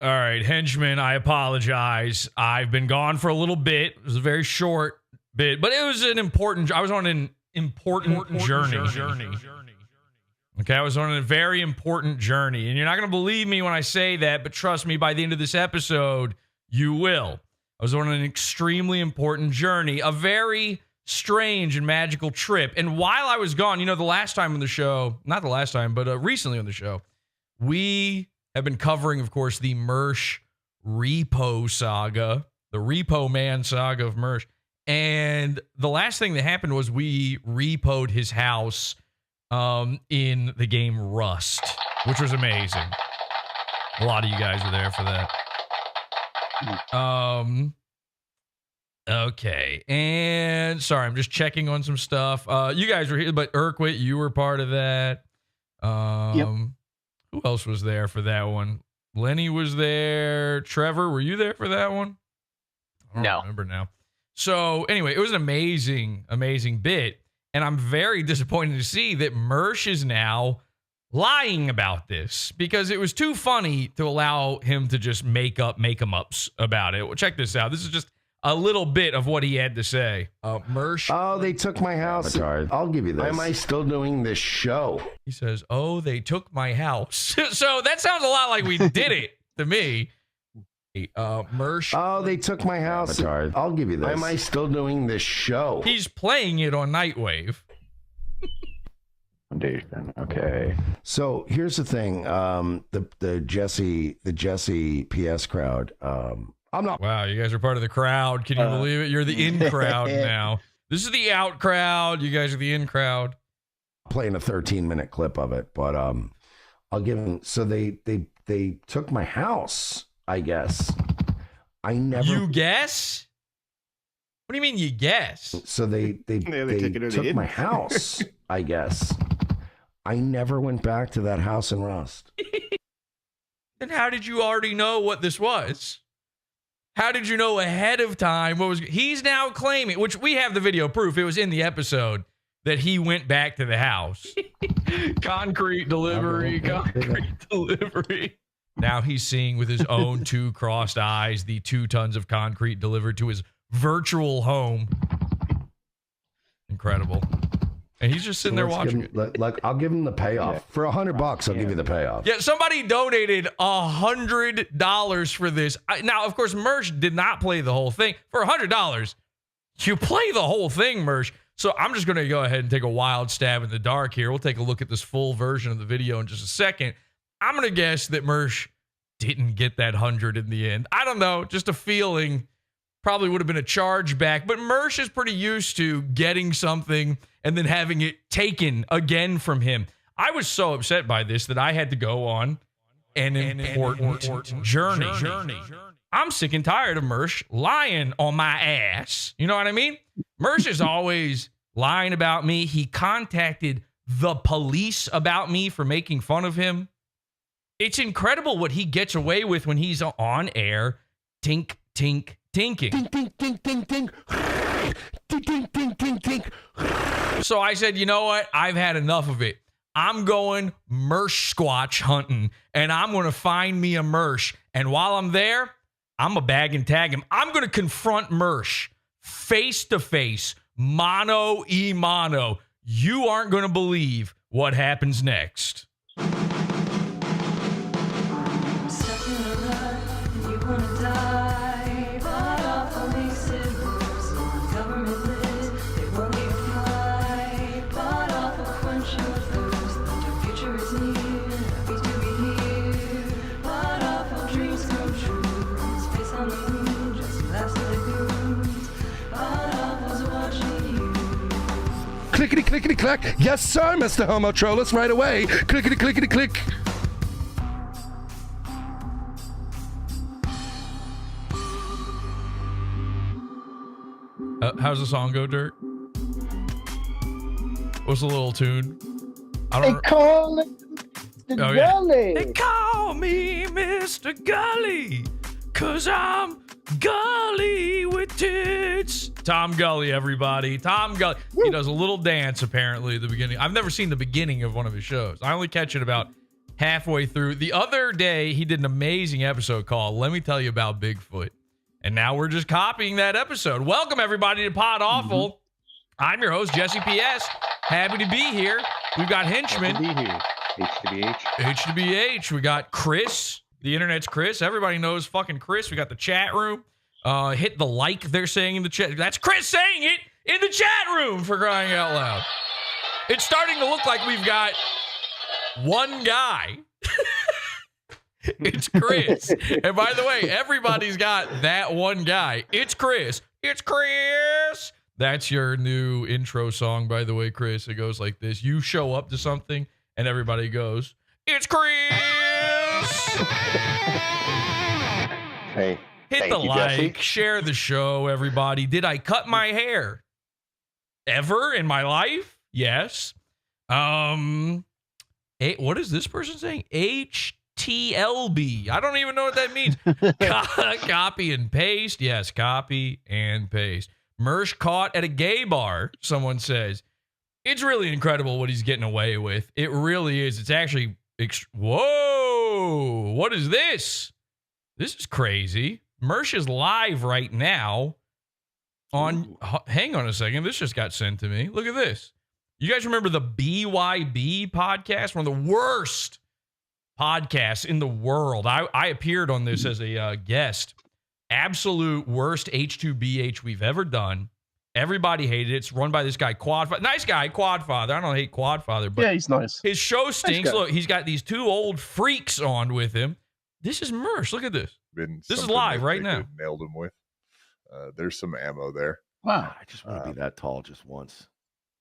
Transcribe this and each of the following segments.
All right, henchman, I apologize. I've been gone for a little bit. It was a very short bit, but it was an important. I was on an important journey. Okay, I was on a very important journey, and you're not going to believe me when I say that, but trust me, by the end of this episode, you will. I was on an extremely important journey, a very strange and magical trip. And while I was gone, the last time on the show, not the last time, but recently on the show, we have been covering, of course, the Mersh repo saga, the repo man saga of Mersh. And the last thing that happened was we repo'd his house in the game Rust, which was amazing. A lot of you guys were there for that. Okay. And sorry, I'm just checking on some stuff. You guys were here, but Urquit, you were part of that. Yep. Who else was there for that one? Lenny was there. Trevor, were you there for that one? I don't remember now. So anyway, it was an amazing, amazing bit. And I'm very disappointed to see that Mersh is now lying about this because it was too funny to allow him to just make em ups about it. Well, check this out. This is just a little bit of what he had to say. Mersh. Oh, they took my house. I'll give you this. Why am I still doing this show? He says, oh, they took my house. So that sounds a lot like we did it to me. Mersh. Oh, they took my house. I'll give you this. Why am I still doing this show? He's playing it on Nightwave. Okay. So here's the thing. The Jesse PS crowd. I'm not. Wow, you guys are part of the crowd. Can you believe it? You're the in crowd now. This is the out crowd. You guys are the in crowd. Playing a 13-minute clip of it, but I'll give them. So they took my house. I guess. I never. You guess? What do you mean you guess? So they took my house. I guess. I never went back to that house in Rust. Then how did you already know what this was? How did you know ahead of time what was... He's now claiming, which we have the video proof, it was in the episode, that he went back to the house. Concrete delivery. Now he's seeing with his own two crossed eyes the 2 tons of concrete delivered to his virtual home. Incredible. And he's just sitting there watching it. I'll give him the payoff. For $100, I'll give you the payoff. Yeah, somebody donated $100 for this. Now, of course, Mersh did not play the whole thing. For $100, you play the whole thing, Mersh. So I'm just going to go ahead and take a wild stab in the dark here. We'll take a look at this full version of the video in just a second. I'm going to guess that Mersh didn't get that 100 in the end. I don't know. Just a feeling. Probably would have been a chargeback. But Mersh is pretty used to getting something and then having it taken again from him. I was so upset by this that I had to go on an important journey. I'm sick and tired of Mersh lying on my ass. You know what I mean? Mersh is always lying about me. He contacted the police about me for making fun of him. It's incredible what he gets away with when he's on air. Tink, tink, tinking. Tink, tink, tink, tink, tink. Tink, tink, tink, tink, tink. So I said, you know what? I've had enough of it. I'm going Mershsquatch hunting, and I'm going to find me a Mersh. And while I'm there, I'm going to bag and tag him. I'm going to confront Mersh face to face, mano y mano. You aren't going to believe what happens next. Clickety clickety clack. Yes, sir, Mr. Homo Trollus, right away. Clickety clickety click. How's the song go, Dirt? What's the little tune? I don't They call it the Gulley. They call me Mr. Gulley, 'cause I'm Gulley with tits. Tom Gulley, everybody. Tom Gulley. He does a little dance, apparently, at the beginning. I've never seen the beginning of one of his shows. I only catch it about halfway through. The other day, he did an amazing episode called Let Me Tell You About Bigfoot. And now we're just copying that episode. Welcome, everybody, to Pod Awful. I'm your host, Jesse P.S. Happy to be here. We've got henchmen. Happy to be here. H2BH. H2BH. We got Chris. The internet's Chris. Everybody knows fucking Chris. We got the chat room. Hit the like they're saying in the chat. That's Chris saying it in the chat room, for crying out loud. It's starting to look like we've got one guy. It's Chris. And by the way, everybody's got that one guy. It's Chris. It's Chris. That's your new intro song, by the way, Chris. It goes like this. You show up to something and everybody goes, it's Chris. Hey. Hit the you, like, Jesse. share the show, everybody. Did I cut my hair? Ever in my life? Yes. What is this person saying? HTLB. I don't even know what that means. Copy and paste. Yes, copy and paste. Mersh caught at a gay bar, someone says. It's really incredible what he's getting away with. It really is. It's actually... Whoa! What is this? This is crazy. Mersh is live right now on... Hang on a second. This just got sent to me. Look at this. You guys remember the BYB Podcast? One of the worst podcasts in the world. I appeared on this as a guest. Absolute worst H2BH we've ever done. Everybody hated it. It's run by this guy, Quadfather. Nice guy, Quadfather. I don't hate Quadfather, but Yeah, he's nice. his show stinks. guy. Look, he's got these two old freaks on with him. This is Mersh. Look at this. Been This is something live that right they now. could've nailed him with. There's some ammo there. Wow. I just want to be that tall just once.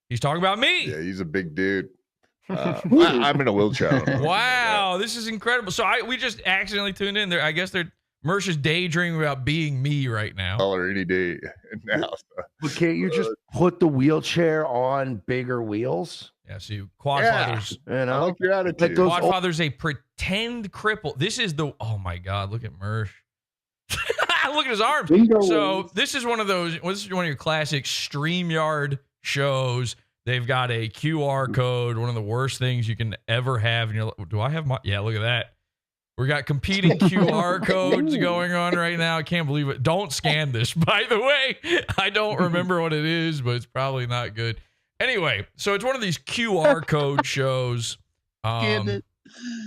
He's talking about me. Yeah, he's a big dude. I'm in a wheelchair. I don't know if you know Wow, this is incredible. So we just accidentally tuned in there. I guess Mersh is daydreaming about being me right now. that. Or any day now. But can't you just put the wheelchair on bigger wheels? Yeah, see, Quadfather's You I know, like your like attitude. those Quadfather's a pretend cripple. This is the oh my god, look at Mersh. Look at his arms. Bingo. So this is one of those. This is one of your classic StreamYard shows. They've got a QR code. One of the worst things you can ever have. And you're like, do I have my? Yeah, look at that. We got competing QR codes going on right now. I can't believe it. Don't scan this, by the way. I don't remember what it is, but it's probably not good. Anyway, so it's one of these QR code shows. Scanned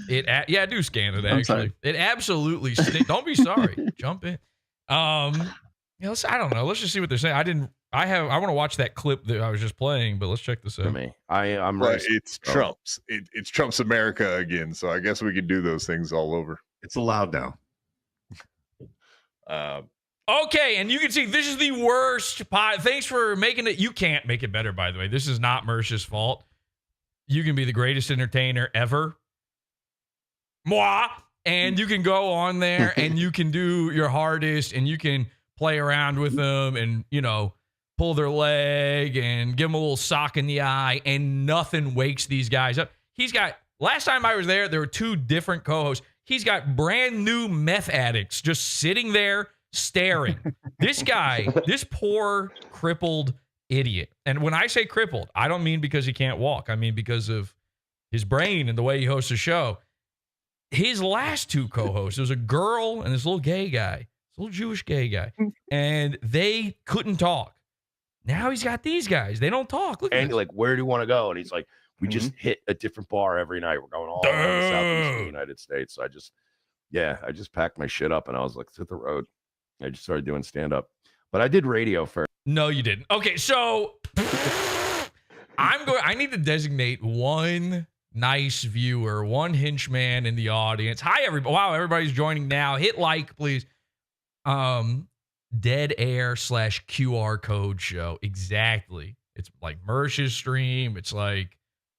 it. Yeah, do scan it I'm actually. sorry. It absolutely stinks. Don't be sorry. Jump in. I don't know. Let's just see what they're saying. I want to watch that clip that I was just playing, but let's check this for out. me. I'm But racist. it's Trump's. It's Trump's America again. So I guess we could do those things all over. It's allowed now. Okay, and you can see this is the worst pod. Thanks for making it. You can't make it better, by the way. This is not Mersh's fault. You can be the greatest entertainer ever. Moi. And you can go on there and you can do your hardest and you can play around with them and, pull their leg and give them a little sock in the eye, and nothing wakes these guys up. Last time I was there were two different co-hosts. He's got brand new meth addicts just sitting there staring. This guy, this poor crippled idiot. And when I say crippled, I don't mean because he can't walk. I mean because of his brain and the way he hosts a show. His last two co-hosts, there was a girl and this little gay guy, this little Jewish gay guy, and they couldn't talk. Now he's got these guys. They don't talk. Look at And this. like, where do you want to go? And he's like, we just hit a different bar every night. We're going all around the southeast of the United States. So I just packed my shit up and I was like, let's hit the road. I just started doing stand up, but I did radio first. No, you didn't. Okay, so I need to designate one nice viewer, one henchman in the audience. Hi, everybody. Wow, everybody's joining now. Hit like, please. Dead air / QR code show. Exactly. It's like Mersh's stream. It's like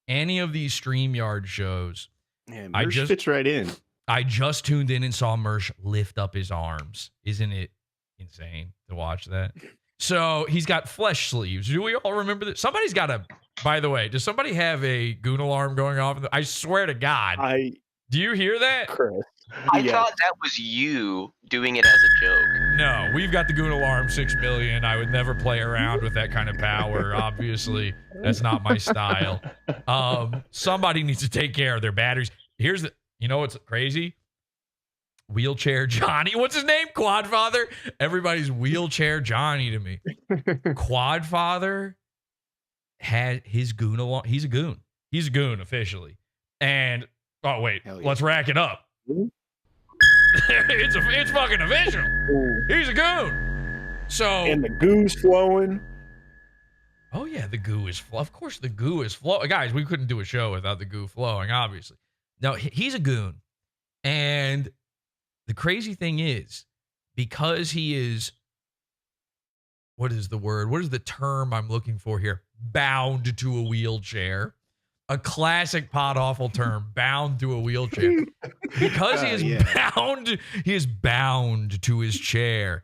any of these StreamYard shows. Yeah, I Mersh just- fits right in. I just tuned in and saw Mersh lift up his arms. Isn't it insane to watch that? So he's got flesh sleeves. Do we all remember that? Somebody's got by the way, does somebody have a goon alarm going off? I swear to God. Do you hear that? Chris. I Yes. thought that was you doing it as a joke. No, we've got the goon alarm 6 million. I would never play around with that kind of power. Obviously, that's not my style. Somebody needs to take care of their batteries. You know what's crazy? Wheelchair Johnny. What's his name? Quadfather. Everybody's Wheelchair Johnny to me. Quadfather had his goon along. He's a goon. He's a goon officially. And oh wait, let's rack it up. It's fucking official. He's a goon. So and the goo's flowing. Oh yeah, the goo is of course the goo is flowing. Guys, we couldn't do a show without the goo flowing, obviously. No, he's a goon. And the crazy thing is, because he is, what is the word? What is the term I'm looking for here? Bound to a wheelchair. A classic pod awful term, bound to a wheelchair. Because he is bound to his chair.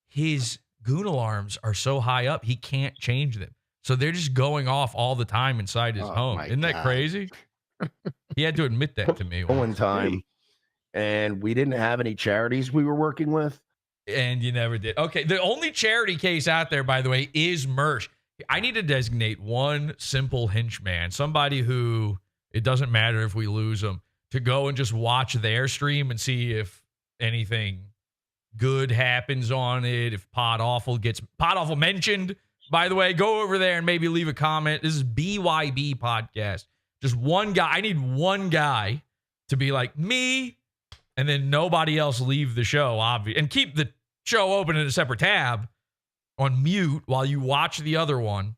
His goon alarms are so high up, he can't change them. So they're just going off all the time inside his home. Isn't that crazy? He had to admit that to me one time. And we didn't have any charities we were working with. And you never did. Okay, the only charity case out there, by the way, is Mersh. I need to designate one simple henchman, somebody who, it doesn't matter if we lose them, to go and just watch their stream and see if anything good happens on it, if Pod Awful mentioned. By the way, go over there and maybe leave a comment. This is BYB Podcast. Just one guy. I need one guy to be like, me, and then nobody else leave the show, obviously. And keep the show open in a separate tab on mute while you watch the other one.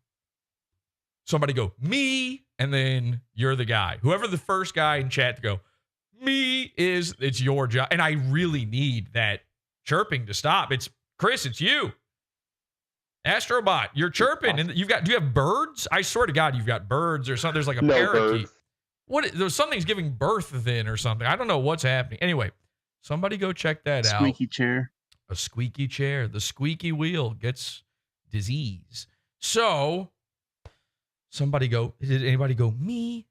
Somebody go, me, and then you're the guy. Whoever the first guy in chat to go, me is, it's your job. And I really need that chirping to stop. It's Chris, it's you. Astrobot, you're chirping, and do you have birds? I swear to God, you've got birds or something. There's like a parakeet. There's something's giving birth then or something. I don't know what's happening. Anyway, somebody go check that out. Squeaky chair. A squeaky chair. The squeaky wheel gets disease. So somebody go, did anybody go, me?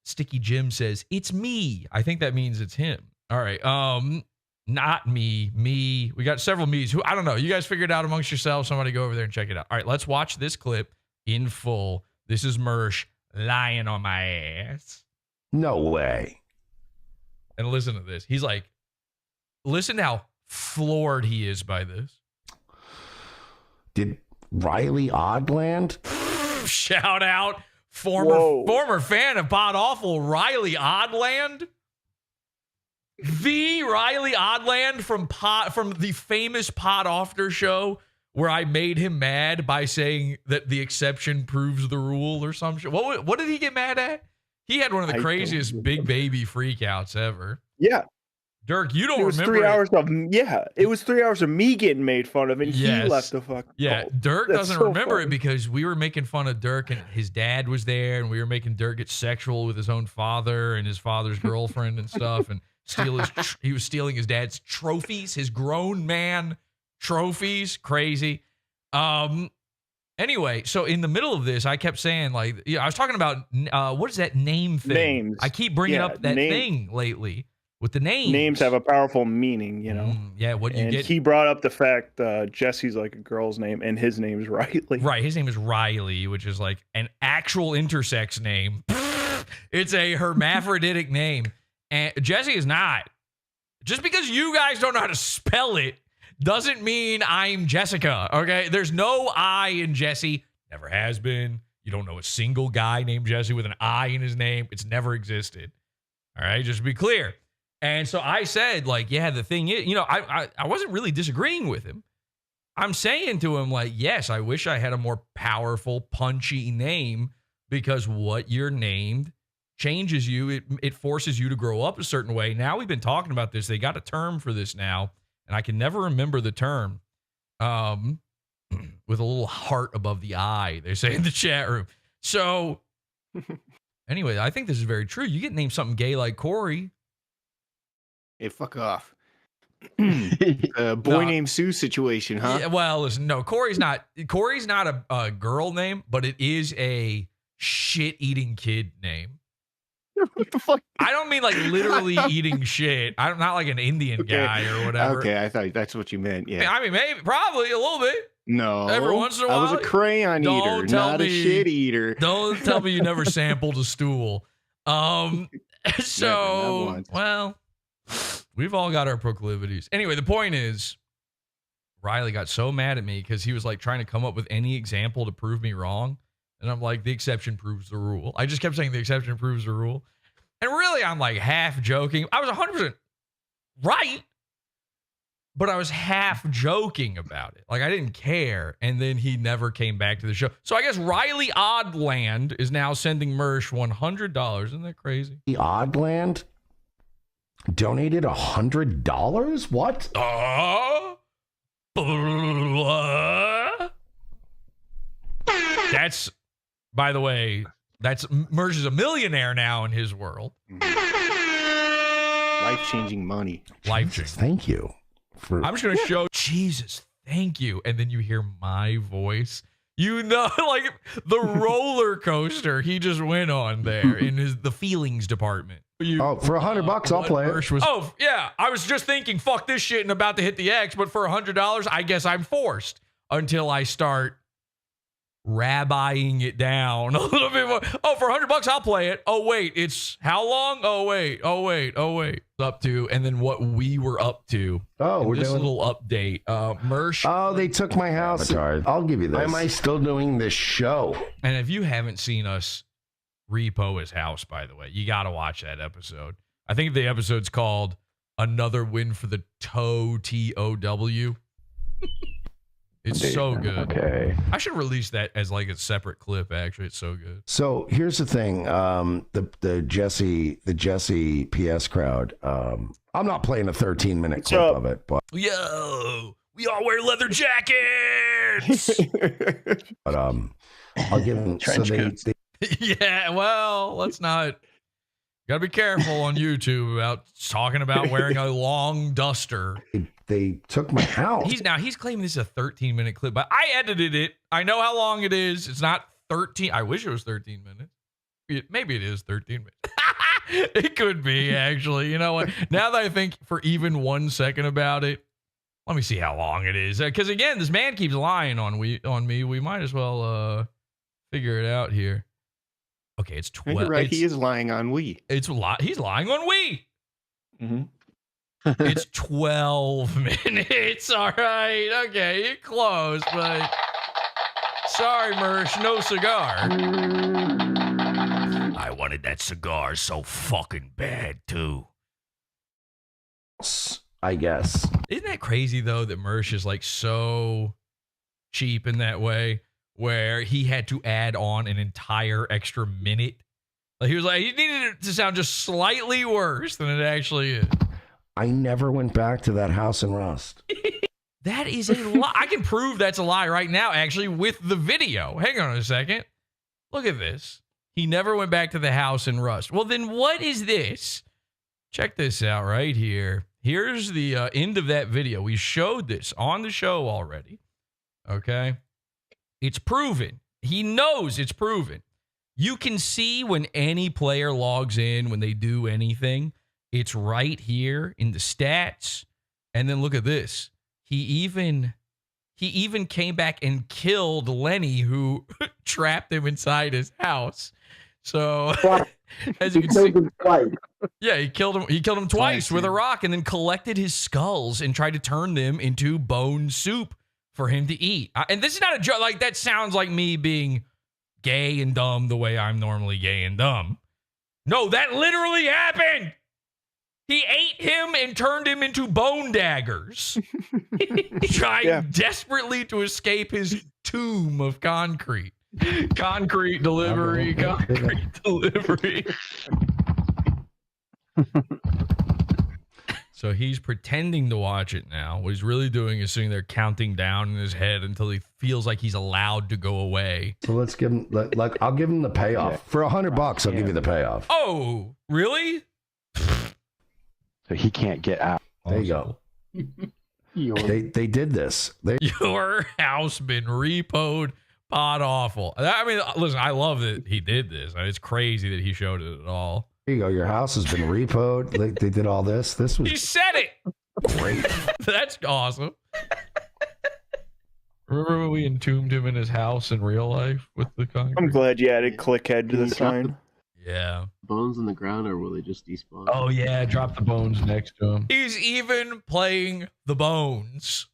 Sticky Jim says, it's me. I think that means it's him. All right. Not me. We got several me's. Who I don't know. You guys figure it out amongst yourselves. Somebody go over there and check it out. All right, let's watch this clip in full. This is Mersh lying on my ass. No way. And listen to this. He's like, listen to how floored he is by this. Did Riley Oddland? Shout out former fan of Pod Awful, Riley Oddland. The Riley Oddland from the famous Pod After show where I made him mad by saying that the exception proves the rule or some shit. What did he get mad at? He had one of the craziest big baby freakouts ever. Yeah. Dirk, you don't remember. It was 3 hours of me getting made fun of, and he left the fuck. Yeah, Dirk doesn't remember it because we were making fun of Dirk, and his dad was there, and we were making Dirk get sexual with his own father and his father's girlfriend and stuff, and he was stealing his dad's trophies, his grown man trophies. Crazy. Anyway, so in the middle of this, I kept saying, like, I was talking about what is that name thing? Names. I keep bringing up that thing lately with the names. Names have a powerful meaning, you know. He brought up the fact Jesse's like a girl's name, and his name's Riley. Right, his name is Riley, which is like an actual intersex name. It's a hermaphroditic name. And Jesse is not. Just because you guys don't know how to spell it doesn't mean I'm Jessica, okay? There's no I in Jesse. Never has been. You don't know a single guy named Jesse with an I in his name. It's never existed. All right, just to be clear. And so I said, like, yeah, the thing is, you know, I wasn't really disagreeing with him. I'm saying to him, like, yes, I wish I had a more powerful, punchy name because what you're named changes you. It forces you to grow up a certain way. Now we've been talking about this. They got a term for this now, and I can never remember the term. With a little heart above the eye, they say in the chat room. So anyway, I think this is very true. You get named something gay like Corey. Hey, fuck off. Boy named Sue situation, huh? Yeah, well, listen, no, Corey's not a girl name, but it is a shit-eating kid name. What the fuck? I don't mean like literally eating shit. I'm not like an Indian guy or whatever. Okay, I thought that's what you meant. Yeah. I mean, maybe, probably a little bit. No. Every once in a while. I was a crayon eater, not a shit eater. Don't tell me you never sampled a stool. So, once. well, we've all got our proclivities. Anyway, the point is, Riley got so mad at me because he was like trying to come up with any example to prove me wrong. And I'm like, the exception proves the rule. I just kept saying the exception proves the rule. And really, I'm like half joking. I was 100% right, but I was half joking about it. Like, I didn't care. And then he never came back to the show. So I guess Riley Oddland is now sending Mersh $100. Isn't that crazy? The Oddland donated $100. What? That's, by the way, that's Mersh is a millionaire now in his world. Life-changing money. Life-changing. Thank you. I'm just going to show Jesus, thank you. And then you hear my voice. You know, like the roller coaster he just went on there in the feelings department. For $100, I'll play it. Oh, yeah. I was just thinking, fuck this shit and about to hit the X, but for $100, I guess I'm forced until I start rabbiing it down a little bit more. Oh, for $100, I'll play it. Oh, wait, it's how long? Oh, wait. Up to, and then what we were up to. Oh, we're this doing little update. Mersh. Oh, they took my house. I'll give you this. Why am I still doing this show? And if you haven't seen us repo his house, by the way, you got to watch that episode. I think the episode's called Another Win for the Toe, TOW. It's so good. Okay. I should release that as like a separate clip. Actually, it's so good. So here's the thing. The Jesse PS crowd. I'm not playing a 13-minute clip of it, but Yo, we all wear leather jackets. but I'll give them. Yeah, well, let's not. Gotta be careful on YouTube about talking about wearing a long duster. They took my house. He's claiming this is a 13-minute clip, but I edited it. I know how long it is. It's not 13. I wish it was 13 minutes. Maybe it is 13 minutes. It could be, actually. You know what? Now that I think for even 1 second about it, let me see how long it is. Because again, this man keeps lying on me. We might as well figure it out here. Okay, it's 12. You're right. He is lying on Wii. He's lying on Wii. Mm-hmm. It's 12 minutes. All right. Okay, you're close, but sorry, Mersh, no cigar. I wanted that cigar so fucking bad, too. I guess. Isn't that crazy, though, that Mersh is like so cheap in that way, where he had to add on an entire extra minute? Like, he was like, he needed it to sound just slightly worse than it actually is. I never went back to that house in Rust. That is a lie. I can prove that's a lie right now, actually, with the video. Hang on a second. Look at this. He never went back to the house in Rust. Well, then what is this? Check this out right here. Here's the end of that video. We showed this on the show already. Okay? It's proven. He knows it's proven. You can see when any player logs in, when they do anything. It's right here in the stats. And then look at this. He even came back and killed Lenny, who trapped him inside his house. So as you can see, yeah, he killed him. He killed him twice with a rock, and then collected his skulls and tried to turn them into bone soup for him to eat. And this is not a joke. Like, that sounds like me being gay and dumb the way I'm normally gay and dumb. No, that literally happened. He ate him and turned him into bone daggers, trying desperately to escape his tomb of concrete. Concrete delivery. So he's pretending to watch it now. What he's really doing is sitting there counting down in his head until he feels like he's allowed to go away. So let's give him, I'll give him the payoff. For $100, I'll give you the payoff. Oh, really? So he can't get out. There you go. They did this. Your house been repo'd pod awful. I mean, listen, I love that he did this. It's crazy that he showed it at all. There you go. Your house has been repo'd. They did all this. This was. He said it. Great. That's awesome. Remember when we entombed him in his house in real life with the concrete? I'm glad you added clickhead to the sign. Yeah. Bones on the ground, or will they just despawn? Oh yeah, drop the bones next to him, He's even playing the bones.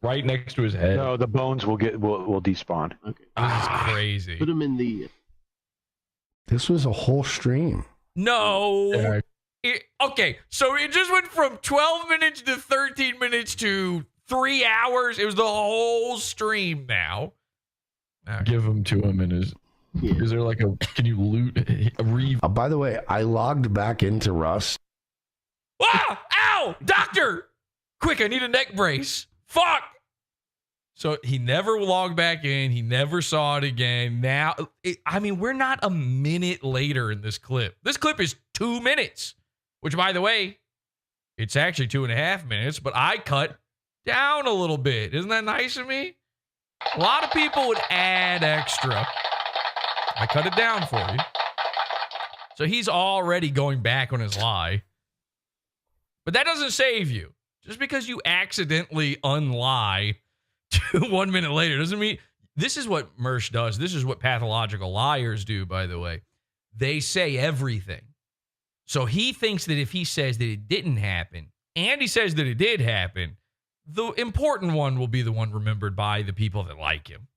right next to his head. No, the bones will despawn. Okay. This is crazy. Put them in the. This was a whole stream. No. Yeah. Okay, so it just went from 12 minutes to 13 minutes to 3 hours. It was the whole stream now. Give him to him in his. Yeah. Is there like a? Can you loot a By the way, I logged back into Rust. Ah! Ow! Doctor! Quick, I need a neck brace. Fuck! So he never logged back in. He never saw it again. Now, I mean, we're not a minute later in this clip. This clip is 2 minutes, which, by the way, it's actually 2.5 minutes, but I cut down a little bit. Isn't that nice of me? A lot of people would add extra. I cut it down for you. So he's already going back on his lie. But that doesn't save you. Just because you accidentally unlie 1 minute later doesn't mean. This is what Mersh does. This is what pathological liars do, by the way. They say everything. So he thinks that if he says that it didn't happen and he says that it did happen, the important one will be the one remembered by the people that like him,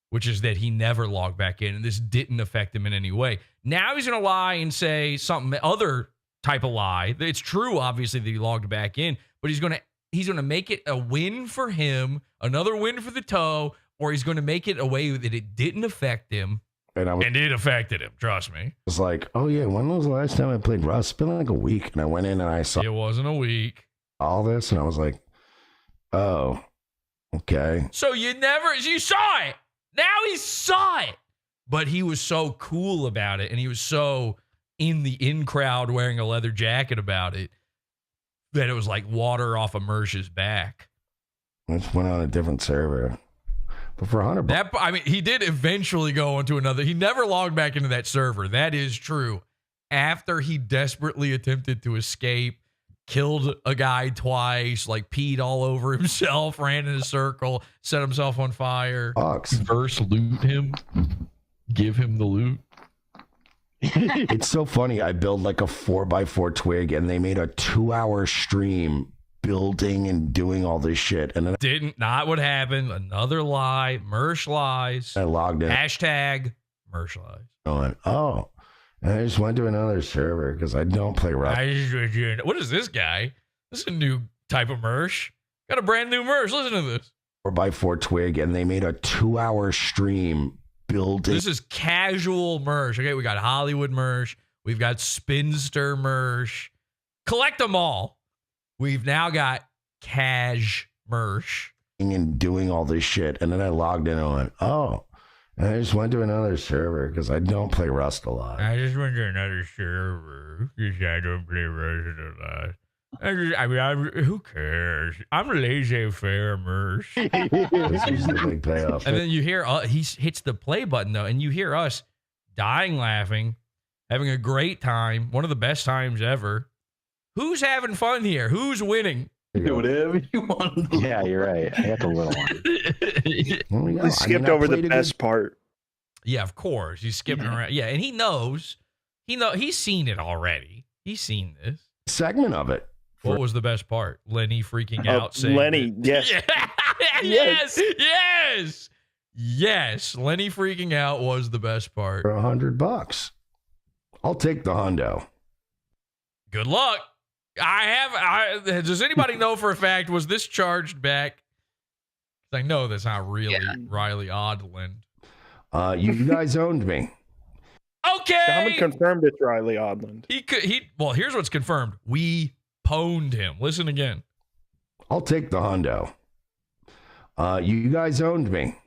which is that he never logged back in and this didn't affect him in any way. Now he's going to lie and say something other type of lie. It's true, obviously, that he logged back in, but he's going to make it a win for him, another win for the toe, or he's going to make it a way that it didn't affect him. And it affected him, trust me. I was like, oh yeah, when was the last time I played Rust? It's been like a week. And I went in and I saw It wasn't a week. all this and I was like, oh, okay. So you saw it. Now he saw it. But he was so cool about it, and he was so in the in crowd wearing a leather jacket about it, that it was like water off of Mersh's back. I just went on a different server. But for $100, He did eventually go into another. He never logged back into that server. That is true. After he desperately attempted to escape, killed a guy twice, like peed all over himself, ran in a circle, set himself on fire. First loot him, give him the loot. It's so funny. I build like a 4x4 twig and they made a 2-hour stream building and doing all this shit. And then Not what happened. Another lie. Mersh lies. I logged in. Hashtag Mersh lies. Going, oh, and I just went to another server because I don't play Rust. What is this guy? This is a new type of Mersh. Got a brand new Mersh. Listen to this. 4x4 twig and they made a 2-hour stream building. This is casual Mersh. Okay, we got Hollywood Mersh. We've got Spinster Mersh. Collect them all. We've now got Cash Mersh. And doing all this shit. And then I logged in and went, oh. And I just went to another server because I don't play Rust a lot. I just went to another server because I don't play Rust a lot. Who cares? I'm a laissez-faire Mersh. This is the big payoff. And then you hear, he hits the play button, though, and you hear us dying laughing, having a great time, one of the best times ever. Who's having fun here? Who's winning? Do whatever you want. Yeah, you're right. I got the little one. We skipped over the best part. Yeah, of course. He's skipping around. Yeah, and he knows. He's seen it already. He's seen this segment of it. What was the best part? Lenny freaking out. Saying Lenny, yes. Yes. Lenny freaking out was the best part. For $100. I'll take the hundo. Good luck. Does anybody know for a fact, was this charged back? I know that's not really Riley Odland. You guys owned me. Okay. Someone confirmed it's Riley Odland. Well, here's what's confirmed. We pwned him. Listen again. I'll take the hundo. You guys owned me.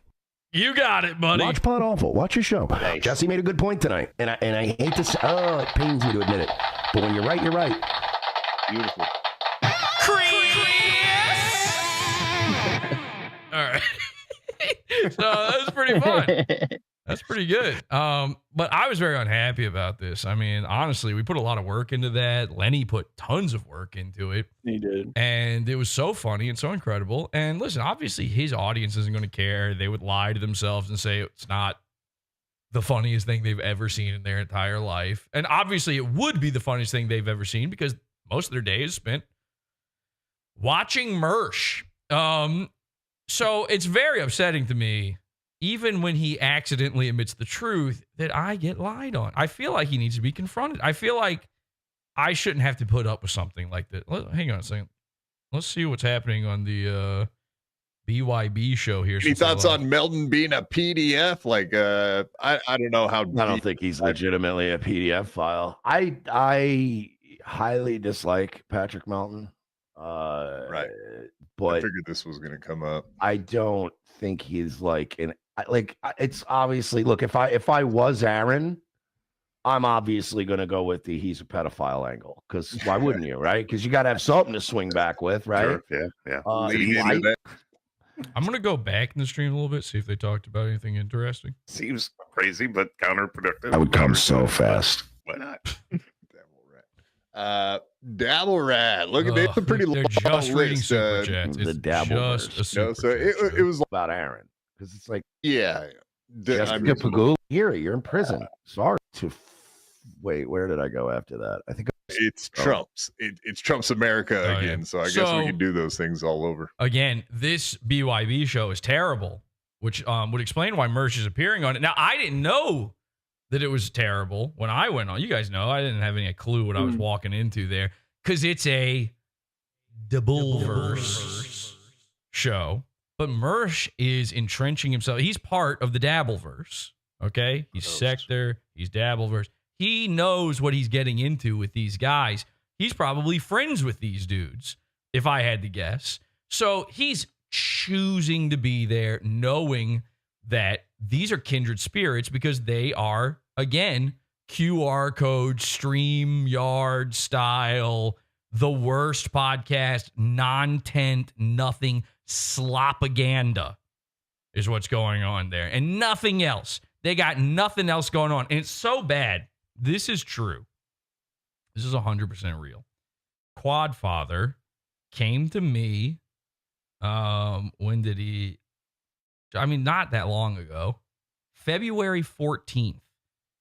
You got it, buddy. Watch Pod Awful. Watch your show. Nice. Jesse made a good point tonight, and I hate to say, it pains me to admit it, but when you're right, you're right. Beautiful. All right. So that was pretty fun. That's pretty good. But I was very unhappy about this. I mean, honestly, we put a lot of work into that. Lenny put tons of work into it. He did. And it was so funny and so incredible. And listen, obviously his audience isn't going to care. They would lie to themselves and say it's not the funniest thing they've ever seen in their entire life. And obviously it would be the funniest thing they've ever seen because most of their day is spent watching Mersh. So it's very upsetting to me, even when he accidentally admits the truth, that I get lied on. I feel like he needs to be confronted. I feel like I shouldn't have to put up with something like that. Hang on a second. Let's see what's happening on the BYB show here. Any thoughts on Melton being a PDF? Like, I don't know how. I don't think he's legitimately a PDF file. I highly dislike Patrick Melton. Right. But I figured this was going to come up. I don't think he's like it's obviously, look, if I was Aaron, I'm obviously going to go with the he's a pedophile angle, because why wouldn't you, right? Because you got to have something to swing back with, right? Sure. Yeah. I'm I'm going to go back in the stream a little bit, see if they talked about anything interesting. Seems crazy, but counterproductive. I would come so fast. Why not? Dabble Rat. Look at it's a pretty long They're just reading list. super chats. It's the Dabble just verse. a super So chat it was like, about Aaron, because it's like, yeah. Jessica Pagula, you're in prison. Sorry to wait. Where did I go after that? I think it's Trump's. It's Trump's America again. Yeah. So I guess we can do those things all over. Again, this BYB show is terrible, which would explain why Mersh is appearing on it. Now, I didn't know that it was terrible when I went on. You guys know I didn't have any clue what I was walking into there, because it's a Dabbleverse show. But Mersh is entrenching himself. He's part of the Dabbleverse. Okay, he's Sector. He's Dabbleverse. He knows what he's getting into with these guys. He's probably friends with these dudes, if I had to guess. So he's choosing to be there, knowing that these are kindred spirits, because they are, again, QR code, StreamYard style, the worst podcast, non-tent, nothing, slopaganda is what's going on there. And nothing else. They got nothing else going on. And it's so bad. This is true. This is 100% real. Quadfather came to me. When did he? I mean, not that long ago. February 14th.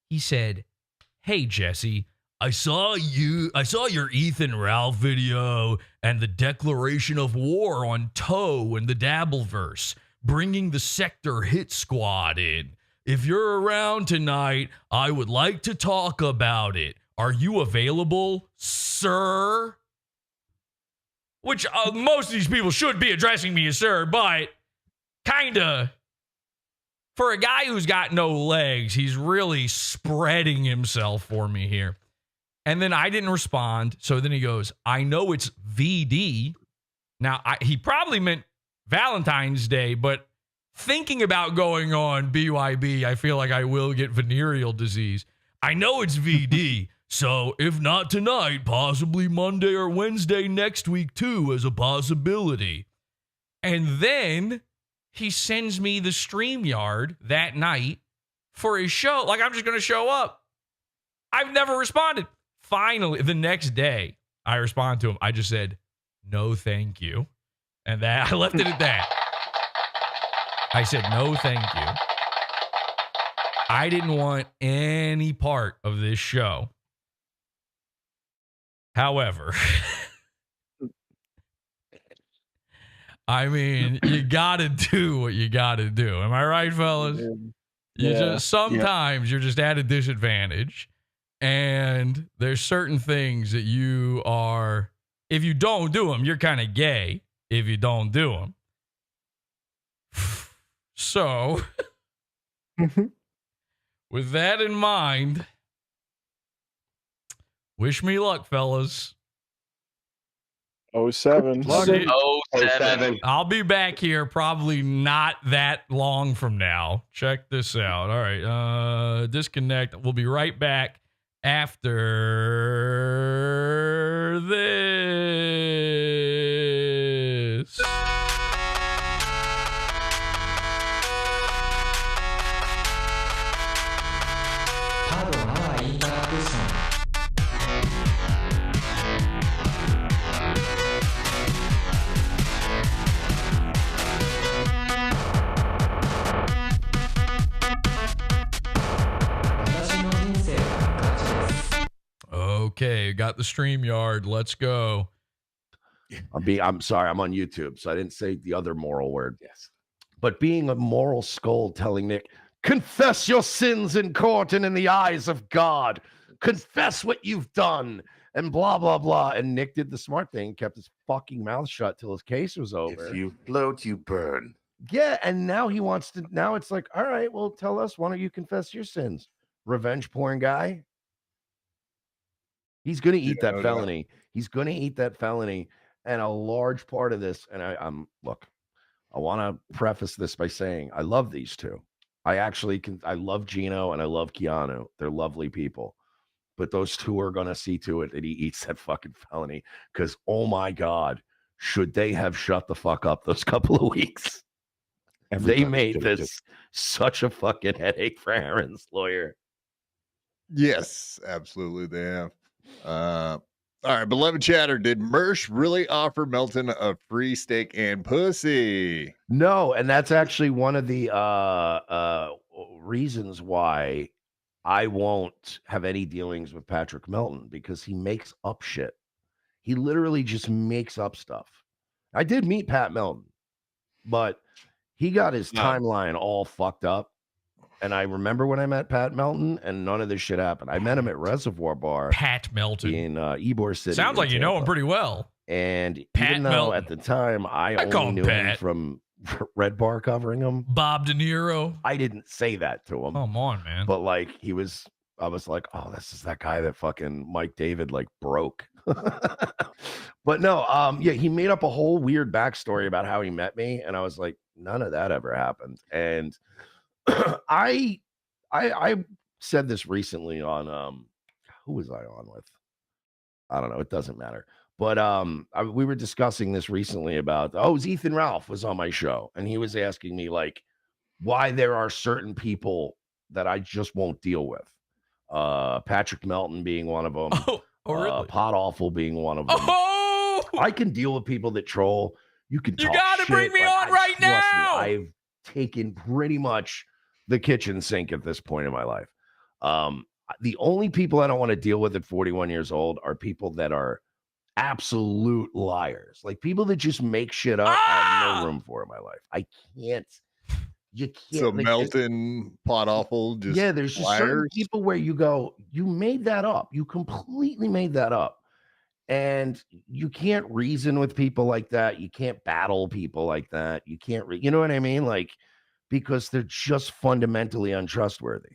He said, "Hey, Jesse, I saw your Ethan Ralph video and the declaration of war on Toe and the Dabbleverse, bringing the Sector hit squad in. If you're around tonight, I would like to talk about it. Are you available, sir?" Which most of these people should be addressing me as sir, but kinda, for a guy who's got no legs, he's really spreading himself for me here. And then I didn't respond. So then he goes, "I know it's VD." Now, he probably meant Valentine's Day, but thinking about going on BYB, I feel like I will get venereal disease. "I know it's VD. So if not tonight, possibly Monday or Wednesday next week too, as a possibility." And then he sends me the StreamYard that night for his show. Like, I'm just going to show up. I've never responded. Finally, the next day, I respond to him. I just said, "No, thank you." And that I left it at that. I said, "No, thank you." I didn't want any part of this show. However, I mean, you got to do what you got to do. Am I right, fellas? Sometimes you're just at a disadvantage, and there's certain things that you are, if you don't do them, you're kind of gay if you don't do them. So, with that in mind, wish me luck, fellas. 07. 07. I'll be back here probably not that long from now. Check this out. All right. Disconnect. We'll be right back after this. Okay, got the StreamYard. Let's go. I'm sorry, I'm on YouTube, so I didn't say the other moral word. Yes. But being a moral scold telling Nick, confess your sins in court and in the eyes of God. Confess what you've done and blah, blah, blah. And Nick did the smart thing, kept his fucking mouth shut till his case was over. If you float, you burn. Yeah, and now he wants to, now it's like, all right, well, tell us, why don't you confess your sins? Revenge porn guy. He's going to eat that felony. He's going to eat that felony. And a large part of this, and I'm look, I want to preface this by saying I love these two. I love Gino and I love Keanu. They're lovely people. But those two are going to see to it that he eats that fucking felony. Because, oh my God, should they have shut the fuck up those couple of weeks? They made this such a fucking headache for Aaron's lawyer. Yes, absolutely they have. All right, beloved chatter, did Mersh really offer Melton a free steak and pussy? No, and that's actually one of the reasons why I won't have any dealings with Patrick Melton, because he makes up shit. He literally just makes up stuff. I did meet Pat Melton, but he got his timeline all fucked up. And I remember when I met Pat Melton, and none of this shit happened. I met him at Reservoir Bar. Pat Melton in Ybor City. Sounds like you know him pretty well. And Pat even though Melton. at the time I call only him knew him Pat. from Red Bar covering him, Bob De Niro. I didn't say that to him. Come on, man. But like I was like, oh, this is that guy that fucking Mike David like broke. But no, yeah, he made up a whole weird backstory about how he met me, and I was like, none of that ever happened. And I said this recently on who was I on with? I don't know, it doesn't matter. But we were discussing this recently about, it was Ethan Ralph was on my show, and he was asking me like why there are certain people that I just won't deal with. Patrick Melton being one of them. Oh, really? Pot Awful being one of them. Oh, I can deal with people that troll. You can you talk got to shit, bring me but on right trust me, now. I've taken pretty much the kitchen sink at this point in my life. The only people I don't want to deal with at 41 years old are people that are absolute liars. Like people that just make shit up. I have no room for in my life. I can't. You can't. So like, Melton, Pot Awful, just yeah, there's just certain liars. people where you go, you made that up. You completely made that up. And you can't reason with people like that. You can't battle people like that. You can't, you know what I mean? Like, because they're just fundamentally untrustworthy.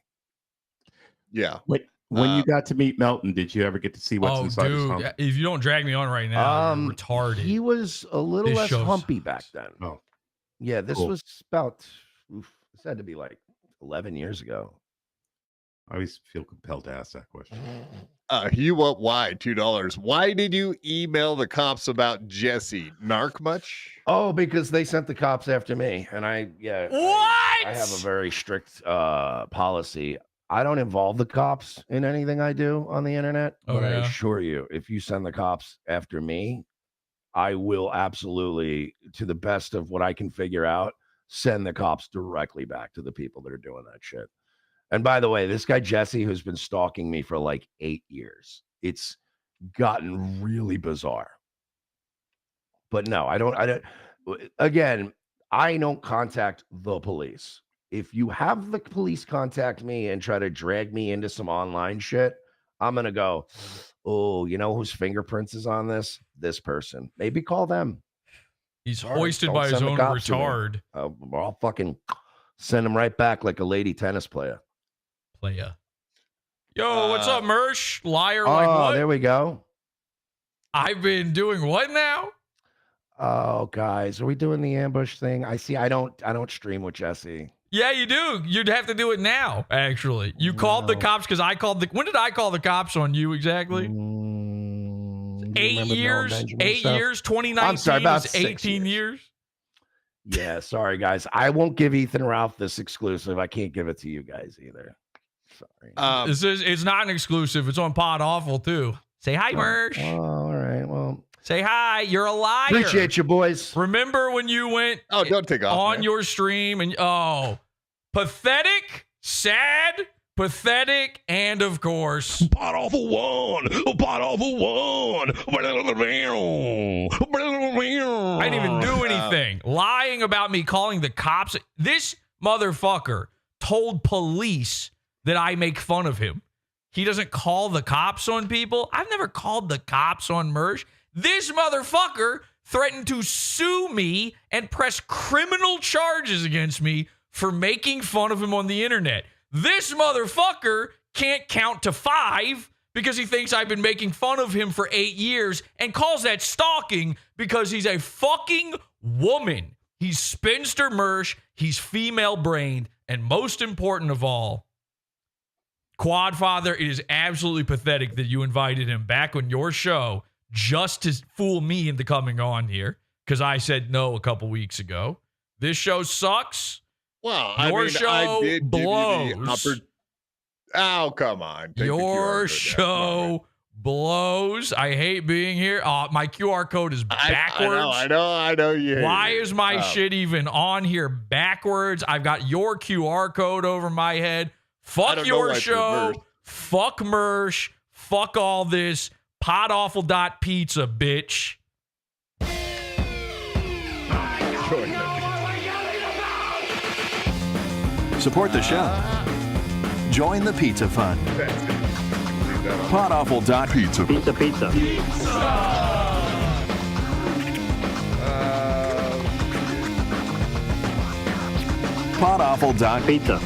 Yeah. When you got to meet Melton, did you ever get to see what's inside his hump? If you don't drag me on right now, you're retarded. He was a little This less shows- humpy back then. Oh, Yeah, this cool. was about, this had to be like 11 years ago. I always feel compelled to ask that question. Hugh Up Why, $2. Why did you email the cops about Jesse? Narc much? Oh, because they sent the cops after me. And I have a very strict policy. I don't involve the cops in anything I do on the internet. But I assure you, if you send the cops after me, I will absolutely, to the best of what I can figure out, send the cops directly back to the people that are doing that shit. And by the way, this guy, Jesse, who's been stalking me for like 8 years, it's gotten really bizarre. But no, I don't, again, I don't contact the police. If you have the police contact me and try to drag me into some online shit, I'm going to go, oh, you know whose fingerprints is on this? This person. Maybe call them. He's Sorry, hoisted don't by his send the own cops to me. retard. I'll fucking send him right back like a lady tennis player. Yo, what's up, Mersh? Liar, Oh, like what? there we go. I've been doing what now? Oh, guys, are we doing the ambush thing? I see. I don't stream with Jesse. Yeah, you do. You'd have to do it now, actually. You called the cops because I called the... When did I call the cops on you exactly? 8 years? 8 years? 2019 I'm sorry, about is 6 18 years? Yeah, sorry, guys. I won't give Ethan Ralph this exclusive. I can't give it to you guys either. Sorry. It's not an exclusive. It's on Pod Awful, too. Say hi, Mersh. Oh, all right. Well, say hi. You're a liar. Appreciate you, boys. Remember when you went don't take off on man. your stream and pathetic, sad, pathetic, and of course, Pot awful one. Pot awful one. I didn't even do anything. Lying about me calling the cops. This motherfucker told police that I make fun of him. He doesn't call the cops on people. I've never called the cops on Mersh. This motherfucker threatened to sue me and press criminal charges against me for making fun of him on the internet. This motherfucker can't count to 5 because he thinks I've been making fun of him for 8 years and calls that stalking because he's a fucking woman. He's spinster Mersh. He's female-brained. And most important of all, Quadfather, it is absolutely pathetic that you invited him back on your show just to fool me into coming on here because I said no a couple weeks ago. This show sucks. Well, Your show I did blows. give you the Oh, come on. Take the QR Your code show blows. I hate being here. My QR code is backwards. I know. Why is my shit even on here backwards? I've got your QR code over my head. Fuck your show. Fuck Mersh. Fuck all this. Podawful.pizza, bitch. Support the show. Join the pizza fund. Podawful.pizza. Pizza. Podawful.pizza.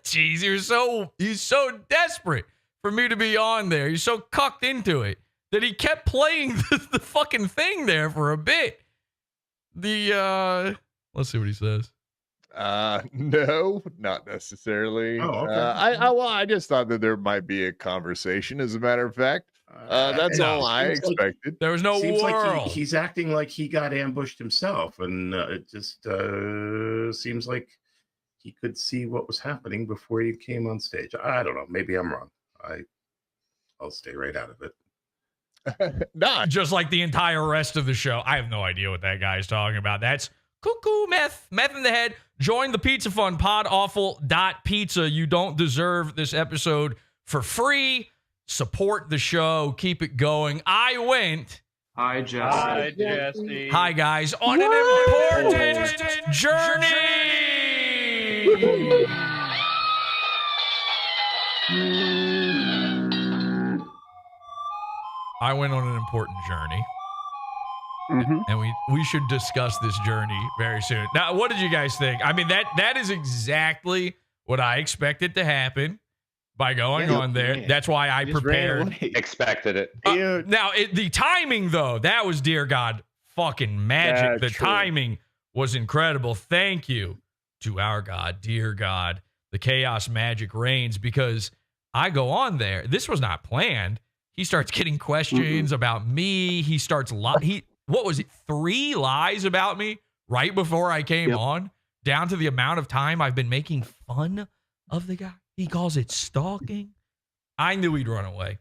Jeez, you're so desperate for me to be on there. You're so cucked into it that he kept playing the fucking thing there for a bit. Let's see what he says. No, not necessarily. Oh, okay. I just thought that there might be a conversation, as a matter of fact. That's all I expected. There was no Seems world. like he's acting like he got ambushed himself, and it just seems like he could see what was happening before he came on stage. I don't know. Maybe I'm wrong. I'll stay right out of it. Nah. Just like the entire rest of the show. I have no idea what that guy is talking about. That's cuckoo meth in the head. Join the Pizza Fund, podawful.pizza. You don't deserve this episode for free. Support the show. Keep it going. I went. Hi, Jesse. Hi, Jesse. Hi, guys. On an important journey. I went on an important journey. And we should discuss this journey very soon. Now, what did you guys think? I mean, that is exactly what I expected to happen by going on there. That's why I prepared. Expected it. Now, the timing, though, that was, dear God, fucking magic. The timing was incredible. Thank you to our God, dear God. The chaos magic reigns because I go on there. This was not planned. He starts getting questions about me. He starts what was it? 3 lies about me right before I came on, down to the amount of time I've been making fun of the guy. He calls it stalking. I knew he'd run away.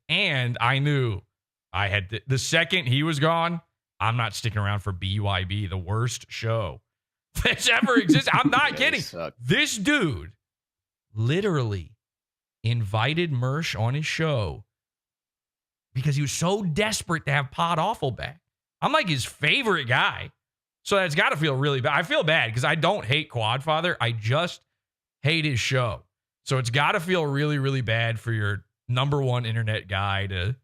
And I knew I had the second he was gone, I'm not sticking around for BYB, the worst show that's ever existed. I'm not kidding. This dude literally invited Mersh on his show because he was so desperate to have Pod Awful back. I'm like his favorite guy. So that's got to feel really bad. I feel bad because I don't hate Quadfather. I just hate his show. So it's got to feel really, really bad for your number one internet guy to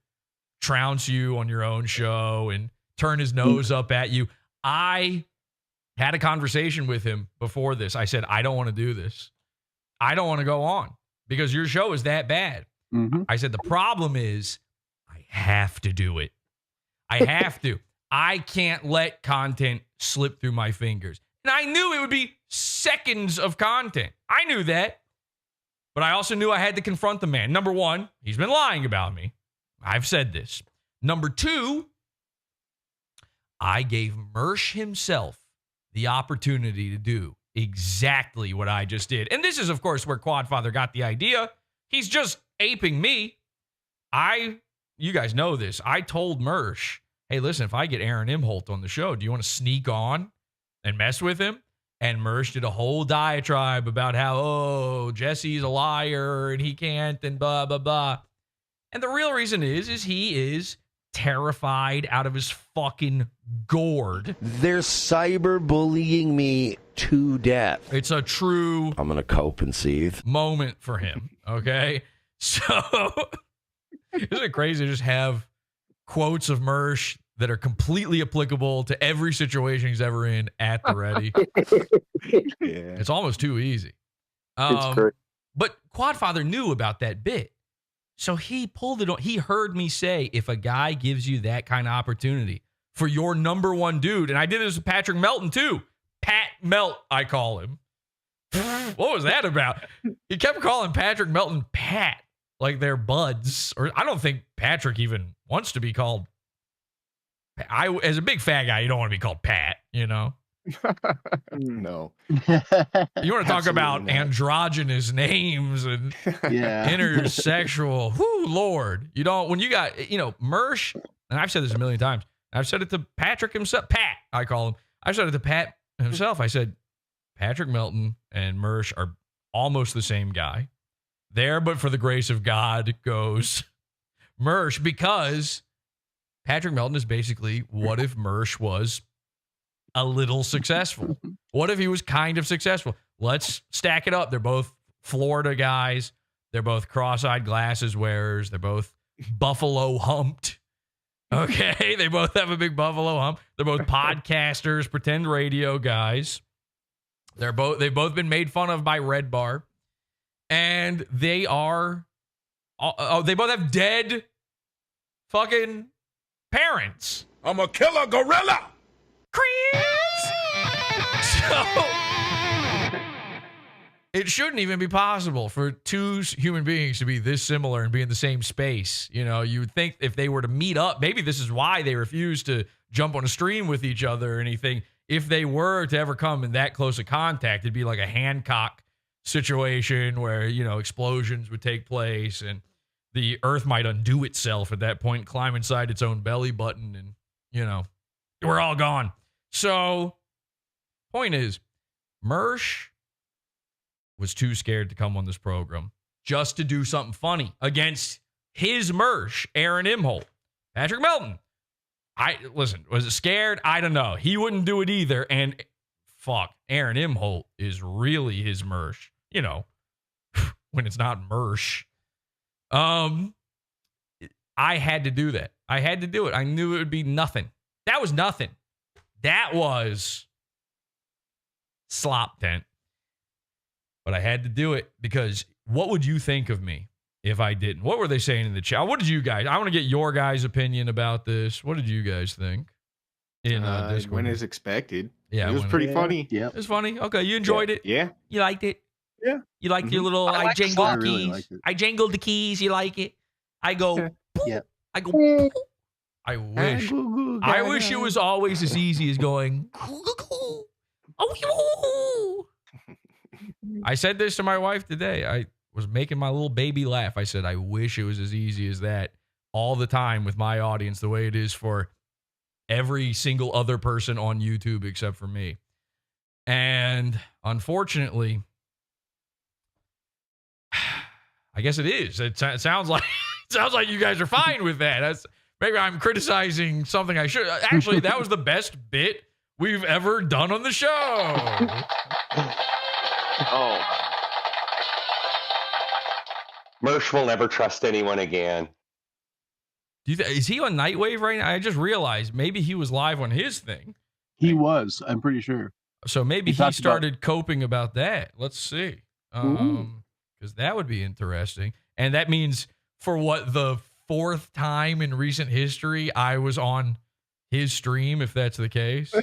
trounce you on your own show and turn his nose up at you. I had a conversation with him before this. I said, I don't want to do this. I don't want to go on because your show is that bad. I said, the problem is I have to do it. I have to. I can't let content slip through my fingers. And I knew it would be seconds of content. I knew that. But I also knew I had to confront the man. Number one, he's been lying about me. I've said this. Number two, I gave Mersh himself the opportunity to do exactly what I just did. And this is, of course, where Quadfather got the idea. He's just aping me. I you guys know this. I told Mersh, hey, listen, if I get Aaron Imholt on the show, do you want to sneak on and mess with him? And Mersh did a whole diatribe about how, oh, Jesse's a liar and he can't and blah, blah, blah. And the real reason is he is terrified out of his fucking gourd. They're cyberbullying me to death. It's a true I'm going to cope and seethe. moment for him, okay? So, isn't it crazy to just have quotes of Mersh that are completely applicable to every situation he's ever in at the ready? Yeah. It's almost too easy. It's great. But Quadfather knew about that bit. So he pulled it on. He heard me say, if a guy gives you that kind of opportunity for your number one dude, and I did this with Patrick Melton too. Pat Melt, I call him. What was that about? He kept calling Patrick Melton Pat, like they're buds. Or I don't think Patrick even wants to be called. As a big fat guy, you don't want to be called Pat, you know? No. You want to talk Absolutely about not. androgynous names and Yeah. intersexual. Whoo, Lord. You don't, when you got, Mersh, and I've said this a million times. I've said it to Patrick himself. Pat, I call him. I've said it to Pat himself. I said, Patrick Melton and Mersh are almost the same guy. There, but for the grace of God goes Mersh, because Patrick Melton is basically, what if Mersh was a little successful? What if he was kind of successful? Let's stack it up. They're both Florida guys. They're both cross-eyed glasses wearers. They're both buffalo humped. Okay, they both have a big buffalo hump. They're both podcasters, pretend radio guys. They've both been made fun of by Red Bar, and they are. They both have dead, fucking parents. I'm a killer gorilla. Chris. So it shouldn't even be possible for two human beings to be this similar and be in the same space. You know, you would think if they were to meet up, maybe this is why they refuse to jump on a stream with each other or anything. If they were to ever come in that close of contact, it'd be like a Hancock situation where, explosions would take place and the earth might undo itself at that point, climb inside its own belly button, and, we're all gone. So, point is, Mersh was too scared to come on this program just to do something funny against his Mersh, Aaron Imholt. Patrick Melton. Was it scared? I don't know. He wouldn't do it either. And fuck, Aaron Imholt is really his Mersh. When it's not Mersh. I had to do that. I had to do it. I knew it would be nothing. That was nothing. That was slop tent. But I had to do it because what would you think of me if I didn't? What were they saying in the chat? What did you guys? I want to get your guys' opinion about this. What did you guys think in Discord? When is expected. Yeah, it was pretty funny. Yeah, it was funny. Okay, you enjoyed it. Yeah, you liked it. Yeah, you liked your little. I jangled the really keys. liked it. I jangled the keys. You like it? I go. Yeah. I go. I wish. I wish it was always as easy as going. Oh, I said this to my wife today. I was making my little baby laugh. I said, I wish it was as easy as that all the time with my audience, the way it is for every single other person on YouTube except for me. And unfortunately, I guess it is. It sounds like you guys are fine with that. Maybe I'm criticizing something I should. Actually, that was the best bit we've ever done on the show. Oh. Mersh will never trust anyone again. Is he on Nightwave right now? I just realized maybe he was live on his thing. He was, I'm pretty sure. So maybe he started coping about that. Let's see. Because that would be interesting. And that means for the fourth time in recent history, I was on his stream, if that's the case.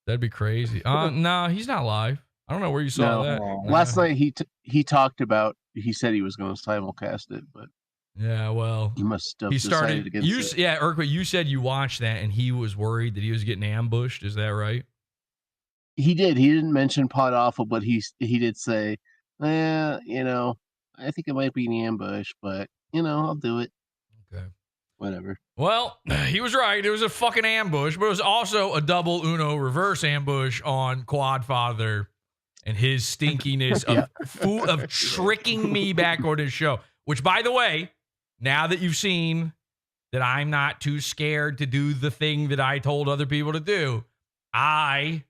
That'd be crazy. No, he's not live. I don't know where you saw that. Last night he talked about, he said he was going to simulcast it, but yeah, well, he must have started against it. Yeah, Urquhart, you said you watched that and he was worried that he was getting ambushed. Is that right? He did. He didn't mention Pod Awful, but he did say, I think it might be an ambush, but I'll do it. Okay. Whatever. Well, he was right. It was a fucking ambush, but it was also a double Uno reverse ambush on Quadfather and his stinkiness of tricking me back on his show. Which, by the way, now that you've seen that I'm not too scared to do the thing that I told other people to do, I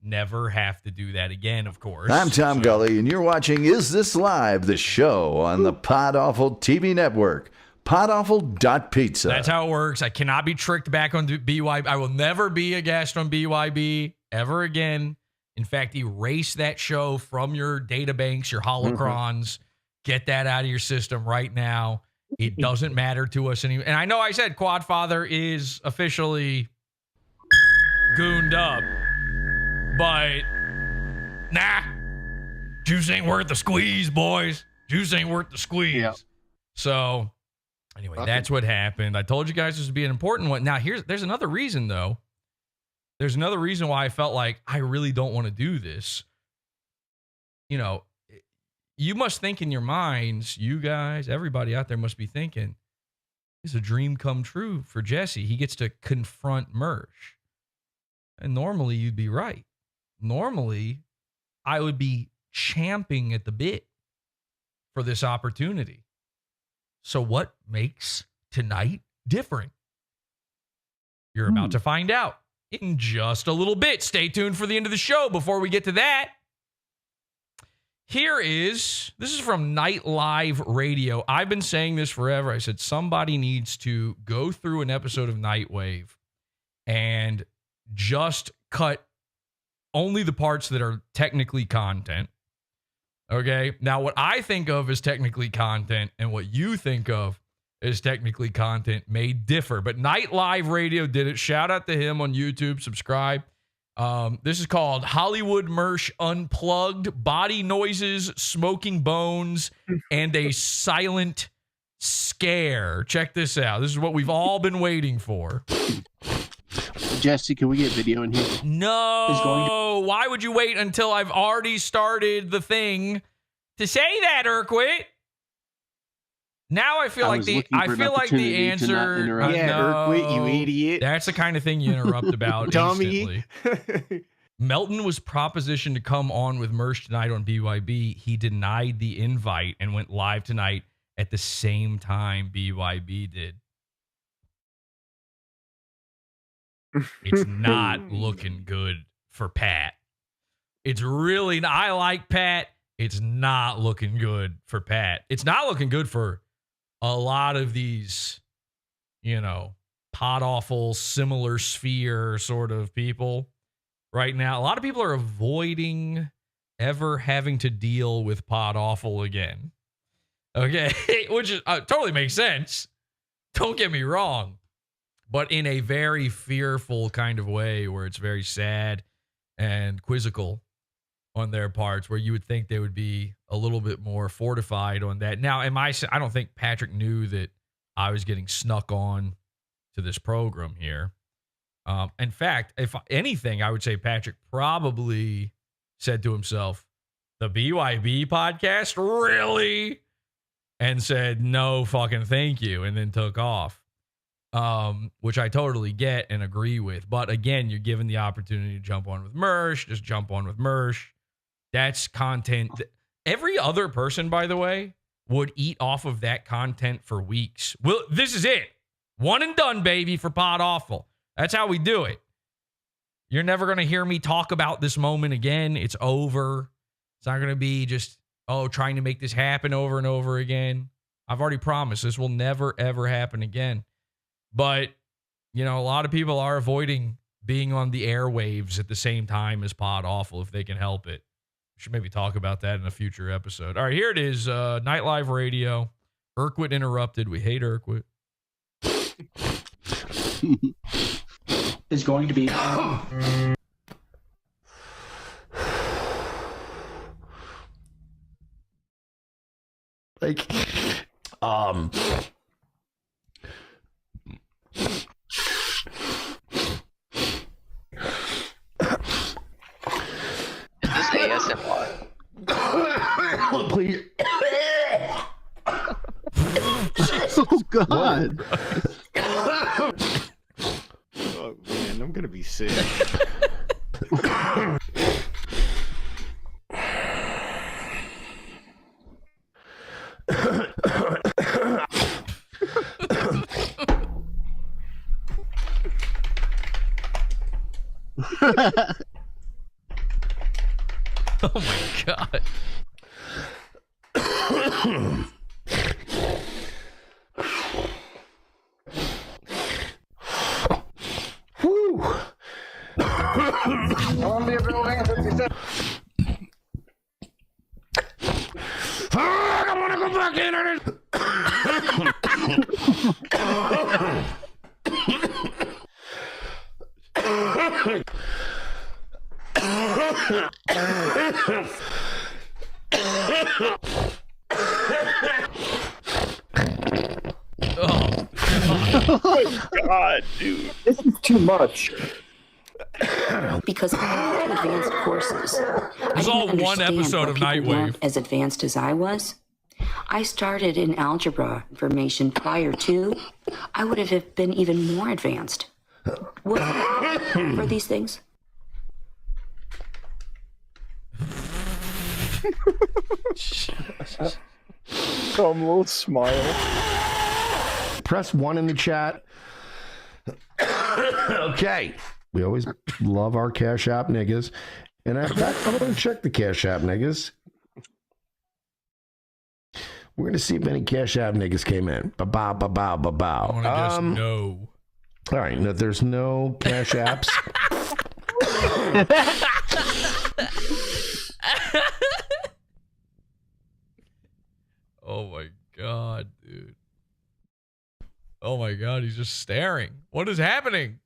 never have to do that again, of course. I'm Tom Gulley, and you're watching Is This Live, the show on the Podawful TV network. Podawful.pizza. That's how it works. I cannot be tricked back on BYB. I will never be a guest on BYB ever again. In fact, erase that show from your databanks, your holocrons. Get that out of your system right now. It doesn't matter to us anymore. And I know I said Quadfather is officially gooned up, but nah. Juice ain't worth the squeeze, boys. Juice ain't worth the squeeze. Yep. So anyway, that's what happened. I told you guys this would be an important one. Now, there's another reason, though. There's another reason why I felt like I really don't want to do this. You know, you must think in your minds, you guys, everybody out there must be thinking, it's a dream come true for Jesse. He gets to confront Mersh. And normally you'd be right. Normally, I would be champing at the bit for this opportunity. So what makes tonight different? You're about to find out in just a little bit. Stay tuned for the end of the show. Before we get to that, this is from Night Live Radio. I've been saying this forever. I said somebody needs to go through an episode of Nightwave and just cut only the parts that are technically content. Okay? Now, what I think of as technically content and what you think of as technically content may differ, but Night Live Radio did it. Shout out to him on YouTube. Subscribe. This is called Hollywood Mersh Unplugged, Body Noises, Smoking Bones, and a Silent Scare. Check this out. This is what we've all been waiting for. Jesse, can we get video in here? No. Why would you wait until I've already started the thing to say that, Urquit? Now I feel like the answer. Urquit, you idiot. That's the kind of thing you interrupt about Dummy. instantly. Melton was propositioned to come on with Mersh tonight on BYB. He denied the invite and went live tonight at the same time BYB did. It's not looking good for Pat. It's really not. I like Pat. It's not looking good for Pat. It's not looking good for a lot of these, Podawful, similar sphere sort of people right now. A lot of people are avoiding ever having to deal with Podawful again. Okay, which is, totally makes sense. Don't get me wrong. But in a very fearful kind of way where it's very sad and quizzical on their parts, where you would think they would be a little bit more fortified on that. Now, I don't think Patrick knew that I was getting snuck on to this program here. In fact, if anything, I would say Patrick probably said to himself, the BYB podcast? Really? And said, no fucking thank you, and then took off. Which I totally get and agree with. But again, you're given the opportunity to jump on with Mersh. Just jump on with Mersh. That's content. Every other person, by the way, would eat off of that content for weeks. Well, this is it. One and done, baby, for Podawful. That's how we do it. You're never going to hear me talk about this moment again. It's over. It's not going to be just, trying to make this happen over and over again. I've already promised this will never, ever happen again. But, a lot of people are avoiding being on the airwaves at the same time as Podawful if they can help it. We should maybe talk about that in a future episode. All right, here it is. Night Live Radio. Urquit interrupted. We hate Urquit. Is going to be... ASMR. Please. Oh God. Oh my god. Woo! Columbia Building 57. I don't want to go back in it. Oh my god, dude. This is too much. Because I had advanced courses. It was all one episode of Nightwave. As advanced as I was. I started in algebra information prior to. I would have been even more advanced. What for these things? Some little smile. Press 1 in the chat. Okay. We always love our Cash App niggas. And in fact, I'm going to check the Cash App niggas. We're going to see if any Cash App niggas came in. Ba-bow, ba-bow, ba-bow. I want to guess no. All right. No, there's no Cash Apps. Oh my god, dude. Oh my god, he's just staring. What is happening?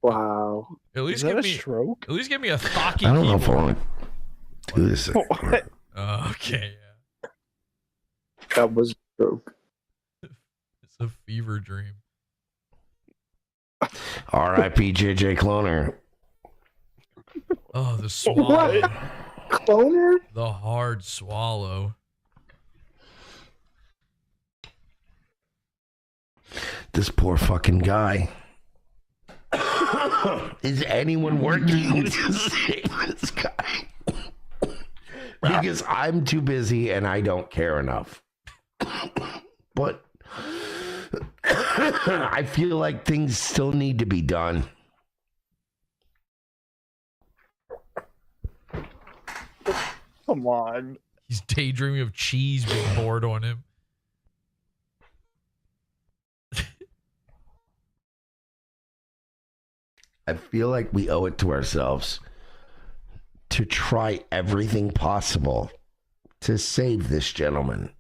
Wow. At least Is that give a me stroke? At least give me a thocky I don't know if I keyboard. want to do this. What? Okay, yeah. That was a stroke. It's a fever dream. R.I.P. JJ Cloner. Oh, the swallow. What? Cloner? The hard swallow. This poor fucking guy. Is anyone working to save this guy? Because I'm too busy and I don't care enough. But I feel like things still need to be done. Come on. He's daydreaming of cheese being poured on him. I feel like we owe it to ourselves to try everything possible to save this gentleman.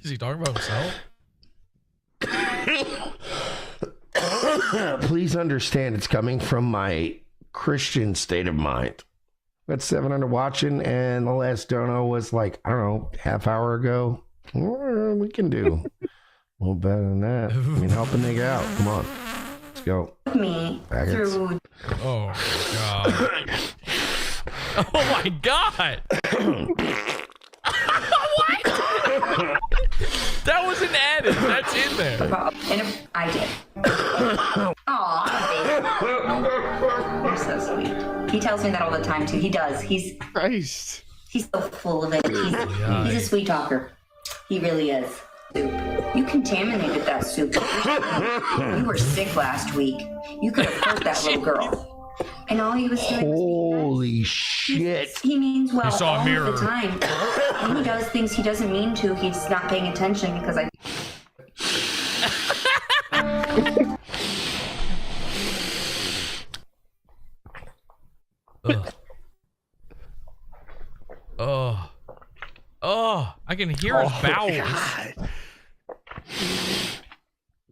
Is he talking about himself? Please understand it's coming from my Christian state of mind. Got 700 watching, and the last dono was like, I don't know, half hour ago. We can do a little better than that. I mean, help a nigga out. Come on. Let's go. Me Faggots. through. Oh my god. Oh my god. What? That wasn't added. That's in there. And I did. Aw, you're so sweet. He tells me that all the time too. He does. He's so full of it. He's a sweet talker. He really is. Soup. You contaminated that soup. You were sick last week. You could have hurt that little girl. And all he was doing Holy shit. He means well He saw a all mirror. the time. When he does things he doesn't mean to, he's not paying attention because I... Oh, I can hear his bowels. God.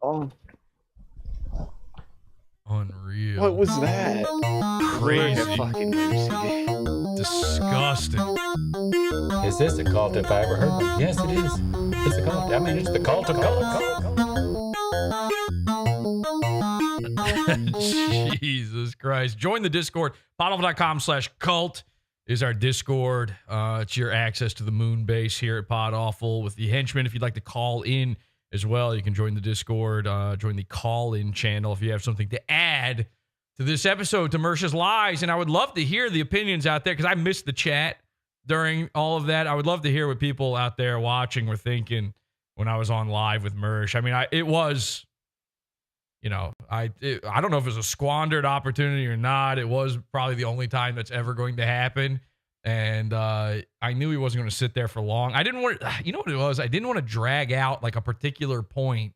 Oh, Unreal. what was that? Crazy. Fucking mercy. Disgusting. Is this a cult if I ever heard one? Yes, it is. It's a cult. I mean, it's the cult of cult. Jesus Christ. Join the Discord. Podawful.com/cult is our Discord. It's your access to the moon base here at Pod Awful with the henchmen. If you'd like to call in as well, you can join the Discord, join the call-in channel if you have something to add to this episode, to Mersh's Lies. And I would love to hear the opinions out there because I missed the chat during all of that. I would love to hear what people out there watching were thinking when I was on live with Mersh. I mean, it was, you know, I don't know if it was a squandered opportunity or not. It was probably the only time that's ever going to happen. And I knew he wasn't going to sit there for long. I didn't want, you know what it was? I didn't want to drag out like a particular point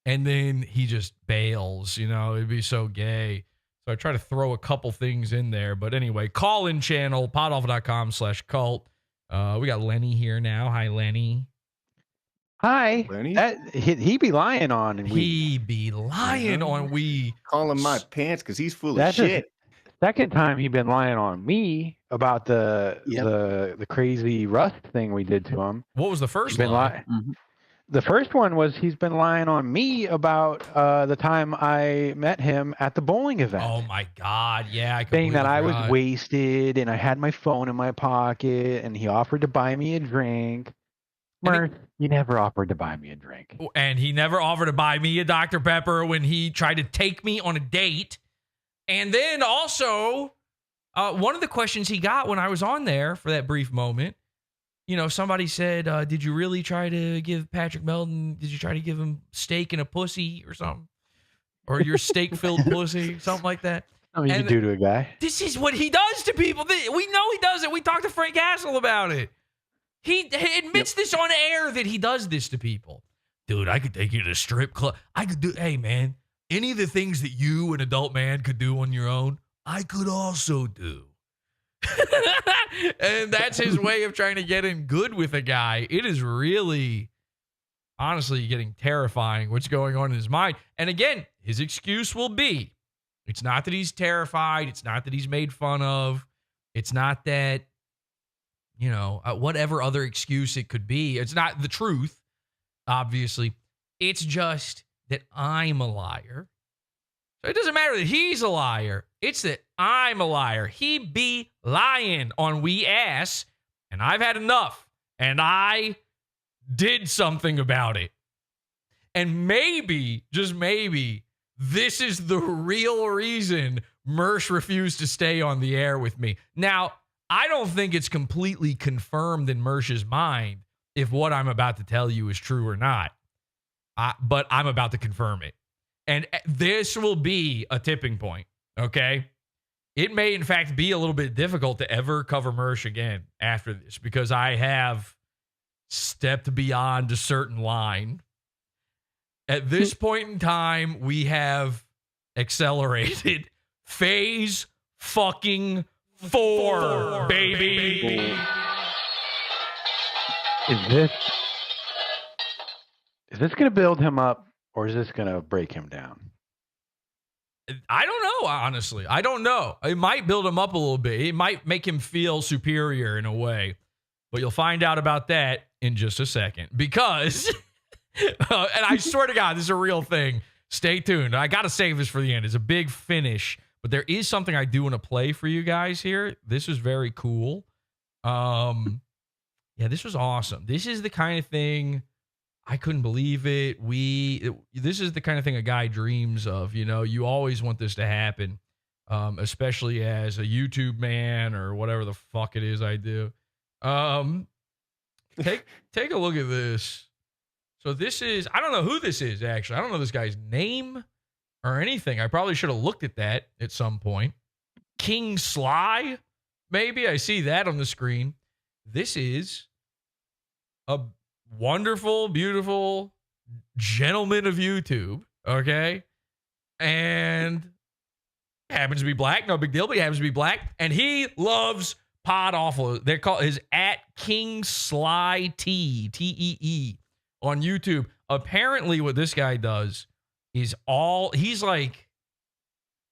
and then he just bails, you know, it'd be so gay. So I try to throw a couple things in there. But anyway, call-in channel, podawful.com/cult. We got Lenny here now. Hi, Lenny. Hi. Lenny? He be lying on. And he be lying on we. Calling my pants because he's full of That's shit. Second time he been lying on me about the crazy rust thing we did to him. What was the first lie? The first one was he's been lying on me about the time I met him at the bowling event. Oh my God. Yeah. Saying that I was wasted and I had my phone in my pocket and he offered to buy me a drink. Mersh, you never offered to buy me a drink. And he never offered to buy me a Dr. Pepper when he tried to take me on a date. And then also, one of the questions he got when I was on there for that brief moment, you know, somebody said, did you really try to give Patrick Melton, did you try to give him steak and a pussy or something? Or your steak-filled pussy, something like that. I mean, you can do to a guy. This is what he does to people. We know he does it. We talked to Frank Castle about it. He admits this on air that he does this to people. Dude, I could take you to the strip club. I could do, hey, man, any of the things that you, an adult man, could do on your own, I could also do. And that's his way of trying to get in good with a guy. It is really, honestly, getting terrifying what's going on in his mind. And again, his excuse will be, it's not that he's terrified. It's not that he's made fun of. It's not that, you know, whatever other excuse it could be. It's not the truth, obviously. It's just that I'm a liar. So it doesn't matter that he's a liar. It's that I'm a liar. He be lying on we ass, and I've had enough, and I did something about it. And maybe, just maybe, this is the real reason Mersh refused to stay on the air with me. Now, I don't think it's completely confirmed in Mersh's mind if what I'm about to tell you is true or not. But I'm about to confirm it. And this will be a tipping point, okay? It may, in fact, be a little bit difficult to ever cover Mersh again after this because I have stepped beyond a certain line. At this point in time, we have accelerated phase fucking 4, baby. Is this going to build him up? Or is this going to break him down? I don't know, honestly. I don't know. It might build him up a little bit. It might make him feel superior in a way. But you'll find out about that in just a second. Because, and I swear to God, this is a real thing. Stay tuned. I got to save this for the end. It's a big finish. But there is something I do want to play for you guys here. This is very cool. Yeah, this was awesome. This is the kind of thing... I couldn't believe it. This is the kind of thing a guy dreams of. You know, you always want this to happen, especially as a YouTube man or whatever the fuck it is I do. Take a look at this. So this is, I don't know who this is, actually. I don't know this guy's name or anything. I probably should have looked at that at some point. King Sly, maybe. I see that on the screen. This is a wonderful, beautiful gentleman of YouTube, okay? And happens to be black, no big deal, but he happens to be black, and he loves Podawful. They're called his at King Sly T, T-E-E, on YouTube. Apparently, what this guy does is he's like,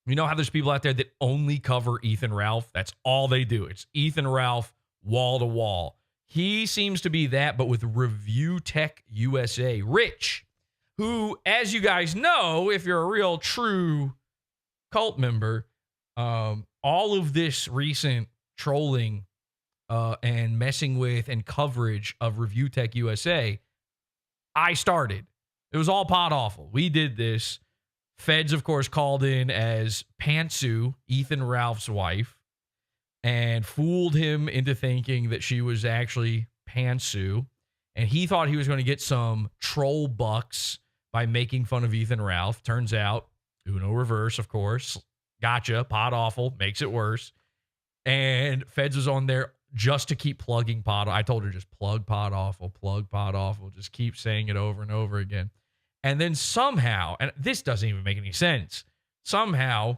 you know how there's people out there that only cover Ethan Ralph? That's all they do. It's Ethan Ralph, wall to wall. He seems to be that, but with ReviewTechUSA. Rich, who, as you guys know, if you're a real true cult member, all of this recent trolling and messing with and coverage of ReviewTechUSA, I started. It was all Podawful. We did this Feds, of course, called in as Pantsu, Ethan Ralph's wife, and fooled him into thinking that she was actually Pantsu. And he thought he was going to get some troll bucks by making fun of Ethan Ralph. Turns out, Uno reverse, of course. Gotcha. Pod Awful. Makes it worse. And Feds was on there just to keep plugging Pod. I told her just plug Pod Awful, plug Pod Awful. Just keep saying it over and over again. And then somehow, and this doesn't even make any sense, somehow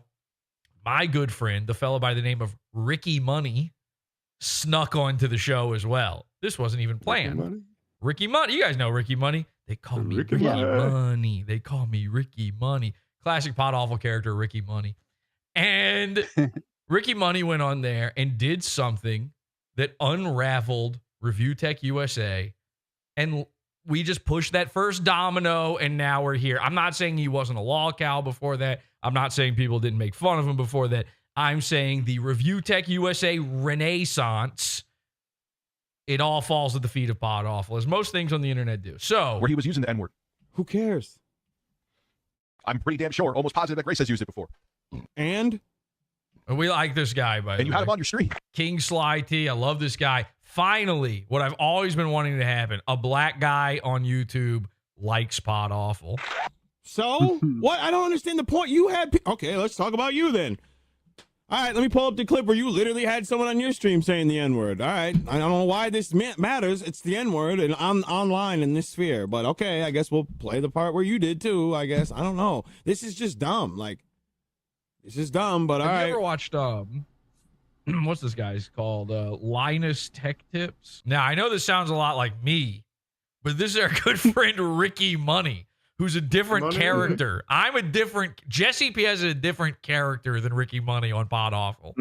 my good friend, the fellow by the name of Ricky Money, snuck onto the show as well. This wasn't even planned. Ricky Money. You guys know Ricky Money. They call me Ricky Money. They call me Ricky Money. Classic Pod Awful character, Ricky Money. And Ricky Money went on there and did something that unraveled ReviewTechUSA. And we just pushed that first domino, and now we're here. I'm not saying he wasn't a law cow before that. I'm not saying people didn't make fun of him before that. I'm saying the ReviewTechUSA renaissance, it all falls at the feet of Pod Awful, as most things on the internet do. So, where he was using the N-word. Who cares? I'm pretty damn sure, almost positive that Grace has used it before. And we like this guy, by the way. And you had him on your stream. King Sly T. I love this guy. Finally, what I've always been wanting to happen, a black guy on YouTube likes Pod Awful. So, what? I don't understand the point. You had... Okay, let's talk about you then. All right, let me pull up the clip where you literally had someone on your stream saying the N-word. All right, I don't know why this matters. It's the N-word, and I'm online in this sphere. But okay, I guess we'll play the part where you did too, I guess. I don't know. This is just dumb. Like, this is dumb, but all right. Have you ever watched, what's this guy's called? Linus Tech Tips? Now, I know this sounds a lot like me, but this is our good friend Ricky Money, who's a different character. Jesse P has a different character than Ricky Money on Pod Awful.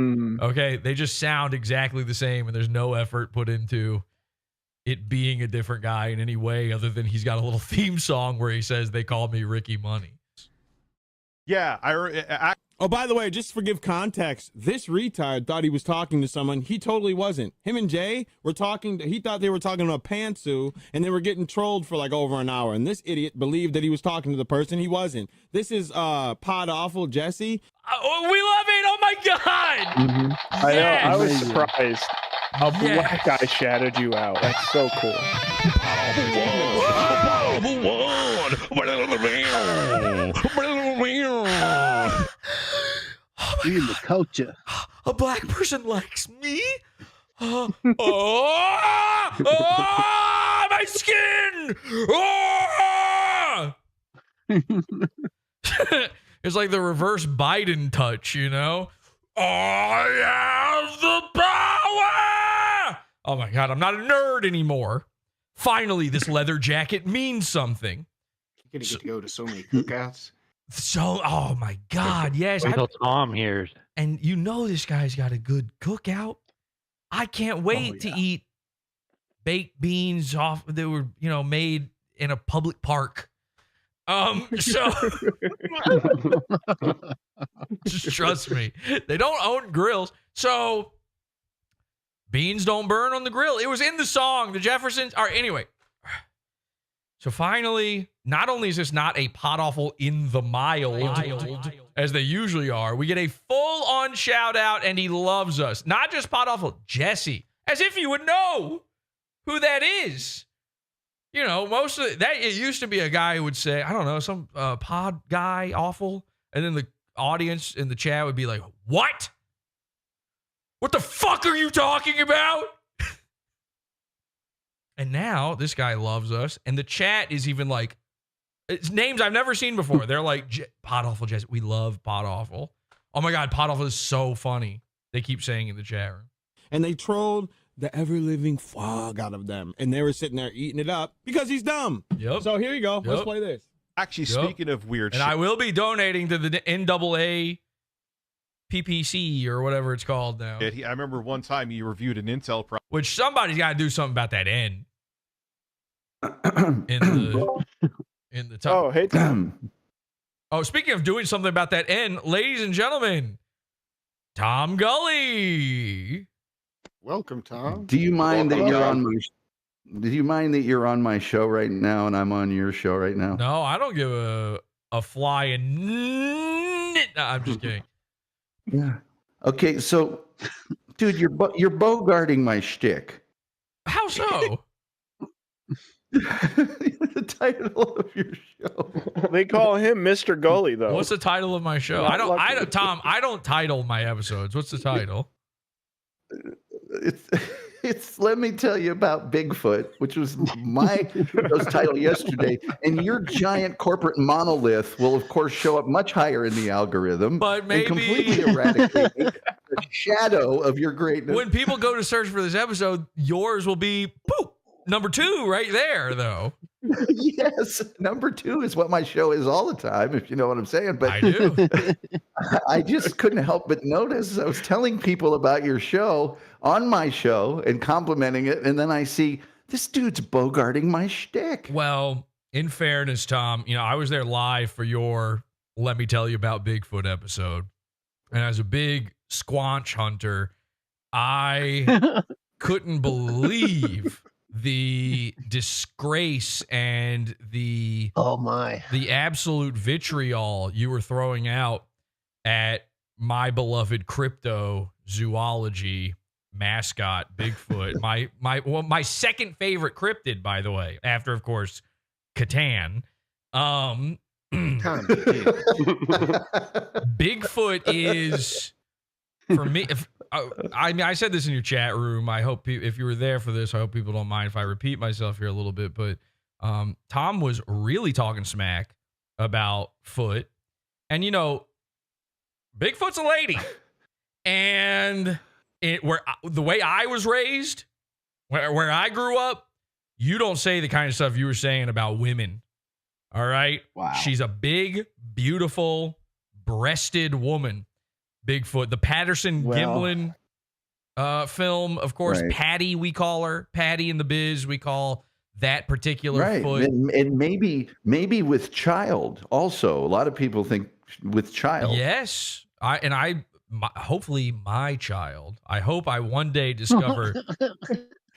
Okay? They just sound exactly the same, and there's no effort put into it being a different guy in any way other than he's got a little theme song where he says, they call me Ricky Money. Yeah, I oh, by the way, just to give context, this retard thought he was talking to someone. He totally wasn't. Him and Jay were talking. He thought they were talking about Pantsu, and they were getting trolled for like over an hour. And this idiot believed that he was talking to the person. He wasn't. This is Pod Awful Jesse. We love it. Oh my God. I know. I was surprised. A black guy shouted you out. That's so cool. We in the culture. A black person likes me? My skin! It's like the reverse Biden touch, you know? I have the power! Oh my God, I'm not a nerd anymore. Finally, this leather jacket means something. You're gonna get to go to so many cookouts. So, oh my God, yes. Wait till Tom hears. And you know this guy's got a good cookout. I can't wait to eat baked beans off that were, made in a public park. So just trust me, they don't own grills, so beans don't burn on the grill. It was in the song, the Jeffersons. All right, anyway. So finally, not only is this not a Pod Awful in the mild, as they usually are, we get a full-on shout-out, and he loves us. Not just Pod Awful, Jesse. As if you would know who that is. Most of that, it used to be a guy who would say, I don't know, some pod guy, awful. And then the audience in the chat would be like, what? What the fuck are you talking about? And now this guy loves us. And the chat is even like, it's names I've never seen before. They're like, Pod Awful, Jesse. We love Pod Awful. Oh my God, Pod Awful is so funny. They keep saying in the chat room. And they trolled the ever-living fuck out of them. And they were sitting there eating it up because he's dumb. Yep. So here you go. Let's play this. Actually, speaking of weird shit. And I will be donating to the NAA PPC or whatever it's called now. I remember one time he reviewed an Intel which somebody's got to do something about that N. in the top. Oh, hey, Tom. Oh, speaking of doing something about that N, ladies and gentlemen, Tom Gulley. Welcome, Tom. Do you mind that you're on my? Do you mind that you're on my show right now and I'm on your show right now? No, I don't give a a flying. No, I'm just kidding. Yeah. Okay, so, dude, you're bogarting my shtick. How so? The title of your show. They call him Mr. Gulley, though. What's the title of my show? Tom, I don't title my episodes. What's the title? It's let me tell you about Bigfoot, which was my show's title yesterday. And your giant corporate monolith will, of course, show up much higher in the algorithm, but maybe and completely eradicate the shadow of your greatness. When people go to search for this episode, yours will be boop, number 2 right there, though. Yes, number 2 is what my show is all the time, if you know what I'm saying. But I do. I just couldn't help but notice. I was telling people about your show on my show and complimenting it, and then I see this dude's bogarting my shtick. Well, in fairness, Tom, I was there live for your Let Me Tell You About Bigfoot episode. And as a big squanch hunter, I couldn't believe the disgrace and the absolute vitriol you were throwing out at my beloved cryptozoology mascot Bigfoot. my second favorite cryptid, by the way, after of course Catan. Bigfoot is, for me, I said this in your chat room. I hope if you were there for this, I hope people don't mind if I repeat myself here a little bit. But Tom was really talking smack about Foot, and Bigfoot's a lady, and the way I was raised, where I grew up, you don't say the kind of stuff you were saying about women. All right, wow. She's a big, beautiful, breasted woman. Bigfoot, the Patterson-Gimlin film, of course, right. Patty, we call her. Patty in the biz, we call that particular foot. And maybe with child also. A lot of people think with child. Yes. Hopefully my child. I hope I one day discover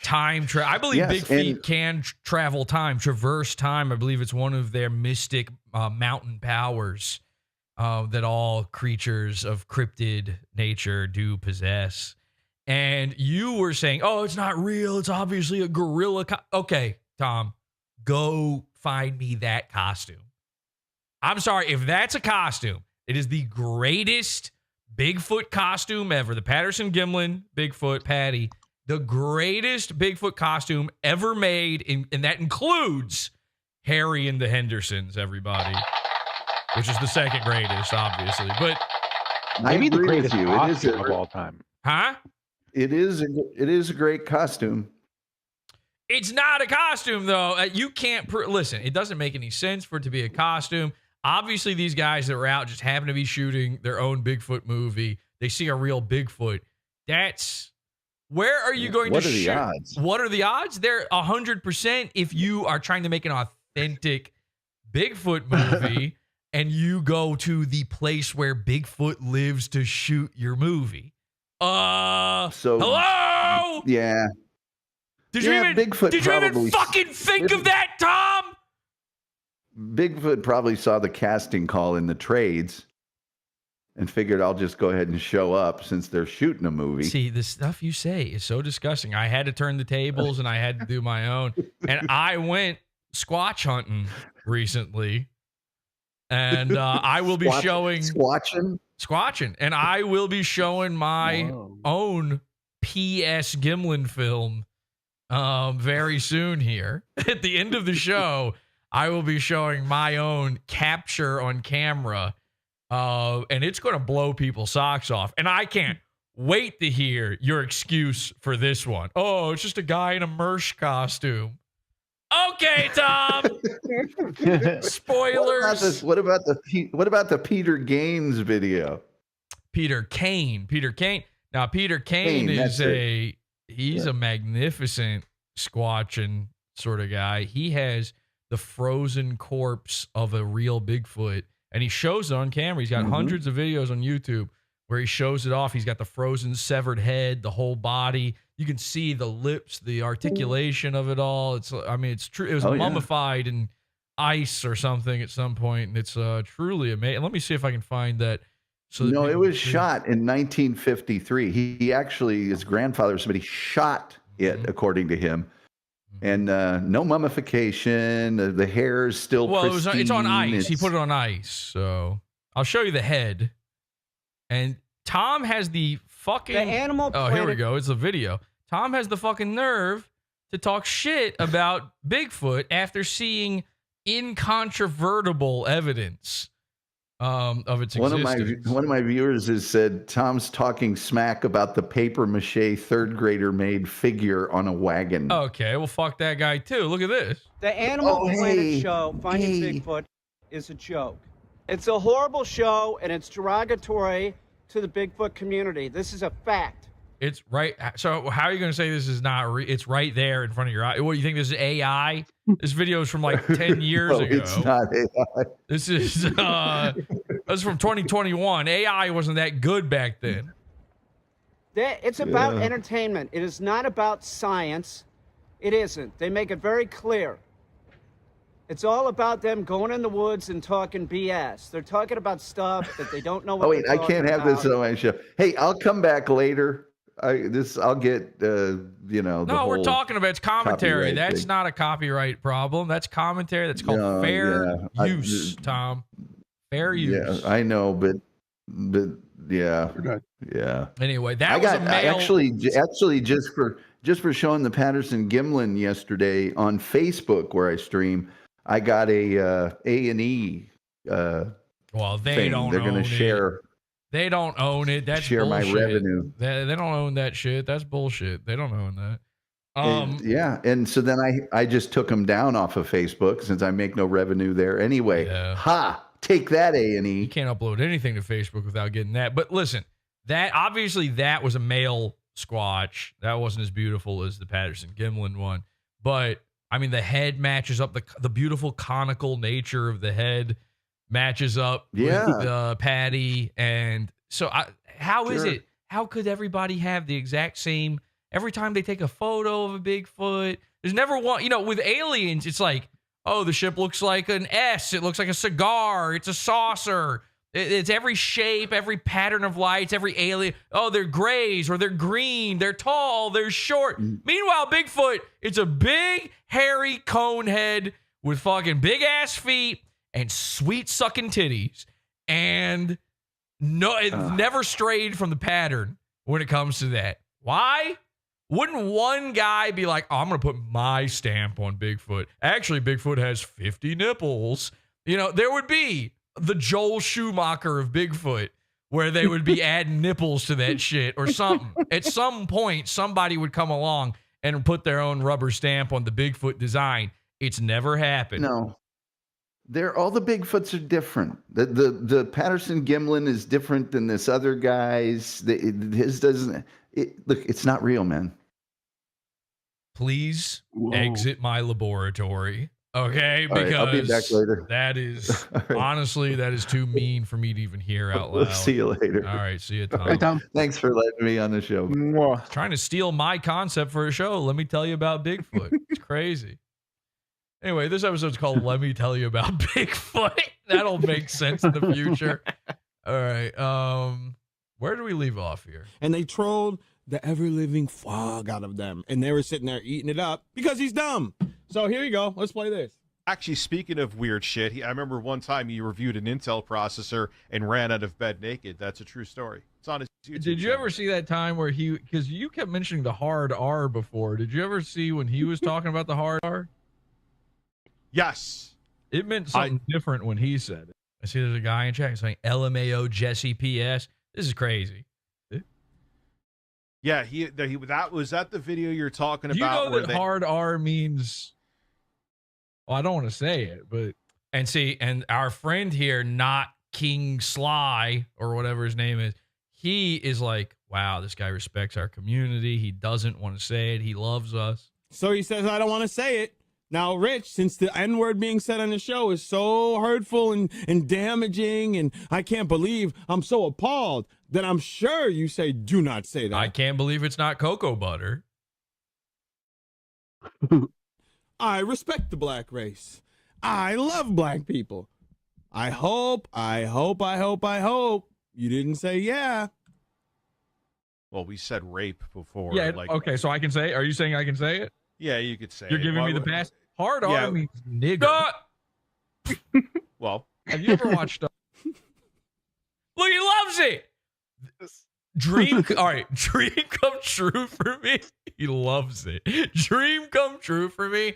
time travel. I believe big feet can travel time, traverse time. I believe it's one of their mystic mountain powers. That all creatures of cryptid nature do possess. And you were saying, oh, it's not real. It's obviously a gorilla. Okay, Tom, go find me that costume. I'm sorry. If that's a costume, it is the greatest Bigfoot costume ever. The Patterson-Gimlin Bigfoot, Patty, the greatest Bigfoot costume ever made. And that includes Harry and the Hendersons, everybody. Which is the second greatest, obviously, but maybe the greatest costume of all time. Huh? It is a great costume. It's not a costume, though. You can't listen. It doesn't make any sense for it to be a costume. Obviously, these guys that were out just happen to be shooting their own Bigfoot movie. They see a real Bigfoot. Where are you going to shoot? What are the odds? What are the odds? They're 100% if you are trying to make an authentic Bigfoot movie. And you go to the place where Bigfoot lives to shoot your movie. Hello? Yeah. Did you even fucking think of that, Tom? Bigfoot probably saw the casting call in the trades and figured I'll just go ahead and show up since they're shooting a movie. See, the stuff you say is so disgusting. I had to turn the tables and I had to do my own. And I went squatch hunting recently. And I will be showing Squatching. And I will be showing my own P.S. Gimlin film very soon here. At the end of the show, I will be showing my own capture on camera. And it's going to blow people's socks off. And I can't wait to hear your excuse for this one. Oh, it's just a guy in a Mersh costume. Okay, Tom. Spoilers. What about the Peter Gaines video? Peter Kane. Now, Peter Kane is he's a magnificent squatching sort of guy. He has the frozen corpse of a real Bigfoot, and he shows it on camera. He's got hundreds of videos on YouTube where he shows it off. He's got the frozen severed head, the whole body. You can see the lips, the articulation of it all. It's true. It was mummified, and ice or something at some point, and it's truly amazing. Let me see if I can find that. So No, it was shot in 1953. He actually, his grandfather, somebody shot it, according to him. And no mummification. The hair is still pristine. It's on ice. He put it on ice. So I'll show you the head. And Tom has the fucking... The Animal Oh, here we Planet- go. It's a video. Tom has the fucking nerve to talk shit about Bigfoot after seeing incontrovertible evidence of its existence. One of my viewers has said Tom's talking smack about the paper mache third grader made figure on a wagon. Okay, well, fuck that guy too. Look at this. The Animal Planet hey, show, Finding Bigfoot, is a joke. It's a horrible show, and it's derogatory to the Bigfoot community. This is a fact. It's right. So how are you going to say this is not it's right there in front of your eye? What do you think? This is AI? This video is from like 10 years No, ago. it's not AI. This is that's from 2021. AI wasn't that good back then. It's about Yeah. entertainment. It is not about science. It isn't. They make it very clear. It's all about them going in the woods and talking BS. They're talking about stuff that they don't know what Oh wait, they're I can't talking have this about. on my show. Hey, I'll come back later. I'll get you know. No, we're talking about it's commentary. copyright That's thing. not a copyright problem. That's commentary. That's called No, fair yeah. use, Tom. Fair use. Yeah, I know, but yeah, yeah. Anyway, that I was got a male. actually just for showing the Patterson Gimlin yesterday on Facebook where I stream. I got a A&E. Well, they thing. don't. They're going own to share. It. They don't own it. That's share my bullshit. revenue. They don't own that shit. That's bullshit. They don't own that. Yeah, and so then I just took them down off of Facebook since I make no revenue there anyway. Ha! Take that, A&E. You can't upload anything to Facebook without getting that. But listen, that obviously that was a male squatch. That wasn't as beautiful as the Patterson Gimlin one. But I mean, the head matches up. The beautiful conical nature of the head matches up with the patty. And so how is it? How could everybody have the exact same? Every time they take a photo of a Bigfoot, there's never one, with aliens, it's like, oh, the ship looks like an S. It looks like a cigar. It's a saucer. It's every shape, every pattern of lights, every alien. Oh, they're grays or they're green. They're tall. They're short. Meanwhile, Bigfoot, it's a big, hairy cone head with fucking big ass feet and sweet sucking titties. And no, it never strayed from the pattern when it comes to that. Why? Wouldn't one guy be like, oh, I'm going to put my stamp on Bigfoot? Actually, Bigfoot has 50 nipples. There would be the Joel Schumacher of Bigfoot where they would be adding nipples to that shit or something. At some point, somebody would come along and put their own rubber stamp on the Bigfoot design. It's never happened. No. All the Bigfoots are different. The Patterson Gimlin is different than this other guy's. His doesn't. Look, it's not real, man. Please exit my laboratory. Okay, All right, because I'll be back later. that is honestly, that is too mean for me to even hear out loud. We'll see you later. All right, see you, Tom. Thanks for letting me on the show. Trying to steal my concept for a show. Let me tell you about Bigfoot. It's crazy. Anyway, this episode's called Let Me Tell You About Bigfoot. That'll make sense in the future. All right. Where do we leave off here? And they trolled the ever-living fog out of them. And they were sitting there eating it up because he's dumb. So here you go. Let's play this. Actually, speaking of weird shit, I remember one time he reviewed an Intel processor and ran out of bed naked. That's a true story. It's on his YouTube Did you ever see that time where because you kept mentioning the hard R before. Did you ever see when he was talking about the hard R? Yes. It meant something different when he said it. I see there's a guy in chat saying LMAO Jesse PS. This is crazy. Yeah, that was that the video you're talking Do you about? know that hard R means? Well, I don't want to say it, but and our friend here, not King Sly or whatever his name is, he is like, wow, this guy respects our community. He doesn't want to say it. He loves us. So he says, I don't want to say it. Now, Rich, since the N-word being said on the show is so hurtful and damaging, and I can't believe I'm so appalled, that I'm sure you say, do not say that. I can't believe it's not cocoa butter. I respect the black race. I love black people. I hope you didn't say yeah. Well, we said rape before. Yeah. Like, Okay, so I can say. Are you saying I can say it? yeah, you could say. You're it. giving Why me the would- pass. Hard Yeah. R means nigger. Well, have you ever watched? Look, he loves it. Dream. All right, dream come true for me. He loves it. Dream come true for me.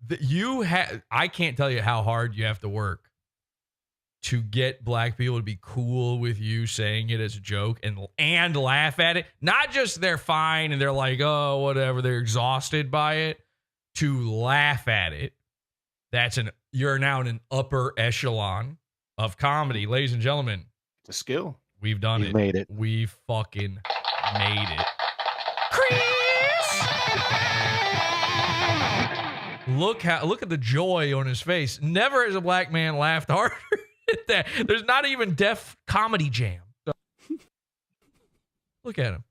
That you have. I can't tell you how hard you have to work to get black people to be cool with you saying it as a joke and laugh at it. Not just they're fine and they're like, oh, whatever. They're exhausted by it. To laugh at it. You're now in an upper echelon of comedy, ladies and gentlemen. It's a skill. We've done it. Made it. We fucking made it. Chris! Look at the joy on his face. Never has a black man laughed harder at that. There's not even Def Comedy Jam. Look at him.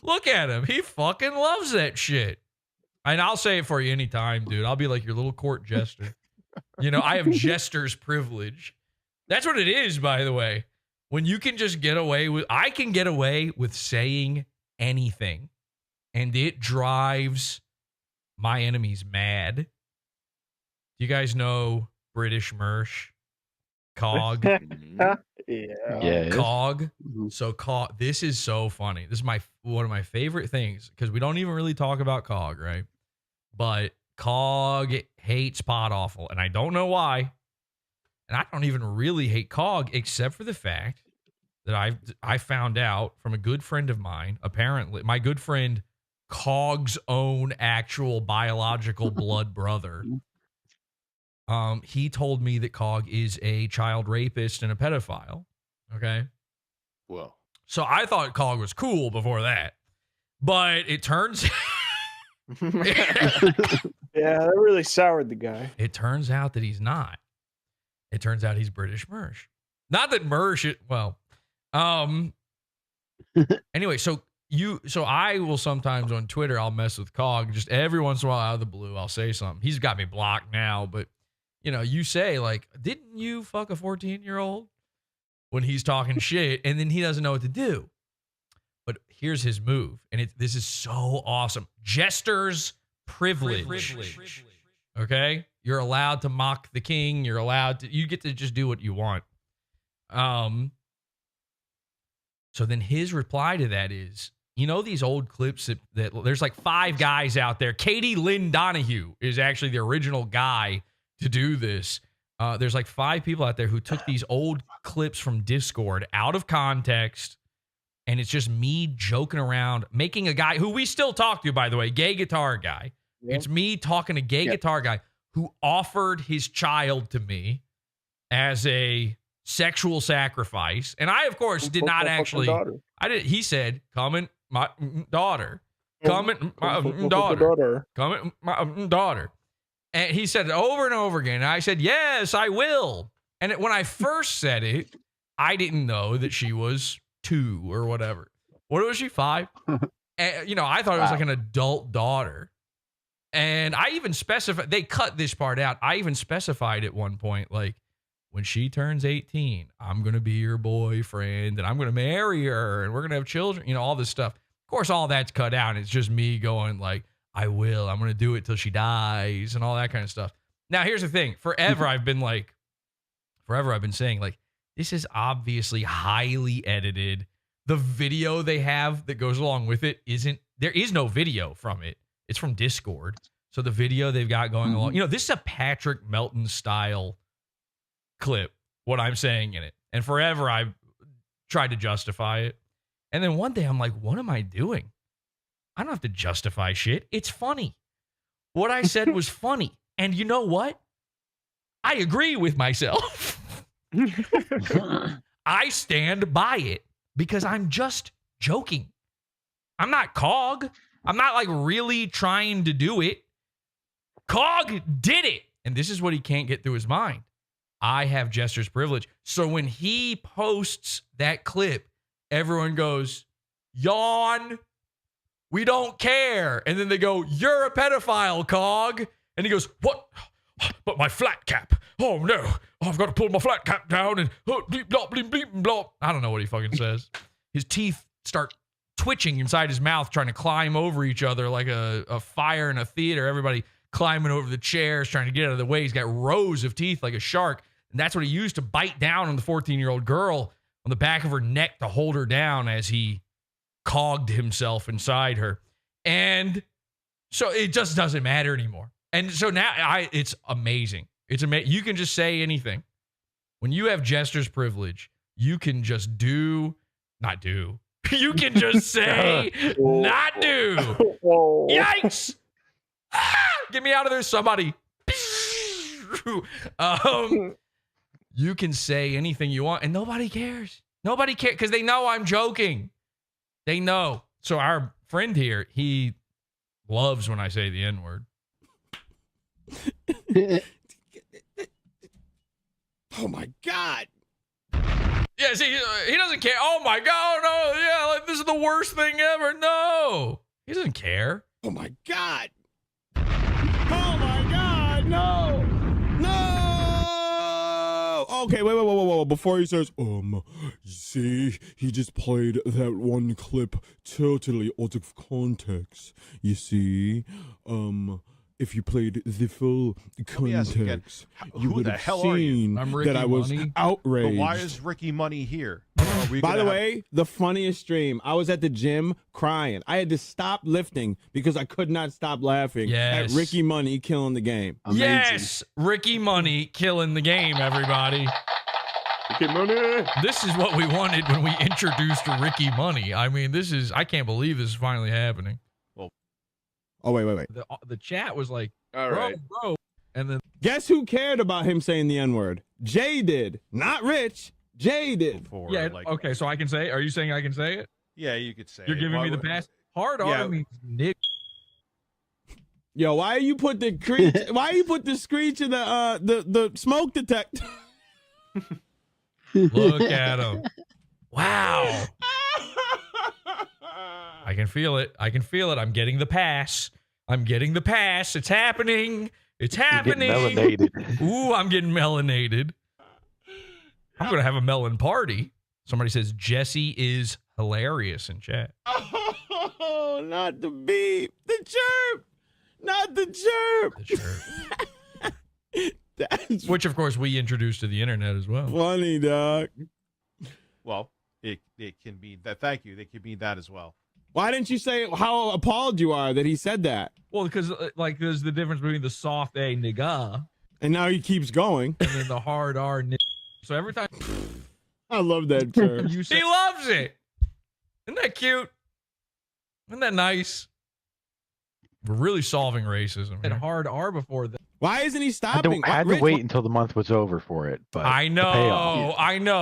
Look at him. He fucking loves that shit. And I'll say it for you anytime, dude. I'll be like your little court jester. You know, I have jester's privilege. That's what it is, by the way. When you can just get away with, I can get away with saying anything. And it drives my enemies mad. Do you guys know British Mersh? Cog? Yeah. Cog. So Cog, this is so funny. This is one of my favorite things because we don't even really talk about Cog, right? But Cog hates Podawful, and I don't know why. And I don't even really hate Cog except for the fact that I found out from a good friend of mine, apparently, my good friend Cog's own actual biological blood brother. He told me that Cog is a child rapist and a pedophile. Okay. Well, so I thought Cog was cool before that, but it turns Yeah, that really soured the guy. It turns out that he's not. It turns out he's British Mersh. Not that Mersh, anyway, so I will sometimes on Twitter, I'll mess with Cog. Just every once in a while out of the blue, I'll say something. He's got me blocked now, but you know, you say like, didn't you fuck a 14-year-old? When he's talking shit, and then he doesn't know what to do. But here's his move, and this is so awesome. Jester's privilege. Okay? You're allowed to mock the king. You get to just do what you want. So then his reply to that is, you know these old clips that there's like 5 guys out there. Katie Lynn Donahue is actually the original guy to do this. There's like 5 people out there who took these old clips from Discord out of context, and it's just me joking around, making a guy who we still talk to, by the way, gay guitar guy. Yep. It's me talking to gay guitar guy who offered his child to me as a sexual sacrifice. And I, of course, did not actually. He said, come in, my daughter. Come in, my daughter. Come in, my daughter. And he said it over and over again. And I said, yes, I will. And when I first said it, I didn't know that she was 2 or whatever. What was she, 5? And, you know, I thought it was like an adult daughter. And I even specified, they cut this part out. I even specified at one point, like, when she turns 18, I'm going to be your boyfriend and I'm going to marry her and we're going to have children, you know, all this stuff. Of course, all that's cut out. And it's just me going like, I will. I'm going to do it till she dies and all that kind of stuff. Now, here's the thing. Forever, I've been saying, like, this is obviously highly edited. The video they have that goes along with it there is no video from it. It's from Discord. So the video they've got going along, you know, this is a Patrick Melton style clip, what I'm saying in it. And forever, I've tried to justify it. And then one day, I'm like, what am I doing? I don't have to justify shit. It's funny. What I said was funny. And you know what? I agree with myself. I stand by it because I'm just joking. I'm not Cog. I'm not like really trying to do it. Cog did it. And this is what he can't get through his mind. I have Jester's privilege. So when he posts that clip, everyone goes, yawn. We don't care. And then they go, you're a pedophile, Cog. And he goes, what? but my flat cap. Oh no, I've got to pull my flat cap down and bleep, blop, bleep, bleep, blop. I don't know what he fucking says. His teeth start twitching inside his mouth, trying to climb over each other like a fire in a theater. Everybody climbing over the chairs, trying to get out of the way. He's got rows of teeth like a shark. And that's what he used to bite down on the 14-year-old girl on the back of her neck to hold her down as he cogged himself inside her. And so it just doesn't matter anymore. And so now it's amazing. It's amazing. You can just say anything. When you have jester's privilege, you can just not do. You can just say, not do. Yikes. Get me out of there, somebody. You can say anything you want, and nobody cares. Nobody cares because they know I'm joking. They know. So our friend here, he loves when I say the N-word. Oh my God. Yeah, see, he doesn't care. Oh my God, no, yeah, like this is the worst thing ever. No, he doesn't care. Oh my God. Oh my God, no. No. Okay, wait. Before he says, see, he just played that one clip totally out of context. You see, if you played the full context, you would have seen that I was outraged. But why is Ricky Money here? By the way, the funniest stream, I was at the gym crying. I had to stop lifting because I could not stop laughing at Ricky Money killing the game. Amazing. Yes, Ricky Money killing the game, everybody. Ricky Money. This is what we wanted when we introduced Ricky Money. I mean, I can't believe this is finally happening. Oh, wait. The chat was like, all right, bro. And then guess who cared about him saying the N-word? Jay did. Not Rich. Jay did. Yeah, okay, so I can say it? Are you saying I can say it? Yeah, you could say You're it. giving me the pass? Hard R means Nick. Yo, why you put the screech in the smoke detector? Look at him. Wow. I can feel it. I'm getting the pass. It's happening. It's happening. Melanated. Ooh, I'm getting melanated. I'm going to have a melon party. Somebody says Jesse is hilarious in chat. Oh, not the beep. The chirp. Not the chirp. The chirp. Which, of course, we introduced to the internet as well. Funny, dog. Well, it can be that. Thank you. They can be that as well. Why didn't you say how appalled you are that he said that? Well, because there's the difference between the soft A nigga and now he keeps going, and then the hard R nigga. So every time, I love that term. He loves it. Isn't that cute? Isn't that nice? We're really solving racism. And hard R before that. Why isn't he stopping? I had to wait until the month was over for it. But I know.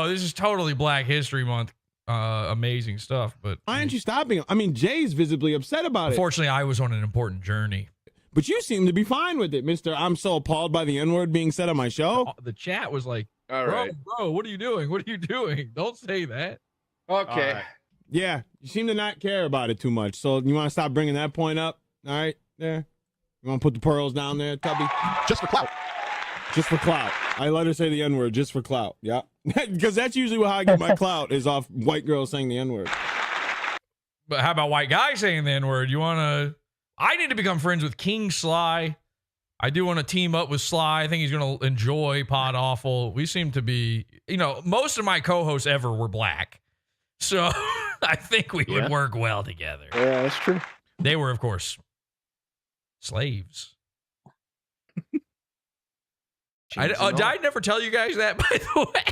This is totally Black History Month. Amazing stuff, but why aren't you stopping him? I mean, Jay's visibly upset about it. Unfortunately, I was on an important journey. But you seem to be fine with it, Mr. I'm so appalled by the N-word being said on my show. The chat was like, all right, bro, what are you doing? What are you doing? Don't say that. Okay. Right. Yeah, you seem to not care about it too much. So you want to stop bringing that point up? All right, there. You want to put the pearls down there, Tubby? Just for clout. Just for clout. I let her say the N-word just for clout. Yeah. Because that's usually how I get my clout is off white girls saying the N-word. But how about white guys saying the N-word? I need to become friends with King Sly. I do want to team up with Sly. I think he's going to enjoy Podawful. We seem to be, most of my co-hosts ever were black. So I think we would work well together. Yeah, that's true. They were, of course, slaves. Did I never tell you guys that, by the way?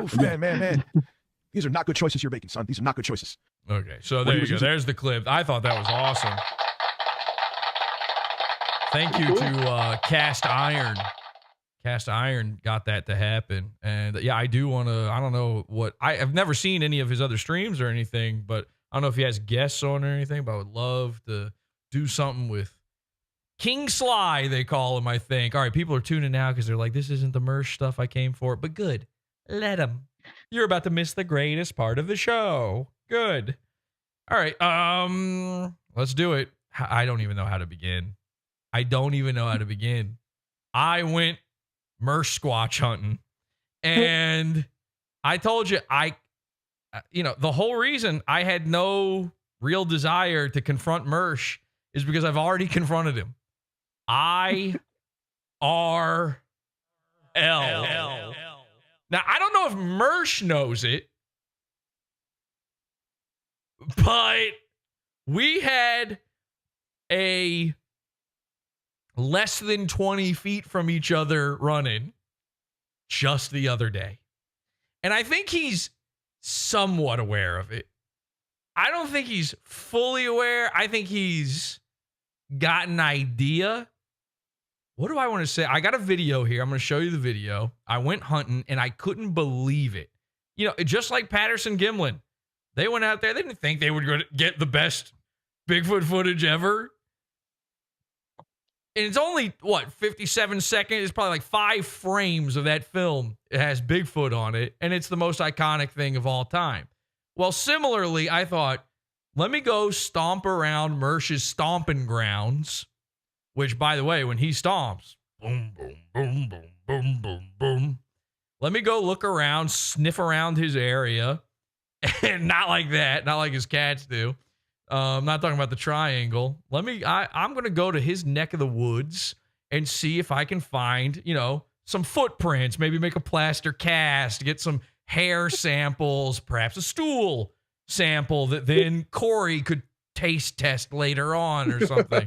Oof, man. These are not good choices you're making, son. These are not good choices. Okay, so there you go. There's the clip. I thought that was awesome. Thank you to Cast Iron. Cast Iron got that to happen. And yeah, I do want to, I don't know what, I've never seen any of his other streams or anything, but I don't know if he has guests on or anything, but I would love to do something with King Sly, they call him, I think. All right, people are tuning now because they're like, this isn't the Mersh stuff I came for, but good. Let him. You're about to miss the greatest part of the show. Good. All right, let's do it. I don't even know how to begin. I went Mershsquatch hunting. And I told you, the whole reason I had no real desire to confront Mersh is because I've already confronted him. IRL. Now, I don't know if Mersh knows it, but we had a less than 20 feet from each other running just the other day. And I think he's somewhat aware of it. I don't think he's fully aware. I think he's got an idea. What do I want to say? I got a video here. I'm going to show you the video. I went hunting and I couldn't believe it. Just like Patterson Gimlin, they went out there. They didn't think they would get the best Bigfoot footage ever. And it's only, 57 seconds? It's probably like 5 frames of that film. It has Bigfoot on it, and it's the most iconic thing of all time. Well, similarly, I thought, let me go stomp around Mersh's stomping grounds, which, by the way, when he stomps, boom, boom, boom, boom, boom, boom, boom. Let me go look around, sniff around his area, and not like that, not like his cats do. I'm not talking about the triangle. I'm going to go to his neck of the woods and see if I can find, some footprints, maybe make a plaster cast, get some hair samples, perhaps a stool sample that then Corey could taste test later on or something.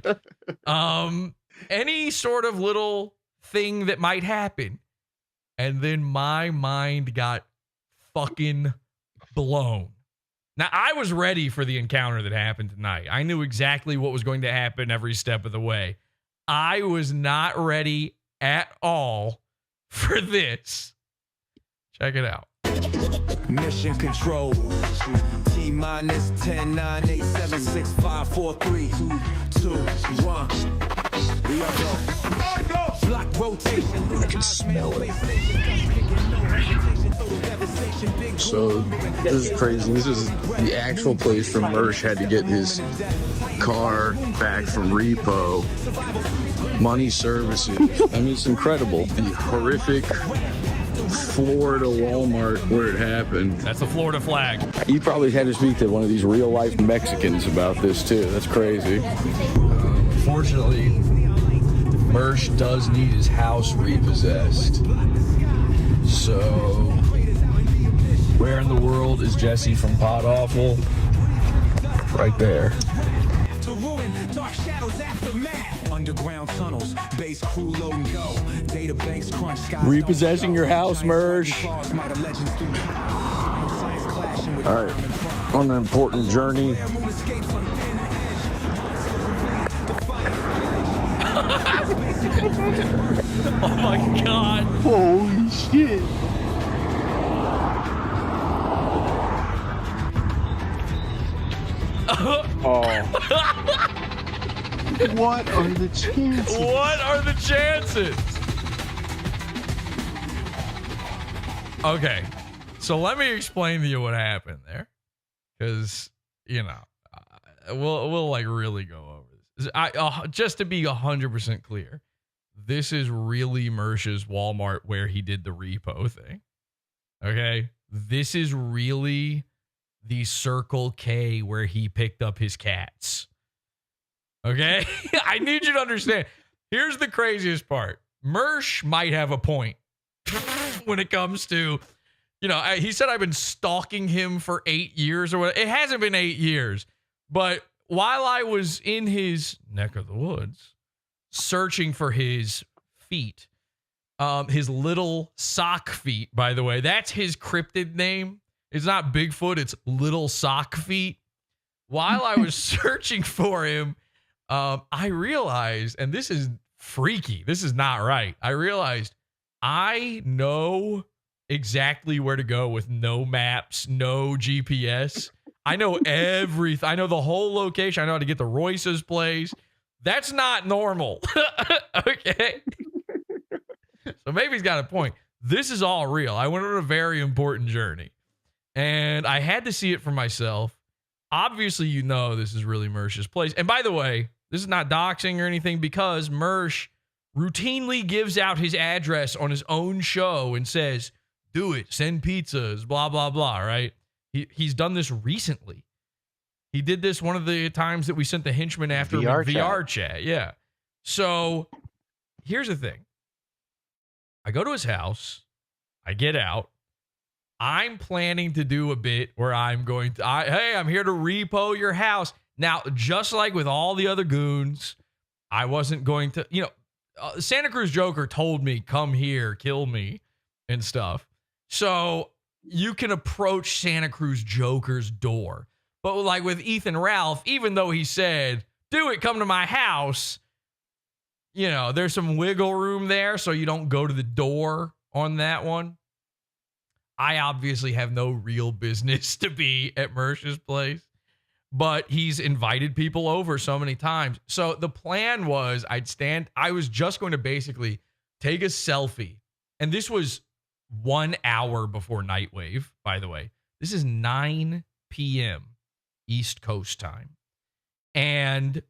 Any sort of little thing that might happen. And then my mind got fucking blown. Now, I was ready for the encounter that happened tonight. I knew exactly what was going to happen every step of the way. I was not ready at all for this. Check it out. Mission control. T-minus 10, 9, 8, 7, 6, 5, 4, 3, 2, 1. We are go. Block rotation. I can smell it. So this is crazy. This is the actual place where Mersh had to get his car back from repo. Money services. I mean, it's incredible. The horrific Florida Walmart where it happened. That's a Florida flag. You probably had to speak to one of these real life Mexicans about this too. That's crazy. Unfortunately, Mersh does need his house repossessed. So, where in the world is Jesse from Podawful? Right there. Underground tunnels, base crew load and go. Data banks crunch, repossessing your house, Mersh. All right, on an important journey. Oh my God. Holy shit. What are the chances? What are the chances? Okay, so let me explain to you what happened there, because we'll like really go over this. Just to be 100% clear, this is really Mersh's Walmart where he did the repo thing. Okay, this is really the Circle K where he picked up his cats. Okay, I need you to understand. Here's the craziest part. Mersh might have a point when it comes to, he said I've been stalking him for 8 years or whatever. It hasn't been 8 years, but while I was in his neck of the woods, searching for his feet, his little sock feet, by the way, that's his cryptid name. It's not Bigfoot, it's little sock feet. While I was searching for him, I realized, and this is freaky, this is not right. I realized I know exactly where to go with no maps, no GPS. I know everything. I know the whole location. I know how to get to Royce's place. That's not normal. Okay. So maybe he's got a point. This is all real. I went on a very important journey and I had to see it for myself. Obviously, this is really Mersh's place. And by the way, this is not doxing or anything because Mersh routinely gives out his address on his own show and says, do it, send pizzas, blah, blah, blah, right? He's done this recently. He did this one of the times that we sent the henchman after VR chat. Yeah. So here's the thing. I go to his house. I get out. I'm planning to do a bit where I'm going to, hey, I'm here to repo your house. Now, just like with all the other goons, I wasn't going to, Santa Cruz Joker told me, come here, kill me and stuff. So you can approach Santa Cruz Joker's door. But like with Ethan Ralph, even though he said, do it, come to my house, there's some wiggle room there so you don't go to the door on that one. I obviously have no real business to be at Mersh's place, but he's invited people over so many times. So the plan was I was just going to basically take a selfie. And this was 1 hour before Nightwave, by the way. This is 9 p.m. East Coast time. And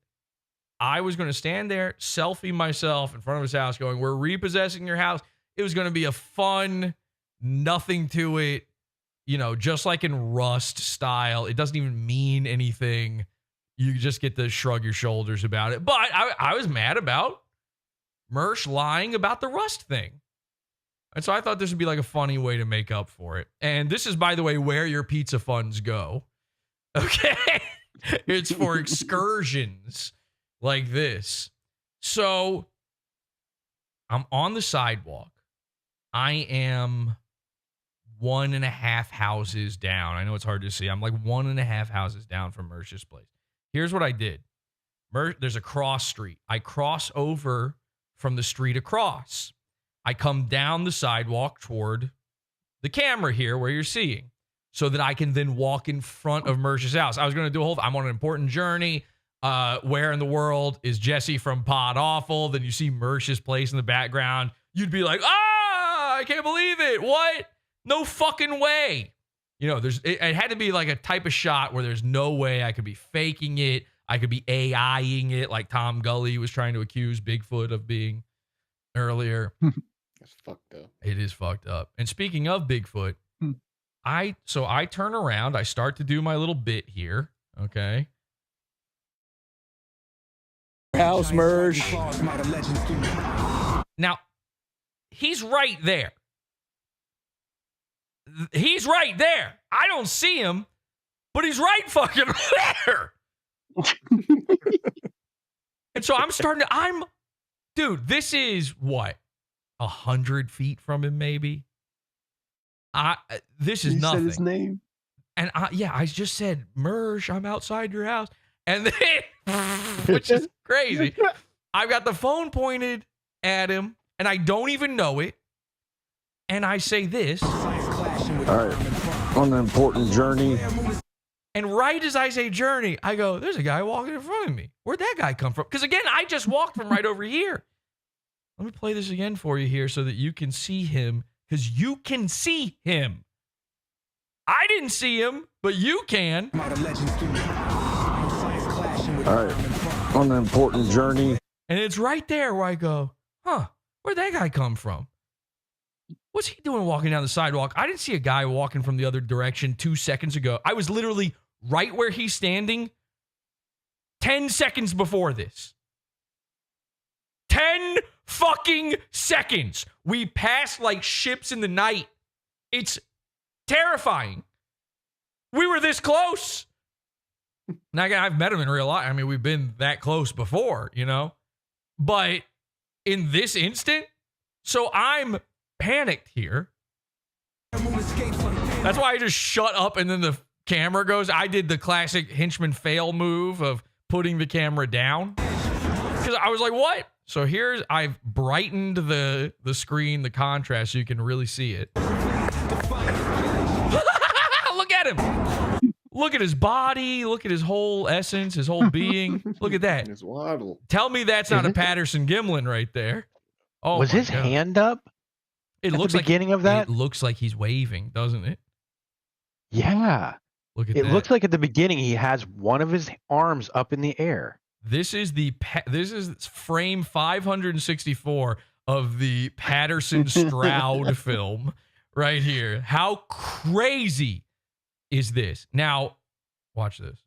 I was going to stand there, selfie myself in front of his house going, we're repossessing your house. It was going to be a fun, nothing to it, just like in Rust style. It doesn't even mean anything. You just get to shrug your shoulders about it. But I was mad about Mersh lying about the Rust thing. And so I thought this would be like a funny way to make up for it. And this is, by the way, where your pizza funds go. Okay? It's for excursions like this. So I'm on the sidewalk. I am 1.5 houses down. I know it's hard to see. I'm like 1.5 houses down from Mersh's place. Here's what I did. There's a cross street. I cross over from the street across. I come down the sidewalk toward the camera here where you're seeing so that I can then walk in front of Mersh's house. I was going to do a whole, I'm on an important journey. Where in the world is Jesse from Podawful? Then you see Mersh's place in the background. You'd be like, I can't believe it. What? No fucking way. It had to be like a type of shot where there's no way I could be faking it. I could be AIing it like Tom Gulley was trying to accuse Bigfoot of being earlier. That's fucked up. It is fucked up. And speaking of Bigfoot, I turn around. I start to do my little bit here. Okay. House Mersh. Now, he's right there. He's right there. I don't see him, but he's right fucking there. And so dude, this is what? 100 feet from him, maybe? This is nothing. Said his name. And I just said, Mersh, I'm outside your house. And then, which is crazy, I've got the phone pointed at him, and I don't even know it. And I say this. All right, on an important journey. And right as I say journey, I go, there's a guy walking in front of me. Where'd that guy come from? Because again, I just walked from right over here. Let me play this again for you here so that you can see him, because you can see him. I didn't see him, but you can. All right, on an important journey. And it's right there where I go, where'd that guy come from? What's he doing walking down the sidewalk? I didn't see a guy walking from the other direction 2 seconds ago. I was literally right where he's standing 10 seconds before this. 10 fucking seconds. We passed like ships in the night. It's terrifying. We were this close. Now, again, I've met him in real life. I mean, we've been that close before, But in this instant, so I'm panicked here. That's why I just shut up and then the camera goes. I did the classic henchman fail move of putting the camera down. Because I was like, what? So I've brightened the screen, the contrast, so you can really see it. Look at him. Look at his body. Look at his whole essence, his whole being. Look at that. His waddle. Tell me that's not a Patterson Gimlin right there. Oh, was his hand up? It at looks the like beginning of that. It looks like he's waving, doesn't it? Yeah. Look at it that. looks like at the beginning he has one of his arms up in the air. This is frame 564 of the Patterson Stroud film right here. How crazy is this? Now, watch this.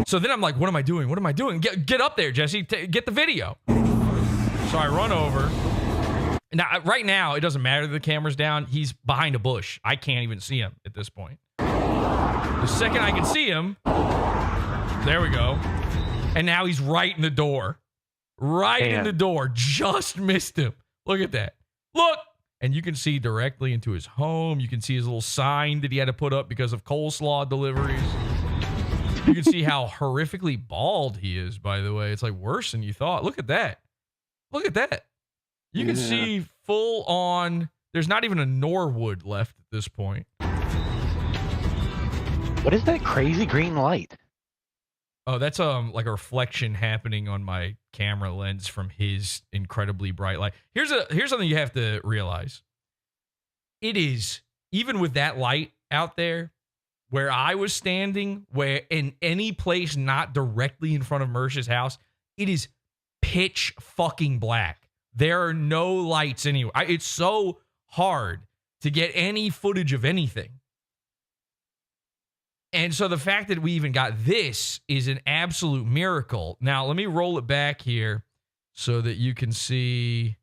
So then I'm like, what am I doing? What am I doing? Get up there, Jesse. Get the video. So I run over. Now, right now, it doesn't matter that the camera's down. He's behind a bush. I can't even see him at this point. The second I can see him, there we go. And now he's right in the door. Right in the door. Just missed him. Look at that. Look. And you can see directly into his home. You can see his little sign that he had to put up because of coleslaw deliveries. You can see how horrifically bald he is, by the way. It's like worse than you thought. Look at that. Look at that. You can see full on. There's not even a Norwood left at this point. What is that crazy green light? Oh, that's like a reflection happening on my camera lens from his incredibly bright light. Here's something you have to realize. It is, even with that light out there, where I was standing, where in any place not directly in front of Mersh's house, it is pitch fucking black. There are no lights anywhere. It's so hard to get any footage of anything. And so the fact that we even got this is an absolute miracle. Now, let me roll it back here so that you can see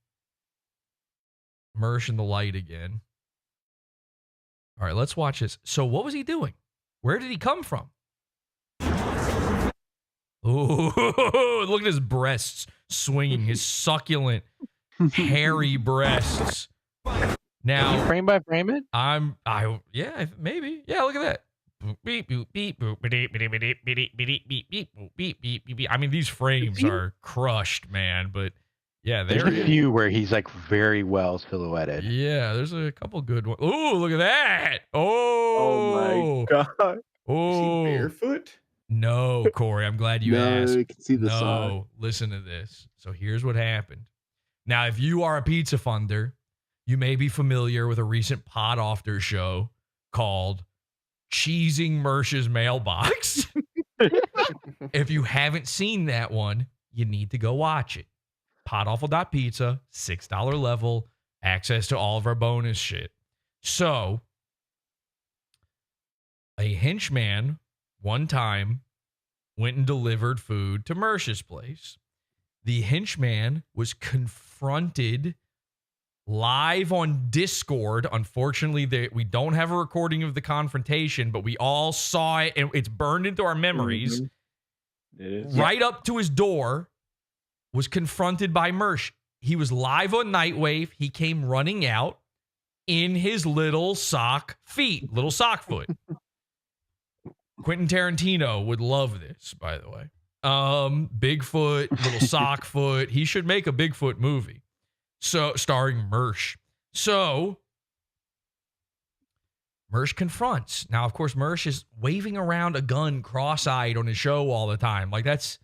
Mersh in the light again. All right, let's watch this. So what was he doing? Where did he come from? Oh, look at his breasts swinging, his succulent, hairy breasts. Now, did you frame by frame it? Yeah, maybe. Yeah, look at that. Beep, boop, beep, boop, beep, beep, beep, beep, beep, beep, beep, beep, beep, beep. I mean, these frames are crushed, man. But yeah, there's a few where he's like very well silhouetted. Yeah, there's a couple good ones. Oh, look at that! Oh my god! Oh, is he barefoot? No, Corey. I'm glad you asked. You can see the sign. Listen to this. So here's what happened. Now, if you are a pizza funder, you may be familiar with a recent Pod After show called Cheesing Mersh's Mailbox. If you haven't seen that one, you need to go watch it. Podawful.pizza, $6 level, access to all of our bonus shit. So, a henchman one time went and delivered food to Mersh's place. The henchman was confronted live on Discord. Unfortunately, we don't have a recording of the confrontation, but we all saw it, and it's burned into our memories. Mm-hmm. It is. Right up to his door, was confronted by Mersh. He was live on Nightwave. He came running out in his little sock foot. Quentin Tarantino would love this, by the way. Bigfoot, little sock foot. He should make a Bigfoot movie. So, starring Mersh. So, Mersh confronts. Now, of course, Mersh is waving around a gun cross-eyed on his show all the time. Like, that's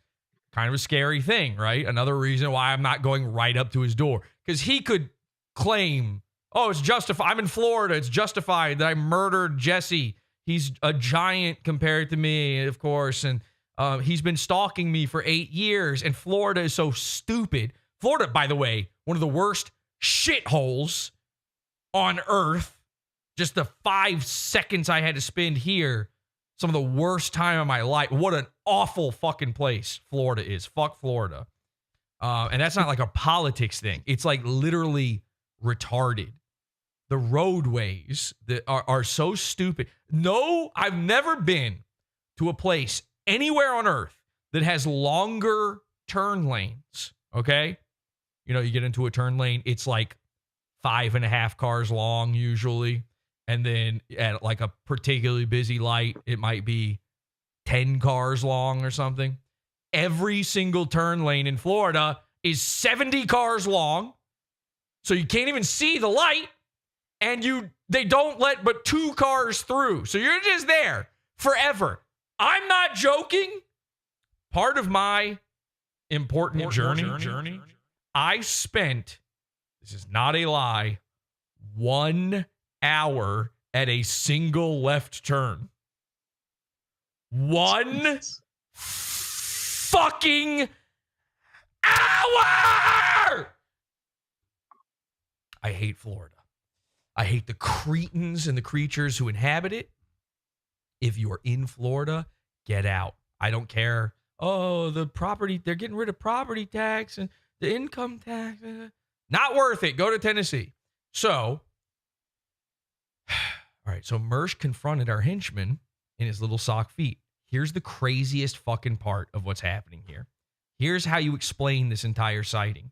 kind of a scary thing, right? Another reason why I'm not going right up to his door. Because he could claim, oh, it's justified. I'm in Florida. It's justified that I murdered Jesse. He's a giant compared to me, of course. And he's been stalking me for 8 years. And Florida is so stupid. Florida, by the way, one of the worst shitholes on earth. Just the 5 seconds I had to spend here, some of the worst time of my life. What an awful fucking place Florida is. Fuck Florida. And that's not like a politics thing. It's like literally retarded. The roadways that are so stupid. No, I've never been to a place anywhere on earth that has longer turn lanes. Okay? You know, you get into a turn lane, it's like 5.5 cars long usually. And then at like a particularly busy light, it might be 10 cars long or something. Every single turn lane in Florida is 70 cars long. So you can't even see the light. And they don't let but 2 cars through. So you're just there forever. I'm not joking. Part of my important journey, I spent, this is not a lie, 1 hour at a single left turn. 1 fucking hour! I hate Florida. I hate the cretins and the creatures who inhabit it. If you are in Florida, get out. I don't care. Oh, the property, they're getting rid of property tax and the income tax. Not worth it. Go to Tennessee. So, all right. So Mersh confronted our henchman in his little sock feet. Here's the craziest fucking part of what's happening here. Here's how you explain this entire sighting.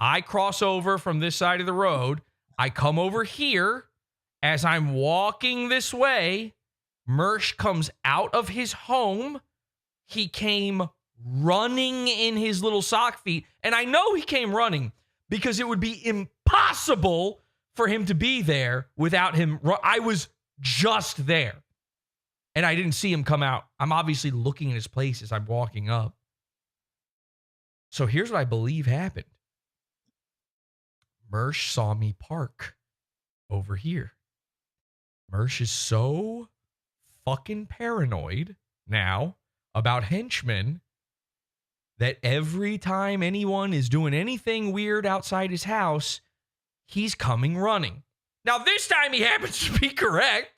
I cross over from this side of the road. I come over here. As I'm walking this way, Mersh comes out of his home. He came running in his little sock feet. And I know he came running because it would be impossible for him to be there without him. I was just there. And I didn't see him come out. I'm obviously looking at his place as I'm walking up. So here's what I believe happened. Mersh saw me park over here. Mersh is so fucking paranoid now about henchmen that every time anyone is doing anything weird outside his house, he's coming running. Now, this time he happens to be correct,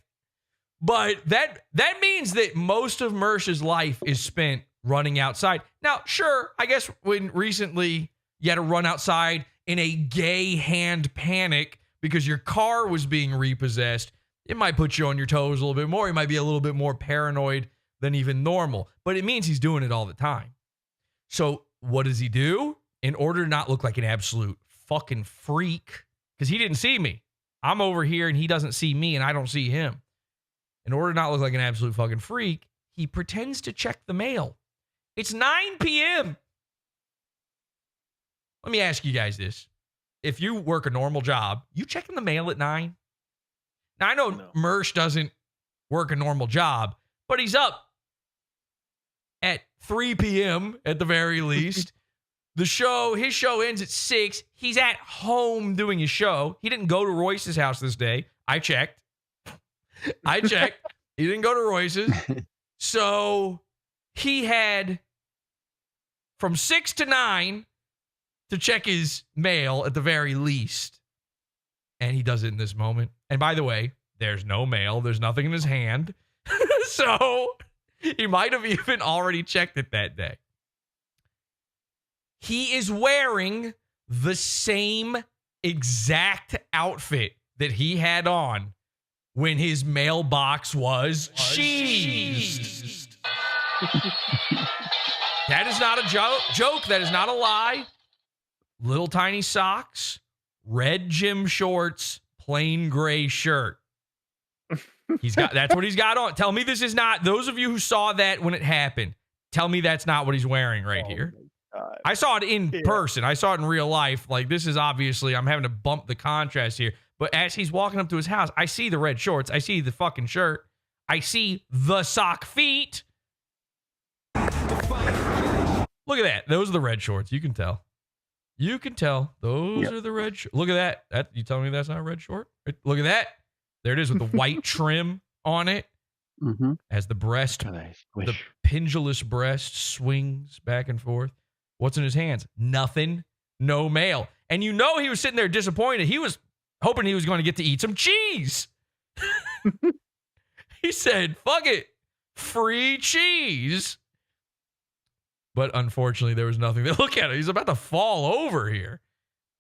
but that means that most of Mersh's life is spent running outside. Now, sure, I guess when recently you had to run outside in a gay hand panic because your car was being repossessed, it might put you on your toes a little bit more. You might be a little bit more paranoid than even normal, but it means he's doing it all the time. So what does he do? In order to not look like an absolute fucking freak, because he didn't see me. I'm over here and he doesn't see me and I don't see him. In order to not look like an absolute fucking freak, he pretends to check the mail. It's 9 p.m. Let me ask you guys this. If you work a normal job, you checking the mail at 9? Now, I know Mersh doesn't work a normal job, but he's up at 3 p.m. at the very least. His show ends at 6. He's at home doing his show. He didn't go to Royce's house this day. I checked. He didn't go to Royce's. So he had from 6 to 9 to check his mail at the very least. And he does it in this moment. And by the way, there's no mail. There's nothing in his hand. So he might have even already checked it that day. He is wearing the same exact outfit that he had on when his mailbox was cheesed. That is not a joke. That is not a lie. Little tiny socks, red gym shorts, plain gray shirt. That's what he's got on. Tell me this is not, those of you who saw that when it happened, tell me that's not what he's wearing right here. I saw it in person. I saw it in real life. Like, this is obviously, I'm having to bump the contrast here. But as he's walking up to his house, I see the red shorts. I see the fucking shirt. I see the sock feet. Look at that. Those are the red shorts. You can tell. You can tell. Those are the red shorts. Look at that. You telling me that's not a red short? Look at that. There it is with the white trim on it. Mm-hmm. As the breast, the pendulous breast swings back and forth. What's in his hands? Nothing. No mail. And you know he was sitting there disappointed. He was hoping he was going to get to eat some cheese. He said, fuck it. Free cheese. But unfortunately, there was nothing to look at. He's about to fall over here.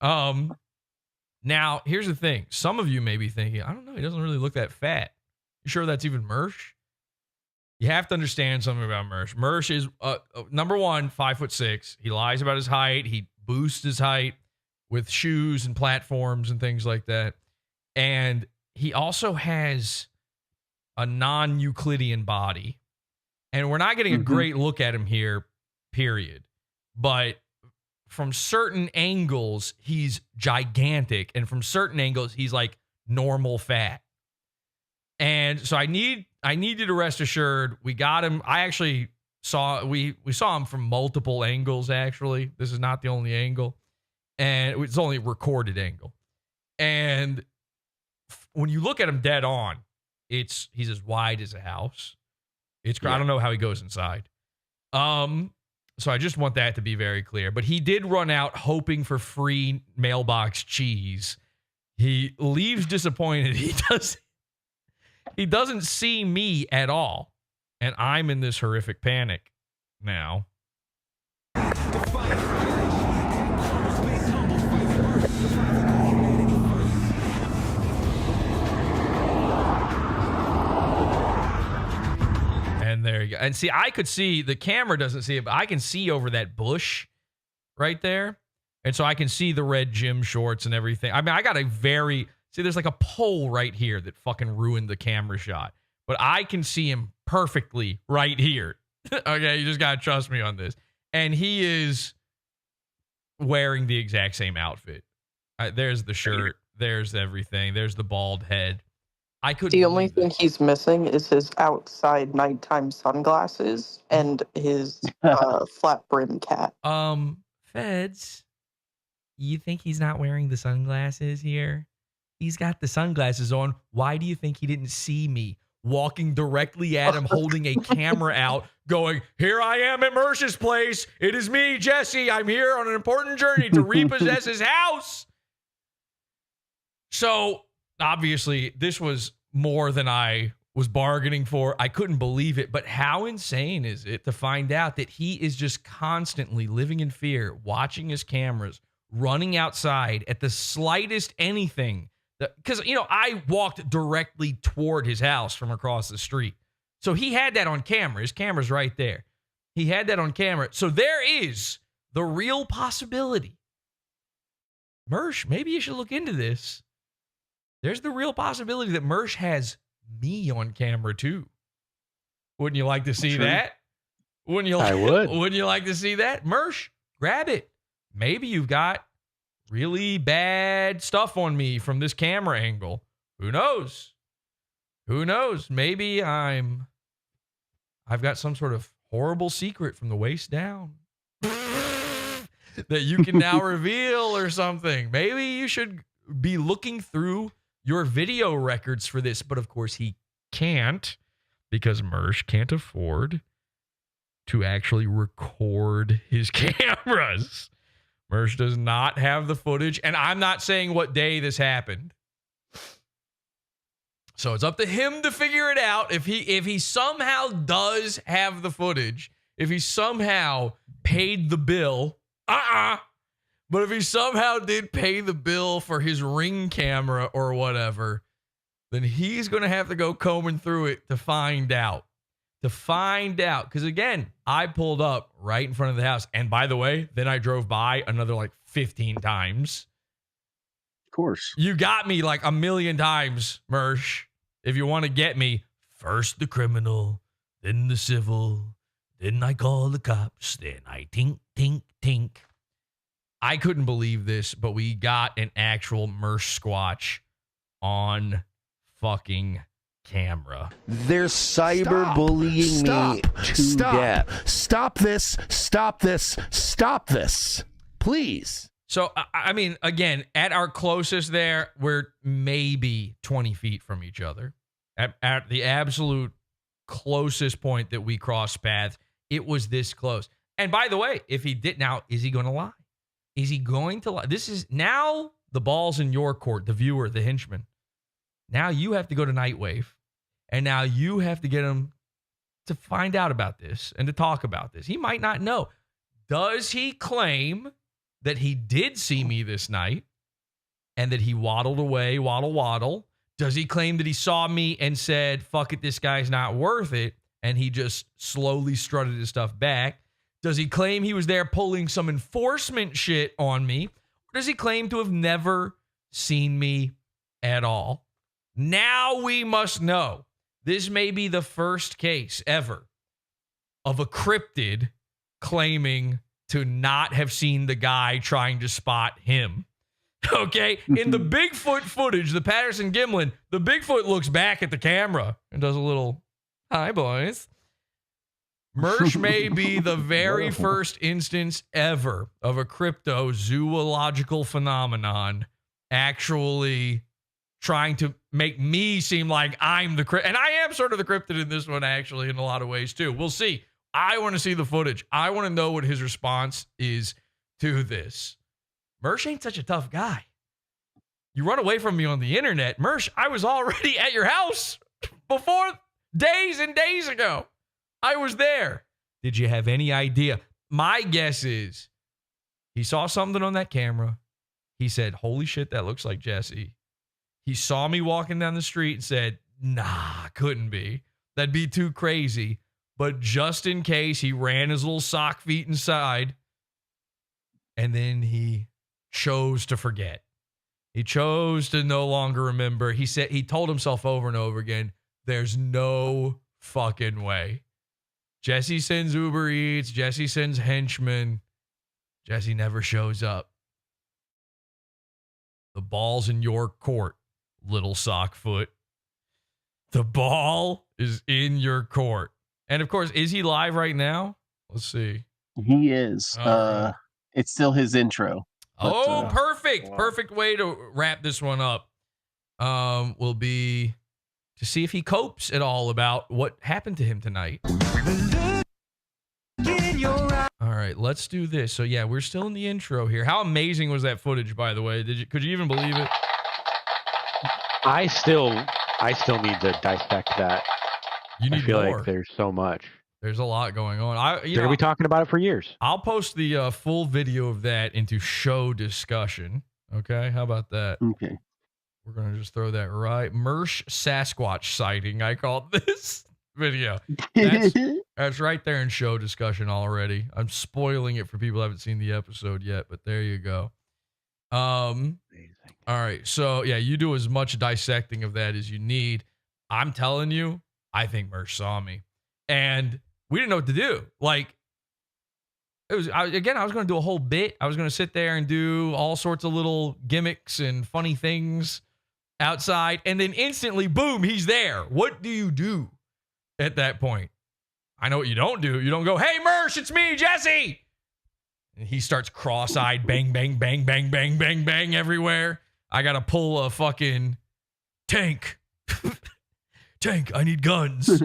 Now, here's the thing. Some of you may be thinking, I don't know, he doesn't really look that fat. You sure that's even Mersh? You have to understand something about Mersh. Mersh is, number one, 5'6". He lies about his height. He boosts his height with shoes and platforms and things like that. And he also has a non-Euclidean body. And we're not getting a great look at him here, period. But from certain angles, he's gigantic. And from certain angles, he's like normal fat. And so I need you to rest assured, we got him. I actually saw, we saw him from multiple angles, actually. This is not the only angle. And it's only a recorded angle. And when you look at him dead on, he's as wide as a house. I don't know how he goes inside. So I just want that to be very clear. But he did run out hoping for free mailbox cheese. He leaves disappointed. He doesn't see me at all. And I'm in this horrific panic now. And there you go. And see, I could see, the camera doesn't see it, but I can see over that bush right there. And so I can see the red gym shorts and everything. I mean, I got there's like a pole right here that fucking ruined the camera shot. But I can see him perfectly right here. Okay, you just got to trust me on this. And he is wearing the exact same outfit. There's the shirt. There's everything. There's the bald head. The only thing he's missing is his outside nighttime sunglasses and his flat brim cap. Feds, you think he's not wearing the sunglasses here? He's got the sunglasses on. Why do you think he didn't see me walking directly at him, holding a camera out, going, here I am at Mersh's place. It is me, Jesse. I'm here on an important journey to repossess his house. So obviously, this was more than I was bargaining for. I couldn't believe it. But how insane is it to find out that he is just constantly living in fear, watching his cameras, running outside at the slightest anything? Because, I walked directly toward his house from across the street. So he had that on camera. His camera's right there. He had that on camera. So there is the real possibility. Mersh, maybe you should look into this. There's the real possibility that Mersh has me on camera too. Wouldn't you like to see that? Wouldn't you? I would. Wouldn't you like to see that? Mersh, grab it. Maybe you've got really bad stuff on me from this camera angle. Who knows? Who knows? Maybe I've got some sort of horrible secret from the waist down that you can now reveal or something. Maybe you should be looking through your video records for this, but of course he can't, because Mersh can't afford to actually record his cameras. Mersh does not have the footage, and I'm not saying what day this happened. So it's up to him to figure it out. If he somehow does have the footage, if he somehow paid the bill, but if he somehow did pay the bill for his Ring camera or whatever, then he's going to have to go combing through it to find out. Because, again, I pulled up right in front of the house. And, by the way, then I drove by another, 15 times. Of course. You got me, 1,000,000 times, Mersh. If you want to get me, first the criminal, then the civil, then I call the cops, then I tink, tink, tink. I couldn't believe this, but we got an actual Mershsquatch on fucking camera. They're cyberbullying me to death. Stop this. Stop this. Stop this. Please. So, I mean, again, at our closest there, we're maybe 20 feet from each other. At the absolute closest point that we crossed paths, it was this close. And by the way, if he did, now, is he going to lie? Is he going to lie? This is now the ball's in your court, the viewer, the henchman. Now you have to go to Nightwave, and now you have to get him to find out about this and to talk about this. He might not know. Does he claim that he did see me this night and that he waddled away, waddle? Does he claim that he saw me and said, fuck it, this guy's not worth it, and he just slowly strutted his stuff back? Does he claim he was there pulling some enforcement shit on me? Or does he claim to have never seen me at all? Now we must know. This may be the first case ever of a cryptid claiming to not have seen the guy trying to spot him. Okay? In the Bigfoot footage, the Patterson Gimlin, the Bigfoot looks back at the camera and does a little, hi, boys. Mersh may be the very first instance ever of a cryptozoological phenomenon actually trying to make me seem like I'm the cryptid. And I am sort of the cryptid in this one, actually, in a lot of ways, too. We'll see. I want to see the footage. I want to know what his response is to this. Mersh ain't such a tough guy. You run away from me on the internet. Mersh, I was already at your house before days and days ago. I was there. Did you have any idea? My guess is he saw something on that camera. He said, holy shit, that looks like Jesse. He saw me walking down the street and said, nah, couldn't be. That'd be too crazy. But just in case, he ran his little sock feet inside. And then he chose to forget. He chose to no longer remember. He said, he told himself over and over again, there's no fucking way. Jesse sends Uber Eats. Jesse sends henchmen. Jesse never shows up. The ball's in your court, little sockfoot. The ball is in your court. And of course, is he live right now? Let's see. He is. It's still his intro. But, perfect. Wow. Perfect way to wrap this one up. Will be to see if he copes at all about what happened to him tonight. All right, let's do this. So yeah, we're still in the intro here. How amazing was that footage, by the way? Could you even believe it? I still need to dissect that. You need I feel more. like there's so much. There's a lot going on. They're gonna be talking about it for years. I'll post the full video of that into show discussion. Okay, how about that? Okay. We're gonna just throw that right. Mersh Sasquatch sighting. I called this video. That's right there in show discussion already. I'm spoiling it for people who haven't seen the episode yet, but there you go. All right. So yeah, you do as much dissecting of that as you need. I'm telling you, I think Mersh saw me, and we didn't know what to do. Like, it was I was going to do a whole bit. I was going to sit there and do all sorts of little gimmicks and funny things outside, and then instantly, boom, he's there. What do you do at that point? I know what you don't do. You don't go, hey, Mersh, it's me, Jesse. And he starts cross-eyed, bang, bang, bang, bang, bang, bang, bang everywhere. I got to pull a fucking tank. Tank, I need guns.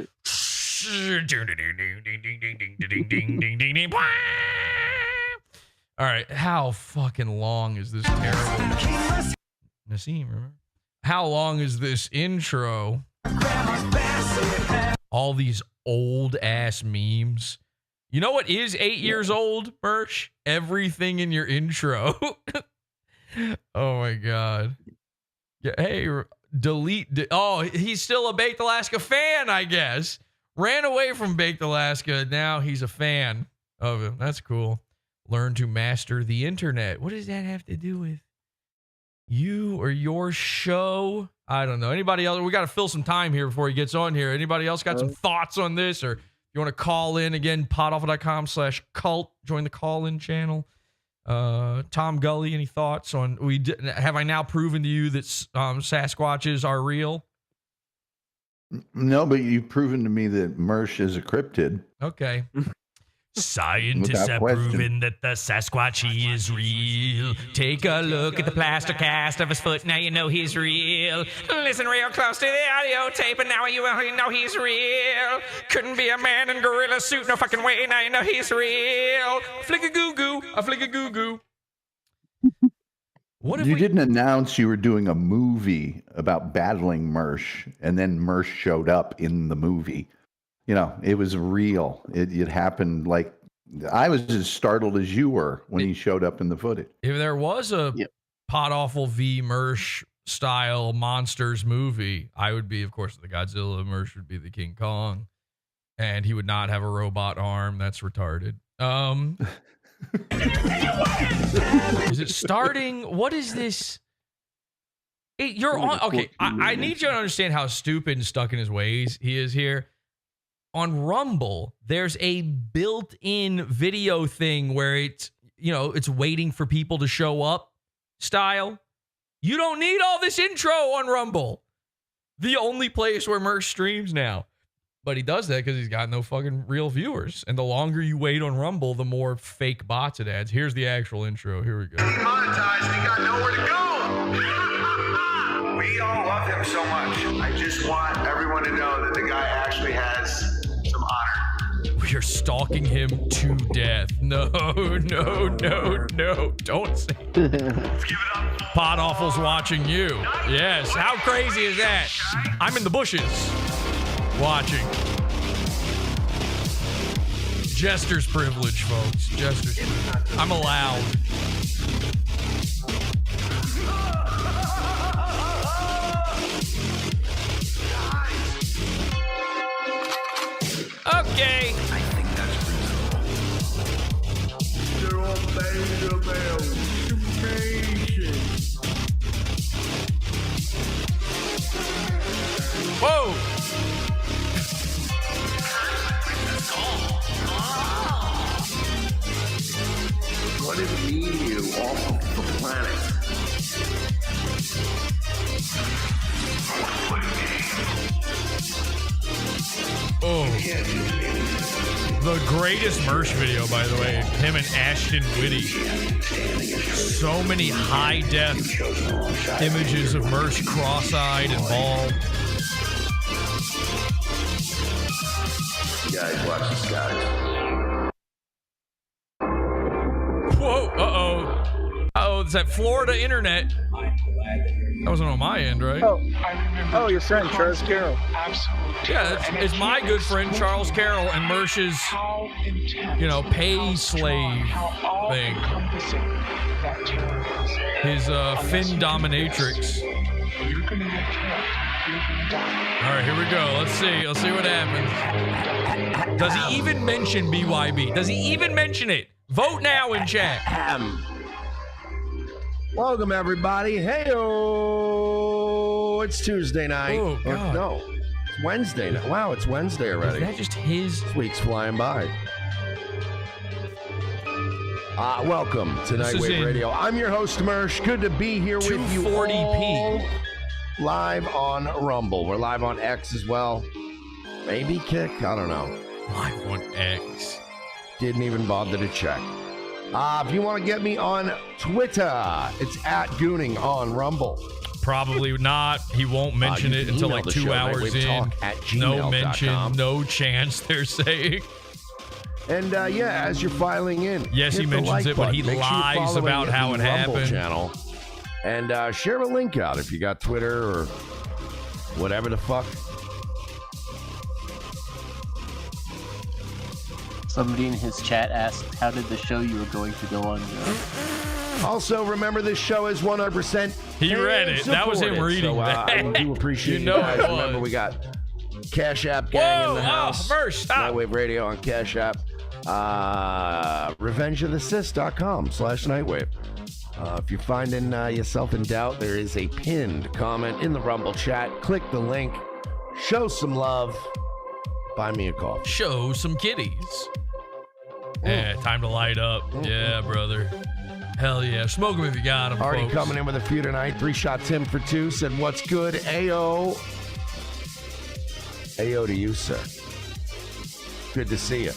All right, how fucking long is this terrible? Nassim, remember? How long is this intro? All these old ass memes. You know what is 8 years old, Mersh? Everything in your intro. Oh my god. Yeah, hey, delete. Oh, he's still a Baked Alaska fan, I guess. Ran away from Baked Alaska. Now he's a fan of him. That's cool. Learn to master the internet. What does that have to do with you or your show? I don't know. Anybody else? We got to fill some time here before he gets on here. Anybody else got some thoughts on this? Or you want to call in again, podawful.com/cult. Join the call-in channel. Tom Gulley, any thoughts on have I now proven to you that Sasquatches are real? No, but you've proven to me that Mersh is a cryptid. Okay. Scientists have proven that the Sasquatch is real. Take a look at the plaster cast of his foot. Now you know he's real. Listen real close to the audio tape, and now you know he's real. Couldn't be a man in gorilla suit, no fucking way. Now you know he's real. Flick a goo goo, a flick a goo goo. What if you didn't announce you were doing a movie about battling Mersh, and then Mersh showed up in the movie? You know, it was real. It happened. Like, I was as startled as you were when he showed up in the footage. If there was a Podawful v. Mersh style monsters movie, I would be, of course, the Godzilla. Mersh would be the King Kong, and he would not have a robot arm. That's retarded. Is it starting? What is this? You're on. Okay, I need you to understand how stupid and stuck in his ways he is here. On Rumble, there's a built-in video thing where it's waiting for people to show up style. You don't need all this intro on Rumble. The only place where Mersh streams now. But he does that because he's got no fucking real viewers. And the longer you wait on Rumble, the more fake bots it adds. Here's the actual intro. Here we go. Monetized, he got nowhere to go. We all love him so much. I just want everyone to know that the guy actually has some honor. We are stalking him to death. No. Don't say Podawful's watching you. Yes. How crazy is that? I'm in the bushes watching. Jester's privilege, folks. Jester's privilege. I'm allowed. Okay. I think that's Whoa. What does it mean to you off of the planet? Oh. The greatest Mersh video, by the way. Him and Ashton Whitty. So many high-def images of Mersh cross-eyed and bald. Guys, watch this, guys. Whoa, uh-oh. Uh-oh, it's that Florida internet. That wasn't on my end, right? Oh, your friend, Charles Carroll. Yeah, it's my good friend, Charles Carroll, and Mersh's, pay slave thing. His Fin dominatrix. All right, here we go. Let's see what happens. Does he even mention BYB? Does he even mention it? Vote now in chat. Welcome, everybody. Hey-o. It's Tuesday night. Oh, God. No, it's Wednesday night. Wow, it's Wednesday already. Is that just his? This week's flying by. Welcome to Nightwave Radio. I'm your host, Mersh. Good to be here with you 240p. all live on Rumble. We're live on X as well. Maybe Kick. I don't know. Live on X. Didn't even bother to check. If you want to get me on Twitter, it's @Gooning on Rumble. Probably not. He won't mention it until like 2 hours in. No mention, no chance, they're saying. And as you're filing in, yes, he mentions it, but he lies about how it happened. Channel. And share a link out if you got Twitter or whatever the fuck. Somebody in his chat asked, how did the show you were going to go on go? Also, remember this show is 100%. He read it. That was him reading that. I do appreciate you guys. Remember, we got Cash App gang in the house. Mersh, stop. Nightwave Radio on Cash App. RevengeOfTheSys.com/Nightwave. If you're finding yourself in doubt, there is a pinned comment in the Rumble chat. Click the link. Show some love. Buy me a coffee. Show some kitties. Yeah, time to light up. Yeah, brother. Hell yeah. Smoke them if you got them, Already folks. coming in with a few tonight. 3 Shot Tim for 2 said, what's good? AO to you, sir. Good to see you.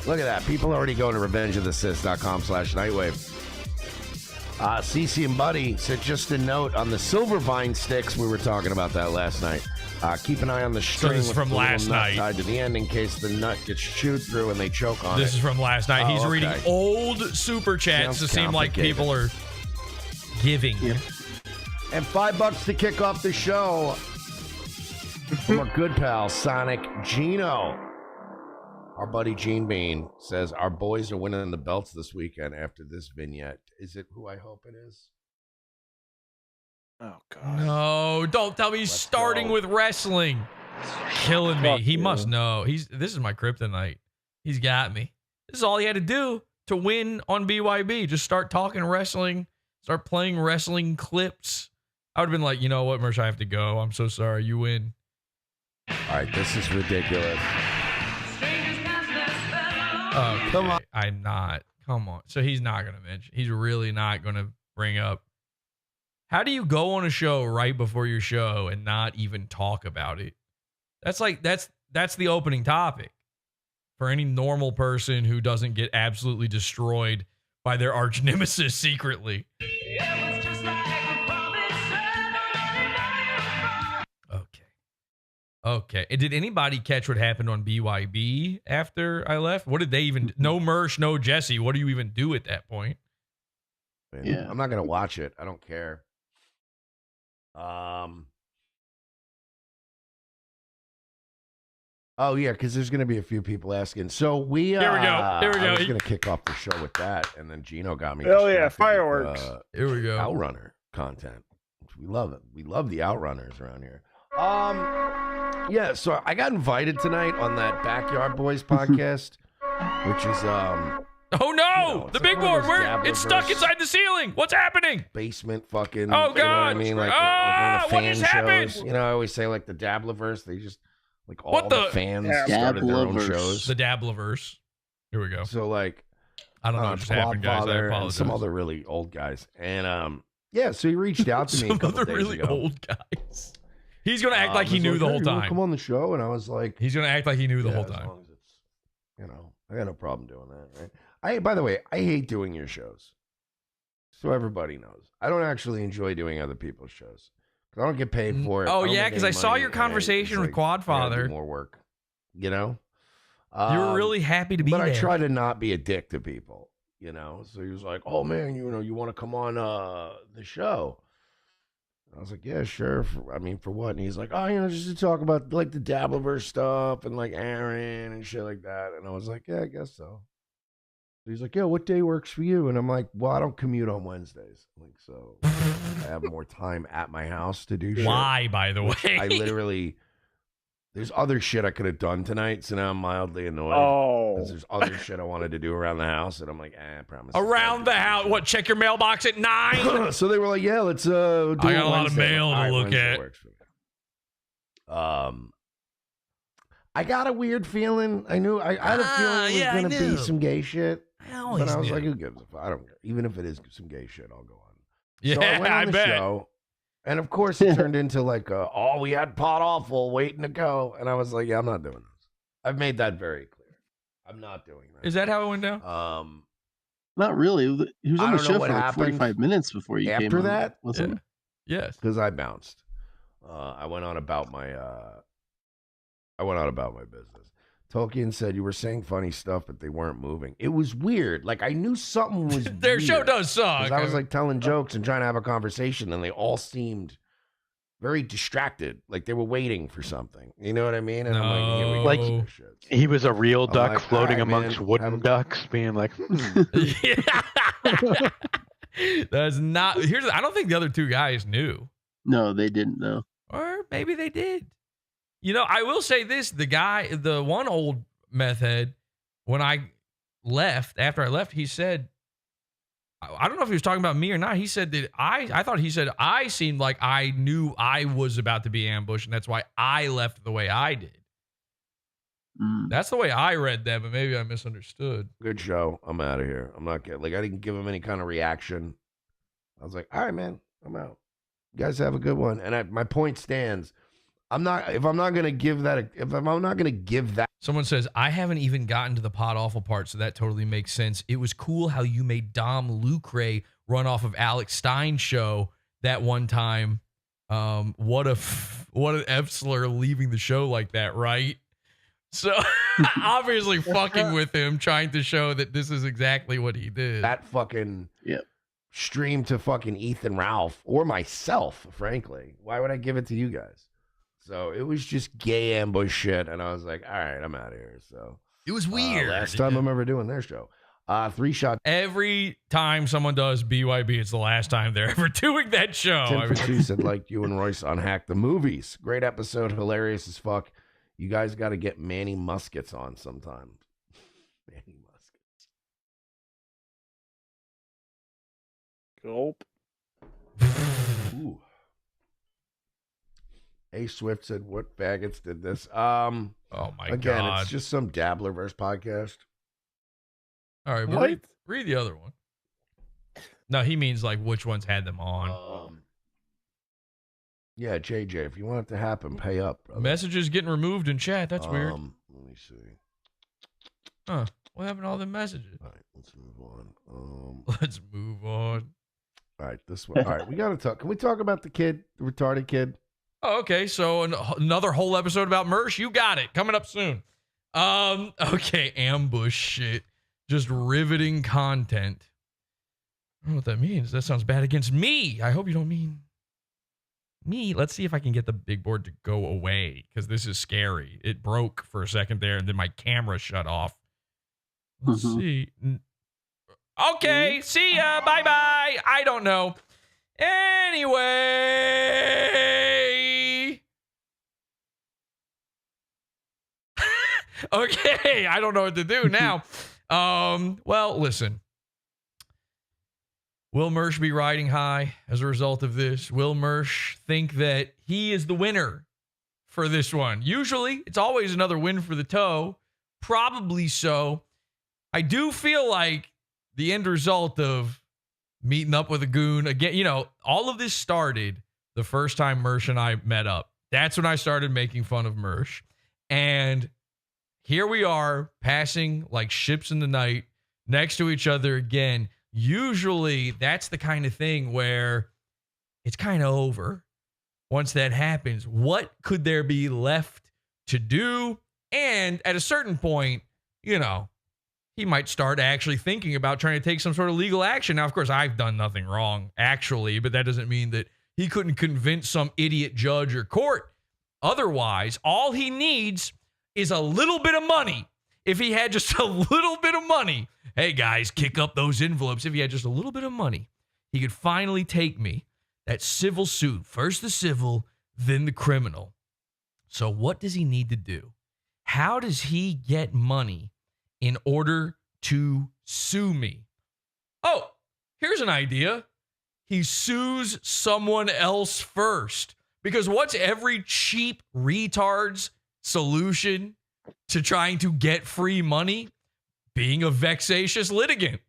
Look at that. People already going to revengeofthesys.com/Nightwave. CC and Buddy said, just a note on the silver vine sticks. We were talking about that last night. Keep an eye on the string. So this is from last night. Tied to the end in case the nut gets chewed through and they choke on it. This is from last night. He's reading old super chats to seem like people are giving. Yeah. And $5 to kick off the show from our good pal, Sonic Gino. Our buddy Gene Bean says, our boys are winning the belts this weekend after this vignette. Is it who I hope it is? Oh, God. No, don't tell me he's starting with wrestling. Killing me. He must know. This is my kryptonite. He's got me. This is all he had to do to win on BYB. Just start talking wrestling. Start playing wrestling clips. I would have been like, you know what, Mersh, I have to go. I'm so sorry. You win. All right, this is ridiculous. Okay, come on. I'm not. Come on. So he's not going to mention. He's really not going to bring up. How do you go on a show right before your show and not even talk about it? That's the opening topic for any normal person who doesn't get absolutely destroyed by their arch nemesis secretly. Okay. And did anybody catch what happened on BYB after I left? What did they even? No Mersh, no Jesse. What do you even do at that point? Yeah. I'm not gonna watch it. I don't care. Oh yeah, because there's gonna be a few people asking. So we Here we go. Here we go. I was gonna kick off the show with that, and then Gino got me. Hell yeah, distracted with, fireworks. Here we go. Outrunner content. We love it. We love the Outrunners around here. Yeah, so I got invited tonight on that Backyard Boys podcast, which is Oh no! The big board, where it's stuck inside the ceiling. What's happening? Basement fucking. Oh You know what I God! mean? Like, what fan just happened? shows. You know, I always say like the Dabbleverse. They just like all What the the- fans started their own Dabbleverse. shows. The Dabbleverse. Here we go. So like, I don't know what just happened, guys. I Quadfather and apologize. some other really old guys, and yeah, so he reached out to me a Some couple other days really ago. old guys. He's gonna act like he He's knew the "Hey, whole you wanna time. Come on the show, and I was like, He's gonna act like he knew the yeah, whole as time. long as it's, you know, I got no problem doing that, right? By the way, I hate doing your shows. So everybody knows. I don't actually enjoy doing other people's shows. 'Cause I don't get paid for it. Oh, I don't yeah, make 'cause any I saw money, your and conversation it's with like, I gotta do Quadfather. more work, you know? You were really happy to be but there. I try to not be a dick to people, you know? So he was like, oh, man, you know, you want to come on the show? I was like, yeah, sure. For what? And he's like, oh, you know, just to talk about like the Dabbleverse stuff and like Aaron and shit like that. And I was like, yeah, I guess so. He's like, yeah, what day works for you? And I'm like, well, I don't commute on Wednesdays. Like, so I have more time at my house to do shit. Why, by the Which way? I literally, there's other shit I could have done tonight. So now I'm mildly annoyed. Oh. Because there's other shit I wanted to do around the house. And I'm like, I promise. Around the house. What? Check your mailbox at 9. So they were like, yeah, let's do I it got a lot of Wednesday. mail All to right, look Wednesday at. works for me. I got a weird feeling. I had a feeling it was gonna be some gay shit. But I was like, who gives a fuck? I don't care. Even if it is some gay shit, I'll go on. So I went on the bet. show, and of course it turned into like, oh, we had Pot Awful waiting to go, and I was like, yeah, I'm not doing this. I've made that very clear. I'm not doing that. Is that how it went down? Not really. He was I on the don't know what for like happened 45 minutes before you came after on, that. wasn't it? Yes, because I bounced. I went on about my business. Tolkien said you were saying funny stuff, but they weren't moving. It was weird. Like I knew something was Their show weird. does suck. 'Cause I was like telling jokes and trying to have a conversation, and they all seemed very distracted, like they were waiting for something. You know what I mean? And I'm like, here we go. Like with this shit. he was a real I'm duck like, floating "All right, amongst man, wooden ducks, being like, That's not. I don't think the other two guys knew. No, they didn't know. Or maybe they did. You know, I will say this: the one old meth head, when I left, after I left, he said, I don't know if he was talking about me or not. He said that I thought he said I seemed like I knew I was about to be ambushed, and that's why I left the way I did. That's the way I read that, but maybe I misunderstood. Good show. I'm out of here. I'm not getting, like, I didn't give him any kind of reaction. I was like, all right, man, I'm out. You guys have a good one. And my point stands. If I'm not going to give that. Someone says, I haven't even gotten to the Pot Awful part, so that totally makes sense. It was cool how you made Dom Lucre run off of Alex Stein's show that one time. What an F slur leaving the show like that, right? So obviously fucking with him, trying to show that this is exactly what he did. That fucking stream to fucking Ethan Ralph or myself, frankly. Why would I give it to you guys? So it was just gay ambush shit, and I was like, all right, I'm out of here. So it was weird. Last time I'm ever doing their show. 3 shot. Every time someone does BYB, it's the last time they're ever doing that show. Tim for two said, like you and Royce unhack the movies. Great episode, hilarious as fuck. You guys got to get Manny Muskets on sometime. Manny Muskets. Gulp. Ooh. A Swift said, "What faggots did this?" Oh my again, God. it's just some Dabbleverse podcast. All right, but read the other one. No, he means like which ones had them on. Yeah, JJ, if you want it to happen, pay up. Brother. Messages getting removed in chat. That's weird. Let me see. Huh? What happened to all the messages? All right, let's move on. Let's move on. All right, this one. All right, we got to talk. Can we talk about the kid, the retarded kid? Oh, okay. So another whole episode about Mersh. You got it. Coming up soon. Okay. Ambush shit. Just riveting content. I don't know what that means. That sounds bad against me. I hope you don't mean me. Let's see if I can get the big board to go away because this is scary. It broke for a second there and then my camera shut off. Let's see. Okay. See ya. Bye-bye. I don't know. Anyway. Okay. I don't know what to do now. Well, listen. Will Mersh be riding high as a result of this? Will Mersh think that he is the winner for this one? Usually, it's always another win for the toe. Probably so. I do feel like the end result of meeting up with a goon again, you know, all of this started the first time Mersh and I met up. That's when I started making fun of Mersh. And here we are passing like ships in the night next to each other again. Usually that's the kind of thing where it's kind of over once that happens. What could there be left to do? And at a certain point, you know, he might start actually thinking about trying to take some sort of legal action. Now, of course, I've done nothing wrong, actually, but that doesn't mean that he couldn't convince some idiot judge or court. Otherwise, all he needs is a little bit of money. If he had just a little bit of money, hey, guys, kick up those envelopes. If he had just a little bit of money, he could finally take me that civil suit. First the civil, then the criminal. So what does he need to do? How does he get money in order to sue me? Oh, here's an idea. He sues someone else first. Because what's every cheap retard's solution to trying to get free money? Being a vexatious litigant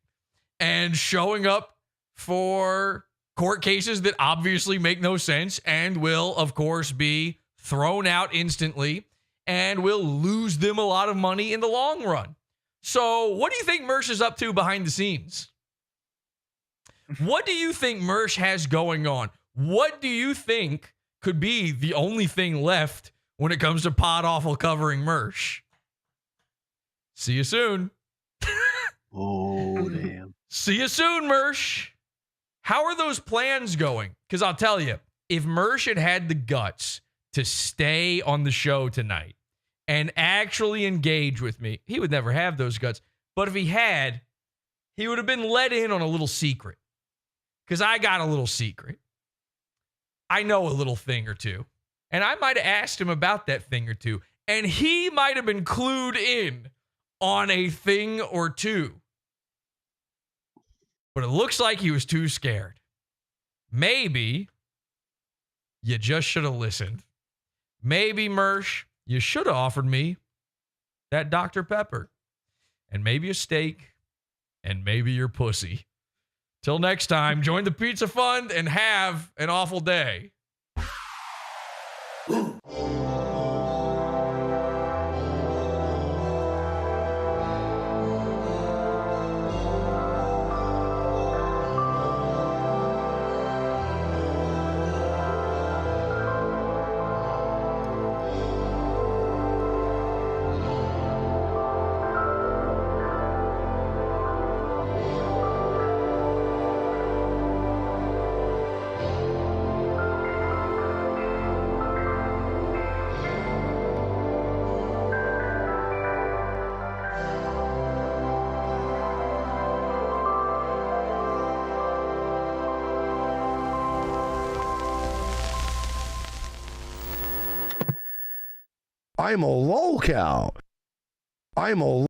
and showing up for court cases that obviously make no sense and will, of course, be thrown out instantly and will lose them a lot of money in the long run. So what do you think Mersh is up to behind the scenes? What do you think Mersh has going on? What do you think could be the only thing left when it comes to Pod Awful covering Mersh? See you soon. Oh, damn. See you soon, Mersh. How are those plans going? Because I'll tell you, if Mersh had the guts to stay on the show tonight and actually engage with me, he would never have those guts. But if he had, he would have been let in on a little secret. Because I got a little secret. I know a little thing or two. And I might have asked him about that thing or two. And he might have been clued in on a thing or two. But it looks like he was too scared. Maybe you just should have listened. Maybe, Mersh, you should have offered me that Dr. Pepper. And maybe a steak. And maybe your pussy. Till next time, join the Pizza Fund and have an awful day. I'm a lolcow. I'm a